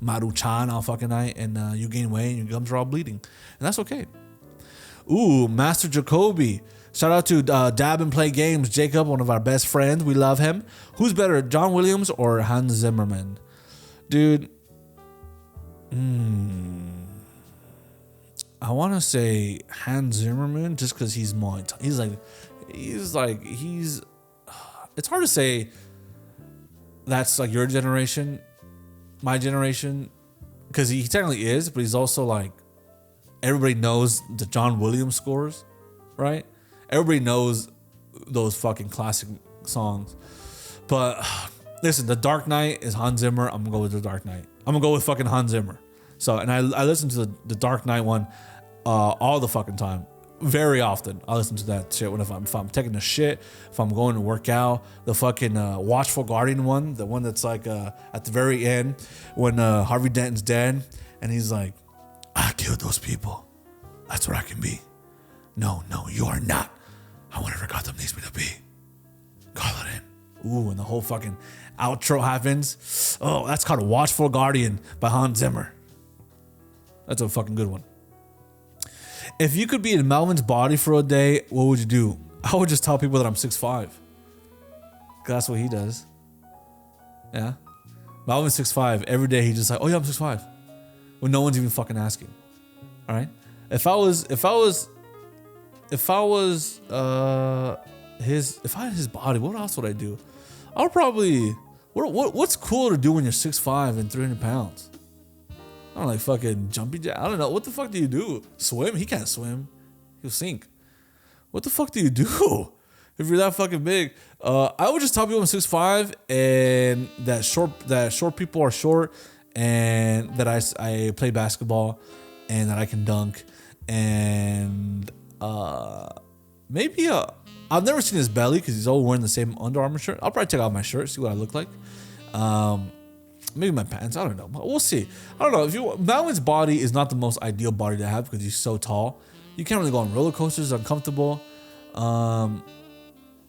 Speaker 2: maruchan all fucking night, and you gain weight and your gums are all bleeding. And that's okay. Ooh, Master Jacoby. Shout out to Dab and Play Games, Jacob, one of our best friends. We love him. Who's better, John Williams or Hans Zimmerman? Dude, I want to say Hans Zimmerman just because he's more. It's hard to say that's like your generation, my generation, because he technically is, but he's also like, everybody knows the John Williams scores, right? Everybody knows those fucking classic songs. But listen, The Dark Knight is Hans Zimmer. I'm gonna go with The Dark Knight. I'm gonna go with fucking Hans Zimmer. So, and I listen to the Dark Knight one all the fucking time. Very often I listen to that shit if I'm taking a shit, if I'm going to work out. The fucking Watchful Guardian one, the one that's like at the very end when Harvey Denton's dead and he's like, I killed those people. That's what I can be. No, you are not. I'm whatever Gotham needs me to be. Call it in. Ooh, and the whole fucking outro happens. Oh, that's called a Watchful Guardian by Hans Zimmer. That's a fucking good one. If you could be in Melvin's body for a day, what would you do? I would just tell people that I'm 6'5". That's what he does. Yeah. Melvin's 6'5". Every day he's just like, oh yeah, I'm 6'5". When no one's even fucking asking. All right. If I had his body, what else would I do? I would probably, what's cool to do when you're 6'5" and 300 pounds? I don't know, like fucking jumpy jack. I don't know. What the fuck do you do? Swim? He can't swim. He'll sink. What the fuck do you do if you're that fucking big? I would just tell people I'm 6'5" and that short people are short, and that I play basketball, and that I can dunk, and maybe I've never seen his belly because he's always wearing the same Under Armour shirt. I'll probably take off my shirt, see what I look like. Maybe my pants. I don't know. We'll see. I don't know. Melvin's body is not the most ideal body to have because he's so tall. You can't really go on roller coasters. It's uncomfortable. I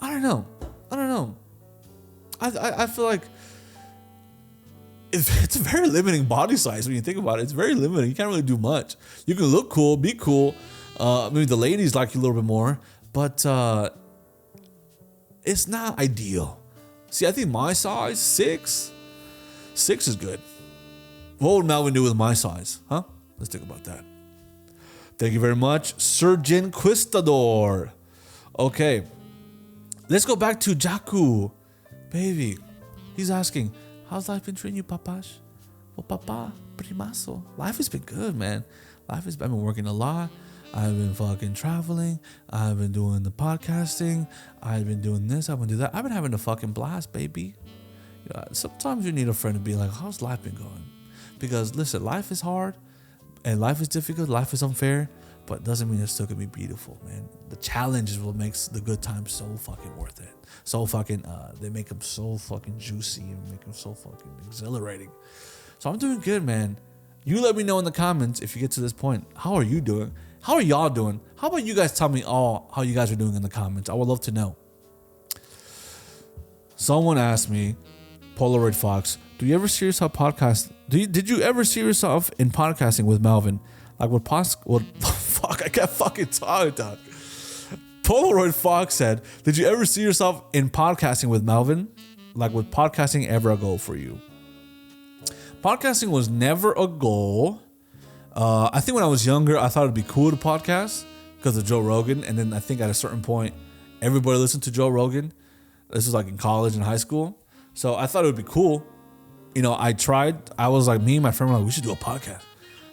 Speaker 2: don't know. I feel like it's a very limiting body size when you think about it. It's very limiting. You can't really do much. You can look cool, be cool. Maybe the ladies like you a little bit more, but it's not ideal. See, I think my size, 6 is good. What would Melvin do with my size? Huh? Let's think about that. Thank you very much, Surgeon Quistador. Okay. Let's go back to Jaku. Baby. He's asking, how's life been treating you, papash? Well, papa, primazo. Life has been good, man. I've been working a lot. I've been fucking traveling. I've been doing the podcasting. I've been doing this. I've been doing that. I've been having a fucking blast, baby. Sometimes you need a friend to be like, how's life been going? Because listen, life is hard and life is difficult. Life is unfair, but it doesn't mean it's still gonna be beautiful, man. The challenge is what makes the good times so fucking worth it. So fucking, they make them so fucking juicy and make them so fucking exhilarating. So I'm doing good, man. You let me know in the comments if you get to this point. How are you doing? How are y'all doing? How about you guys tell me all how you guys are doing in the comments? I would love to know. Someone asked me, Polaroid Fox, do you ever see yourself podcast? Did you ever see yourself in podcasting with Melvin? Like what fuck, I can't fucking talk, dog. Polaroid Fox said, did you ever see yourself in podcasting with Melvin? Like was podcasting ever a goal for you? Podcasting was never a goal. I think when I was younger, I thought it'd be cool to podcast because of Joe Rogan. And then I think at a certain point, everybody listened to Joe Rogan. This was like in college and high school. So I thought it would be cool. You know, I tried. I was like, me and my friend were like, we should do a podcast.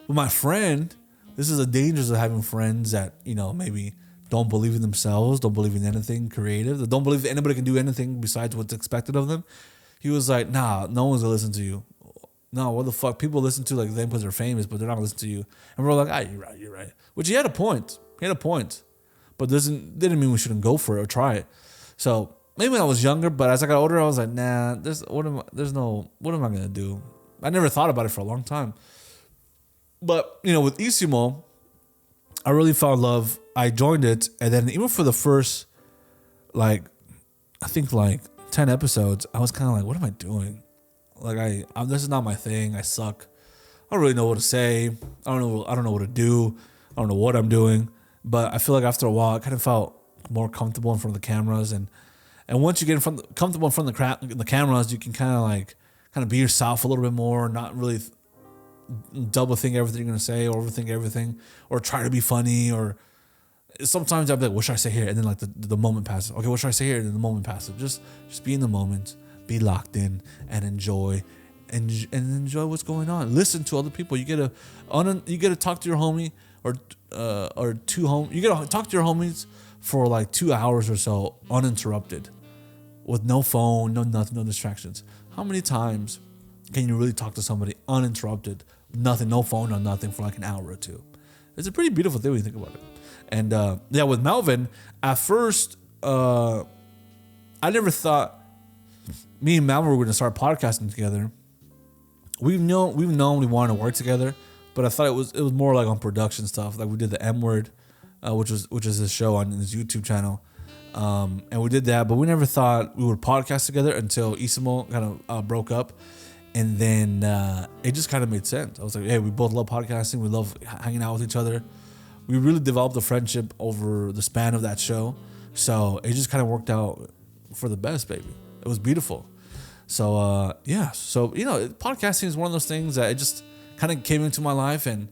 Speaker 2: With my friend, this is the dangers of having friends that, you know, maybe don't believe in themselves, don't believe in anything creative, that don't believe that anybody can do anything besides what's expected of them. He was like, nah, no one's gonna listen to you. No, what the fuck? People listen to like them because they're famous, but they're not gonna listen to you. And we're like, you're right. Which he had a point. But didn't mean we shouldn't go for it or try it. So maybe when I was younger, but as I got older, I was like, nah, what am I gonna do? I never thought about it for a long time. But you know, with Isimo, I really found love. I joined it, and then even for the first, like, I think like 10 episodes, I was kind of like, what am I doing? Like this is not my thing. I suck. I don't really know what to say. I don't know what to do. I don't know what I'm doing. But I feel like after a while, I kind of felt more comfortable in front of the cameras, and once you get comfortable in front of the cameras, you can kind of be yourself a little bit more, not really double think everything you're gonna say or overthink everything or try to be funny. Or sometimes I'll be like, what should I say here? And then like the moment passes. Okay, what should I say here? And then the moment passes. Just be in the moment, be locked in, and enjoy what's going on. Listen to other people. You get to talk to your homie or you get to talk to your homies for like 2 hours or so uninterrupted, with no phone, no nothing, no distractions. How many times can you really talk to somebody uninterrupted, nothing, no phone, no nothing, for like an hour or two? It's a pretty beautiful thing when you think about it. And yeah, with Melvin, at first, I never thought me and Melvin were going to start podcasting together. We've known we wanted to work together, but I thought it was more like on production stuff. Like we did the M Word, which is his show on his YouTube channel, and we did that. But we never thought we would podcast together until Isimo kind of broke up, and then it just kind of made sense. I was like, hey, we both love podcasting. We love hanging out with each other. We really developed a friendship over the span of that show, so it just kind of worked out for the best, baby. It was beautiful. So yeah, so you know, podcasting is one of those things that it just kind of came into my life, and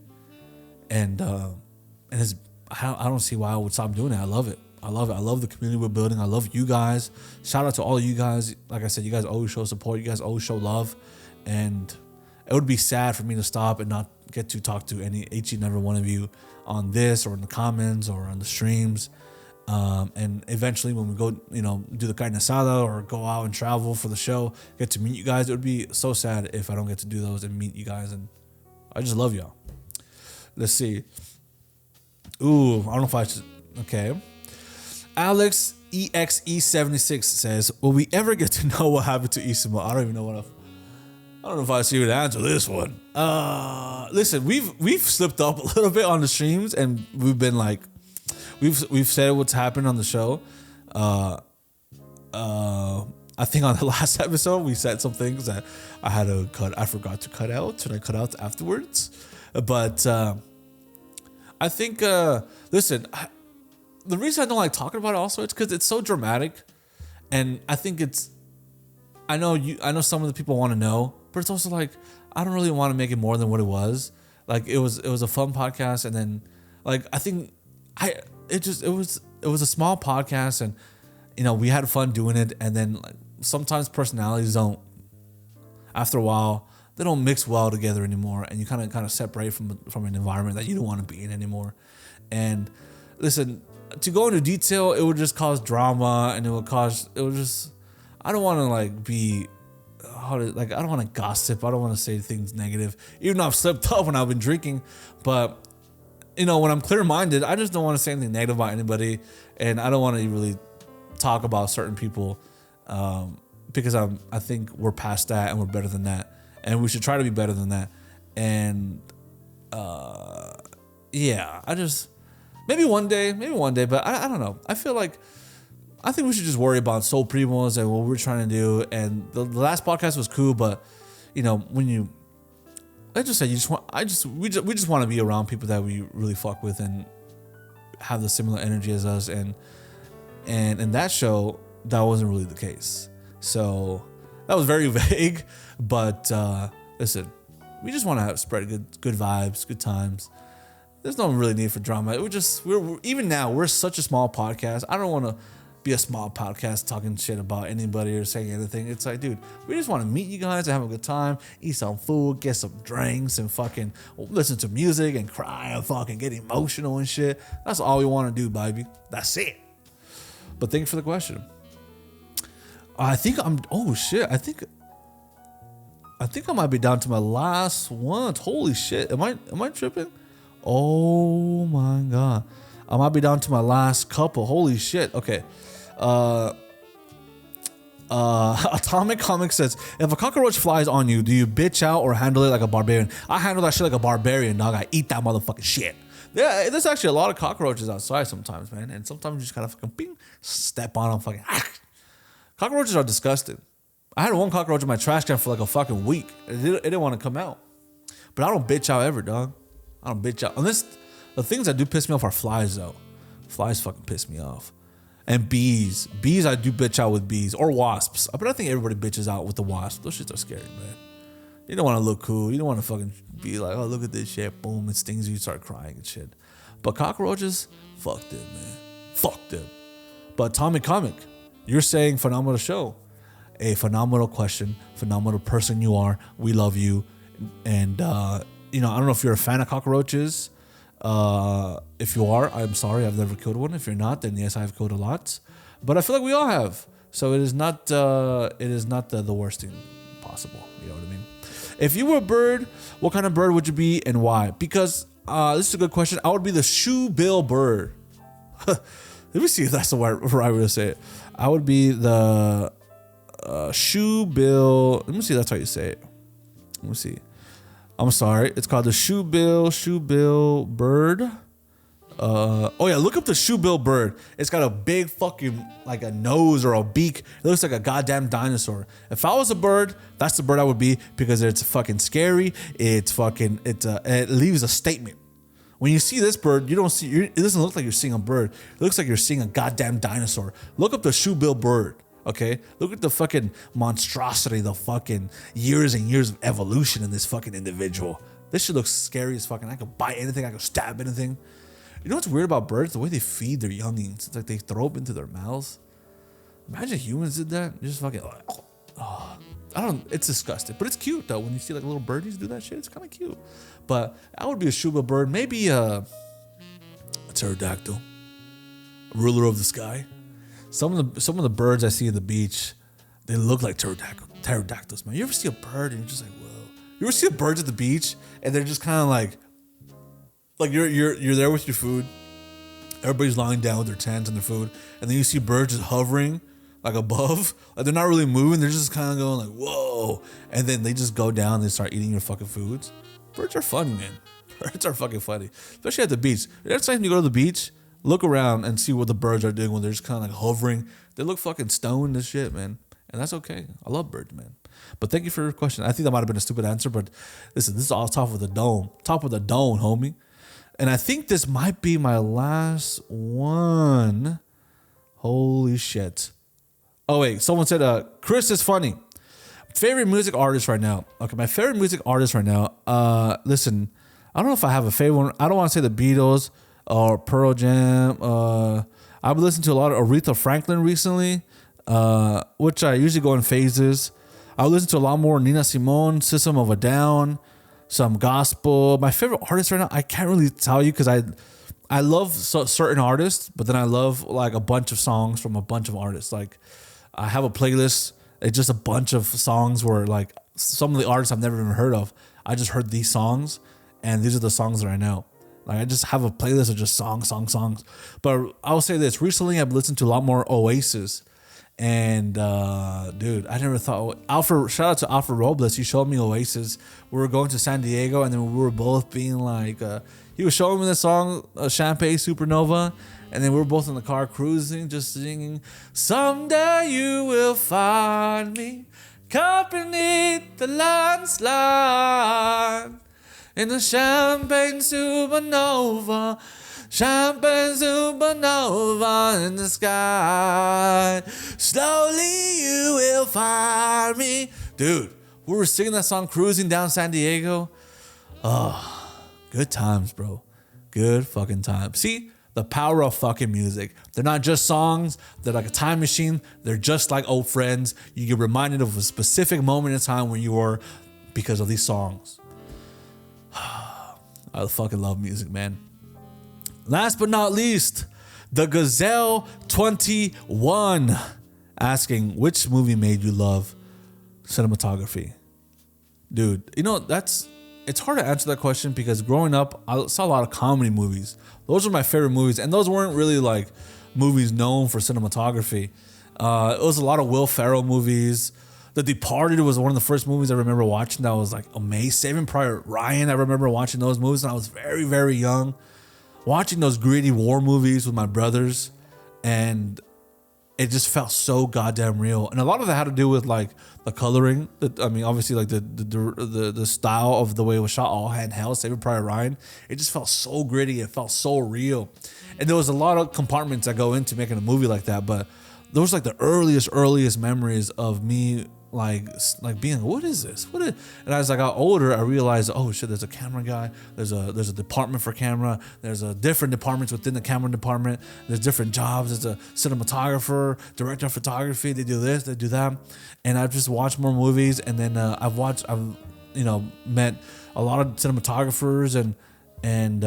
Speaker 2: it's, I don't see why I would stop doing it. I love it. I love the community we're building. I love you guys. Shout out to all of you guys. Like I said, you guys always show support. You guys always show love, and it would be sad for me to stop and not get to talk to each and every one of you on this or in the comments or on the streams. And eventually when we go, you know, do the carne asada or go out and travel for the show, get to meet you guys. It would be so sad if I don't get to do those and meet you guys. And I just love y'all. Let's see. Ooh, I don't know if I should. Okay. Alex EXE76 says, will we ever get to know what happened to Isimo? I don't know if I see the answer to this one. Listen, we've slipped up a little bit on the streams, and we've been like, we've said what's happened on the show. I think on the last episode we said some things that I forgot to cut out, and I cut out afterwards. But I think, listen, the reason I don't like talking about it also is because it's so dramatic, and I think I know some of the people want to know, but it's also like I don't really want to make it more than what it was. Like it was a fun podcast, and then like I think it was a small podcast, and we had fun doing it, and then like sometimes personalities don't, after a while, they don't mix well together anymore, and you kind of separate from an environment that you don't want to be in anymore. And listen, to go into detail, it would just cause drama, and I don't want to like be I don't want to gossip. I don't want to say things negative, even though I've slipped up when I've been drinking. But when I'm clear-minded, I just don't want to say anything negative about anybody, and I don't want to really talk about certain people because I think we're past that and we're better than that, and we should try to be better than that. And yeah, maybe one day, but I don't know. I think we should just worry about SoulPrimos and what we're trying to do. And the last podcast was cool, but when you, like I just said, we just want to be around people that we really fuck with and have the similar energy as us. And in that show, that wasn't really the case. So that was very vague. But listen, we just want to spread good vibes, good times. There's no really need for drama. We're even now, we're such a small podcast. I don't want to be a small podcast talking shit about anybody or saying anything. It's like, dude, we just want to meet you guys and have a good time, eat some food, get some drinks, and fucking listen to music and cry and fucking get emotional and shit. That's all we want to do, baby. That's it. But thank you for the question. I think I might be down to my last one. Holy shit. Am I tripping? Oh my God. I might be down to my last couple. Holy shit. Okay. Atomic Comic says, if a cockroach flies on you, do you bitch out or handle it like a barbarian? I handle that shit like a barbarian, dog. I eat that motherfucking shit. Yeah, there's actually a lot of cockroaches outside sometimes, man. And sometimes you just gotta fucking ping, step on them, fucking. Cockroaches are disgusting. I had one cockroach in my trash can for like a fucking week. It didn't want to come out. But I don't bitch out ever, dog. I don't bitch out. Unless the things that do piss me off are flies, though. Flies fucking piss me off. And bees. Bees, I do bitch out with bees. Or wasps. But I think everybody bitches out with the wasps. Those shits are scary, man. You don't want to look cool. You don't want to fucking be like, oh, look at this shit. Boom, it stings you. You start crying and shit. But cockroaches, fuck them, man. Fuck them. But Tommy Comic, you're saying phenomenal show. A phenomenal question. Phenomenal person you are. We love you. And, I don't know if you're a fan of cockroaches. If you are, I'm sorry, I've never killed one. If you're not, then yes, I've killed a lot. But I feel like we all have. So it is not the worst thing possible. You know what I mean? If you were a bird, what kind of bird would you be and why? Because this is a good question. I would be the shoe-bill bird. Let me see if that's the right way to say it. I would be the shoe-bill. Let me see if that's how you say it. Let me see. I'm sorry. It's called the shoe-bill bird. Look up the shoe-bill bird. It's got a big fucking, like a nose or a beak. It looks like a goddamn dinosaur. If I was a bird, that's the bird I would be because it's fucking scary. It leaves a statement. When you see this bird, it doesn't look like you're seeing a bird. It looks like you're seeing a goddamn dinosaur. Look up the shoe-bill bird. Okay, look at the fucking monstrosity, the fucking years and years of evolution in this fucking individual. This shit looks scary as fucking. I could bite anything, I could stab anything. You know what's weird about birds? The way they feed their youngins. It's like they throw up into their mouths. Imagine humans did that. You're just fucking it's disgusting. But it's cute though. When you see like little birdies do that shit, it's kind of cute. But I would be a shuba bird, maybe a pterodactyl, ruler of the sky. Some of the birds I see at the beach, they look like pterodactyls, man. You ever see a bird and you're just like, whoa. You ever see the birds at the beach and they're just kind of like you're there with your food. Everybody's lying down with their tents and their food, and then you see birds just hovering like above. Like they're not really moving. They're just kind of going like, whoa. And then they just go down and they start eating your fucking foods. Birds are funny, man. Birds are fucking funny, especially at the beach. Next time you go to the beach, look around and see what the birds are doing when they're just kind of like hovering. They look fucking stoned and shit, man. And that's okay. I love birds, man. But thank you for your question. I think that might have been a stupid answer, but listen, this is all top of the dome. Top of the dome, homie. And I think this might be my last one. Holy shit. Oh, wait. Someone said, Chris is funny. Favorite music artist right now. Okay, my favorite music artist right now. Listen, I don't know if I have a favorite one. I don't want to say the Beatles or Pearl Jam. I've been listening to a lot of Aretha Franklin recently, which I usually go in phases. I listen to a lot more Nina Simone, System of a Down, some gospel. My favorite artist right now, I can't really tell you because I love certain artists, but then I love like a bunch of songs from a bunch of artists. Like I have a playlist. It's just a bunch of songs where like some of the artists I've never even heard of. I just heard these songs and these are the songs that I know. Like I just have a playlist of just songs. But I'll say this, recently I've listened to a lot more Oasis. And dude, I never thought shout out to Alfred Robles. He showed me Oasis. We were going to San Diego and then we were both being like, he was showing me the song Champagne Supernova. And then we were both in the car cruising, just singing, someday you will find me caught beneath the landslide in the Champagne Supernova. Champagne supernova in the sky. Slowly you will find me. Dude, we were singing that song cruising down San Diego. Oh, good times, bro. Good fucking times. See, the power of fucking music. They're not just songs. They're like a time machine. They're just like old friends. You get reminded of a specific moment in time where you were because of these songs. I fucking love music, man. Last but not least, the Gazelle 21 asking, which movie made you love cinematography? Dude, you know, it's hard to answer that question because growing up, I saw a lot of comedy movies. Those are my favorite movies, and those weren't really like movies known for cinematography. It was a lot of Will Ferrell movies. The Departed was one of the first movies I remember watching that was like amazing. Saving Private Ryan, I remember watching those movies when I was very, very young. Watching those gritty war movies with my brothers, and it just felt so goddamn real. And a lot of that had to do with like the coloring. Obviously like the style of the way it was shot, all handheld, Saving Private Ryan. It just felt so gritty. It felt so real. And there was a lot of compartments that go into making a movie like that. But those like the earliest memories of me like being, what is this? And as I got older, I realized, oh shit, there's a camera guy, there's a department for camera, there's a different departments within the camera department, there's different jobs, there's a cinematographer, director of photography, they do this, they do that. And I've just watched more movies, and then I've met a lot of cinematographers, and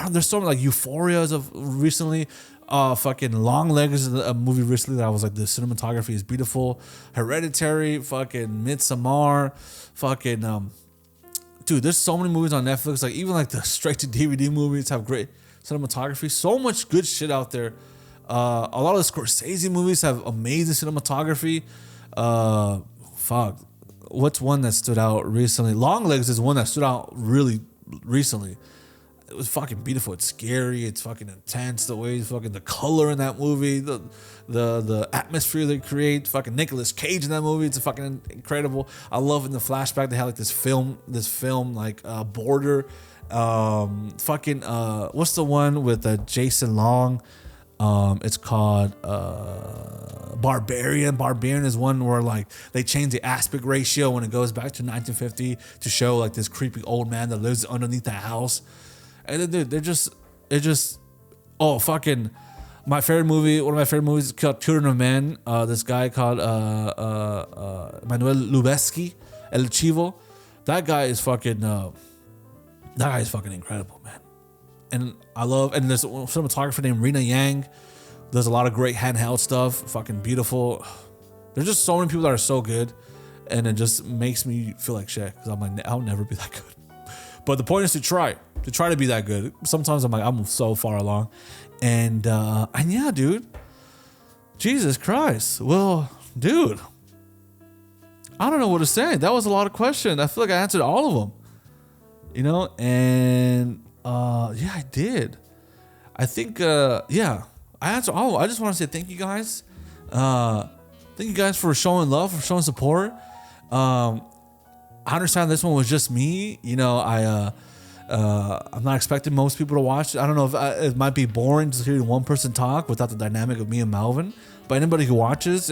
Speaker 2: there's so many like Euphoria's of recently. Fucking Longlegs is a movie recently that I was like, the cinematography is beautiful. Hereditary, fucking Midsommar, fucking dude, there's so many movies on Netflix. Like even like the straight to DVD movies have great cinematography. So much good shit out there. A lot of the Scorsese movies have amazing cinematography. What's one that stood out recently? Longlegs is one that stood out really recently. It was fucking beautiful. It's scary. It's fucking intense. The way fucking the color in that movie, the atmosphere they create. Fucking Nicolas Cage in that movie. It's fucking incredible. I love in the flashback they had like this film like border. What's the one with Jason Long? It's called Barbarian. Barbarian is one where like they change the aspect ratio when it goes back to 1950 to show like this creepy old man that lives underneath the house. And then dude, my favorite movie, one of my favorite movies is called Children of Men. This guy called Manuel Lubezki, El Chivo. That guy is fucking incredible, man. And there's a cinematographer named Rena Yang. There's a lot of great handheld stuff, fucking beautiful. There's just so many people that are so good, and it just makes me feel like shit because I'm like, I'll never be that good. But the point is to try to be that good. Sometimes I'm like, I'm so far along. And yeah, dude. Jesus Christ. Well, dude. I don't know what to say. That was a lot of questions. I feel like I answered all of them. You know? And yeah, I did. I think, yeah. I answered all of them. I just want to say thank you guys. Thank you guys for showing love, for showing support. I understand this one was just me. You know, I'm not expecting most people to watch. I don't know if it might be boring just hearing one person talk without the dynamic of me and Melvin. But anybody who watches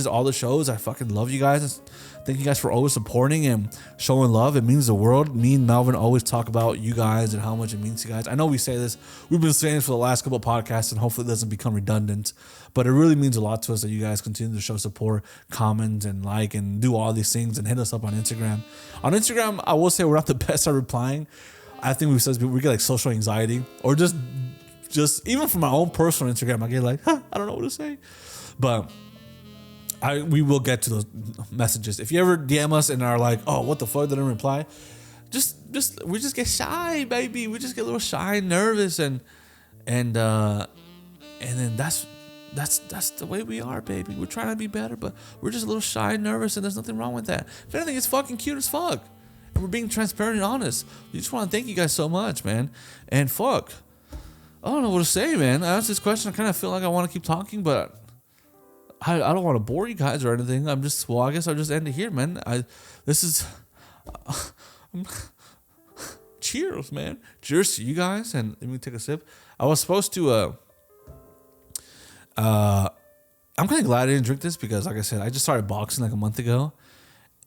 Speaker 2: all the shows, I fucking love you guys. Thank you guys for always supporting and showing love. It means the world. Me and Melvin always talk about you guys and how much it means to you guys. I know we say this. We've been saying it for the last couple of podcasts, and hopefully it doesn't become redundant. But it really means a lot to us that you guys continue to show support, comment, and like, and do all these things, and hit us up on Instagram. On Instagram, I will say we're not the best at replying. I think we get like social anxiety, or just even from my own personal Instagram, I get like, I don't know what to say. But we will get to those messages. If you ever DM us and are like, oh, what the fuck, didn't reply? We just get shy, baby. We just get a little shy and nervous, and then that's the way we are, baby. We're trying to be better, but we're just a little shy and nervous, and there's nothing wrong with that. If anything, it's fucking cute as fuck. And we're being transparent and honest. We just want to thank you guys so much, man. And fuck, I don't know what to say, man. I asked this question. I kind of feel like I want to keep talking, but I don't want to bore you guys or anything. I guess I'll just end it here, man. Cheers, man. Cheers to you guys. And let me take a sip. I was supposed to, I'm kind of glad I didn't drink this because, like I said, I just started boxing like a month ago.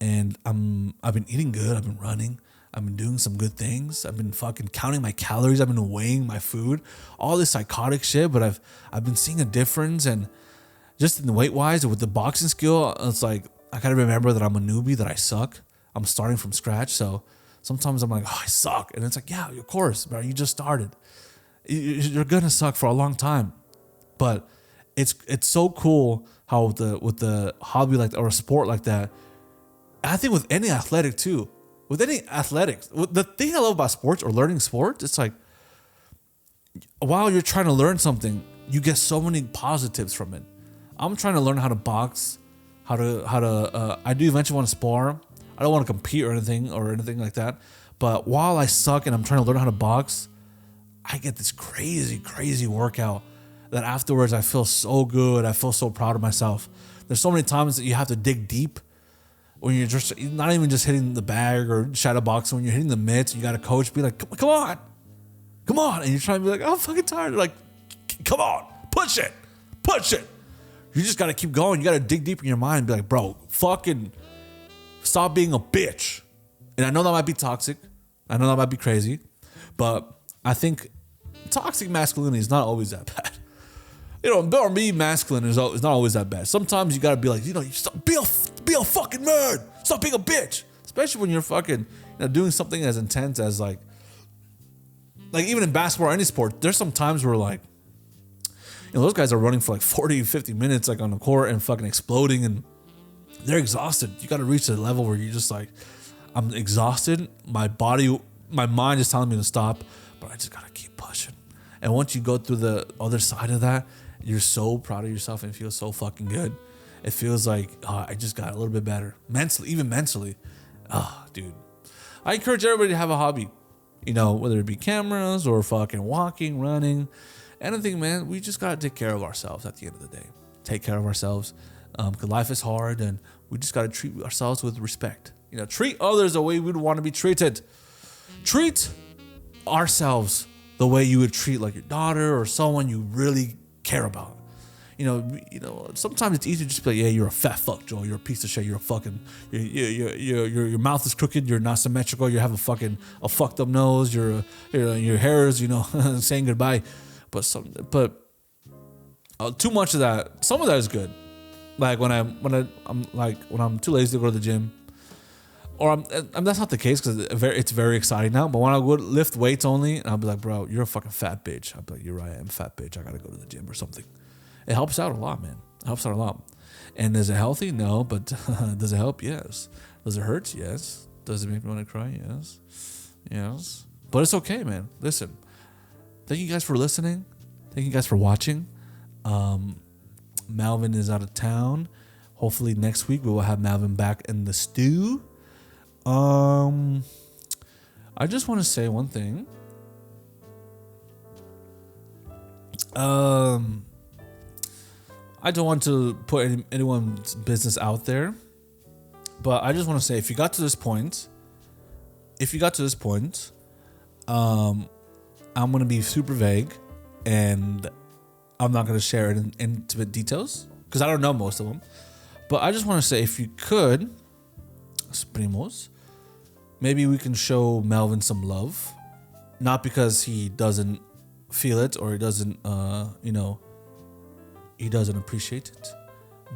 Speaker 2: And I've been eating good. I've been running. I've been doing some good things. I've been fucking counting my calories. I've been weighing my food. All this psychotic shit. But I've been seeing a difference, and just in the weight wise, with the boxing skill, it's like I gotta remember that I'm a newbie, that I suck. I'm starting from scratch. So sometimes I'm like, oh, I suck, and it's like, yeah, of course, bro. You just started. You're gonna suck for a long time, but it's so cool how with the hobby like or a sport like that. I think with any athletic too, with any athletics, the thing I love about sports or learning sports, it's like while you're trying to learn something, you get so many positives from it. I'm trying to learn how to box, I do eventually want to spar. I don't want to compete or anything like that. But while I suck and I'm trying to learn how to box, I get this crazy workout that afterwards I feel so good. I feel so proud of myself. There's so many times that you have to dig deep when you're just not even just hitting the bag or shadow boxing. When you're hitting the mitts, you got a coach be like, come on, and you're trying to be like, oh, I'm fucking tired. Like, come on, push it. You just got to keep going. You got to dig deep in your mind and be like, bro, fucking stop being a bitch. And I know that might be toxic. I know that might be crazy. But I think toxic masculinity is not always that bad. Or being masculine is not always that bad. Sometimes you got to be like, you stop, be a fucking man. Stop being a bitch. Especially when you're fucking doing something as intense as like even in basketball or any sport, there's some times where like, those guys are running for like 40, 50 minutes like on the court and fucking exploding, and they're exhausted. You got to reach a level where you're just like, I'm exhausted. My mind is telling me to stop, but I just got to keep pushing. And once you go through the other side of that, you're so proud of yourself and it feels so fucking good. It feels like, I just got a little bit better. Even mentally. Oh, dude. I encourage everybody to have a hobby. Whether it be cameras or fucking walking, running, anything, man. We just got to take care of ourselves at the end of the day. Take care of ourselves. Because life is hard and we just got to treat ourselves with respect. Treat others the way we'd want to be treated. Treat ourselves the way you would treat like your daughter or someone you really care about. Sometimes it's easy to just be like, yeah, you're a fat fuck, Joel. You're a piece of shit. You're a fucking, your mouth is crooked. You're not symmetrical. You have a fucked up nose. Your hair is, saying goodbye. But too much of that. Some of that is good. Like when I'm too lazy to go to the gym, or that's not the case because it's very exciting now. But when I would lift weights only, and I'll be like, bro, you're a fucking fat bitch. I'll be like, you're right, I'm a fat bitch. I gotta go to the gym or something. It helps out a lot, man. It helps out a lot. And is it healthy? No, but does it help? Yes. Does it hurt? Yes. Does it make me want to cry? Yes. But it's okay, man. Listen, thank you guys for listening. Thank you guys for watching. Melvin is out of town. Hopefully next week we will have Melvin back in the stew. I just want to say one thing. I don't want to put anyone's business out there, but I just want to say, if you got to this point, I'm gonna be super vague, and I'm not gonna share it in intimate details because I don't know most of them. But I just want to say, if you could, Primos, maybe we can show Melvin some love, not because he doesn't feel it or he doesn't, he doesn't appreciate it,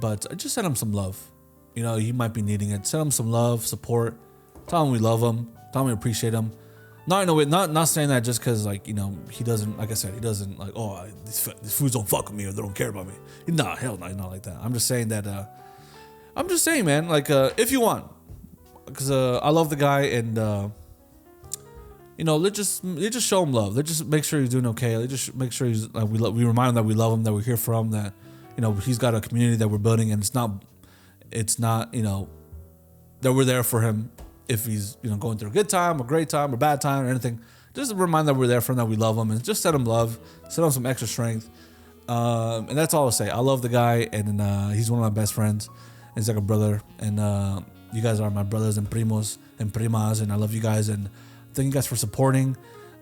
Speaker 2: but just send him some love. He might be needing it. Send him some love, support. Tell him we love him. Tell him we appreciate him. Not saying that just because he doesn't, like I said, he doesn't like, oh, these foods don't fuck with me or they don't care about me. Nah, hell no, not like that. I'm just saying that. Man, if you want, because I love the guy, and let's just show him love. Let's just make sure he's doing okay. Let's just make sure he's we remind him that we love him, that we're here for him, that he's got a community that we're building, and it's not that we're there for him if he's going through a good time, a great time, or bad time, or anything. Just remind that we're there for him, that we love him, and just send him love, send him some extra strength, and that's all I'll say. I love the guy, and he's one of my best friends. He's like a brother, and you guys are my brothers and primos and primas, and I love you guys, and thank you guys for supporting.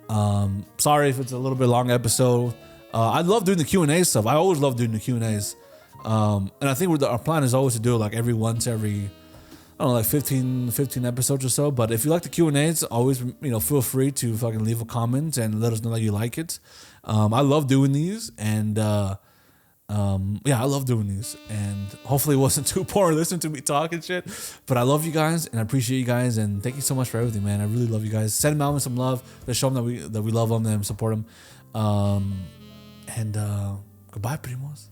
Speaker 2: Sorry if it's a little bit long episode. I love doing the Q&A stuff. I always love doing the Q&As, and I think our plan is always to do it every 15 episodes or so. But if you like the Q&As, always feel free to fucking leave a comment and let us know that you like it. I love doing these, and I love doing these, and hopefully it wasn't too boring listening to me talk and shit. But I love you guys, and I appreciate you guys, and thank you so much for everything, man. I really love you guys. Send Melvin some love. Let's show him that we love him and support him. Goodbye, Primos.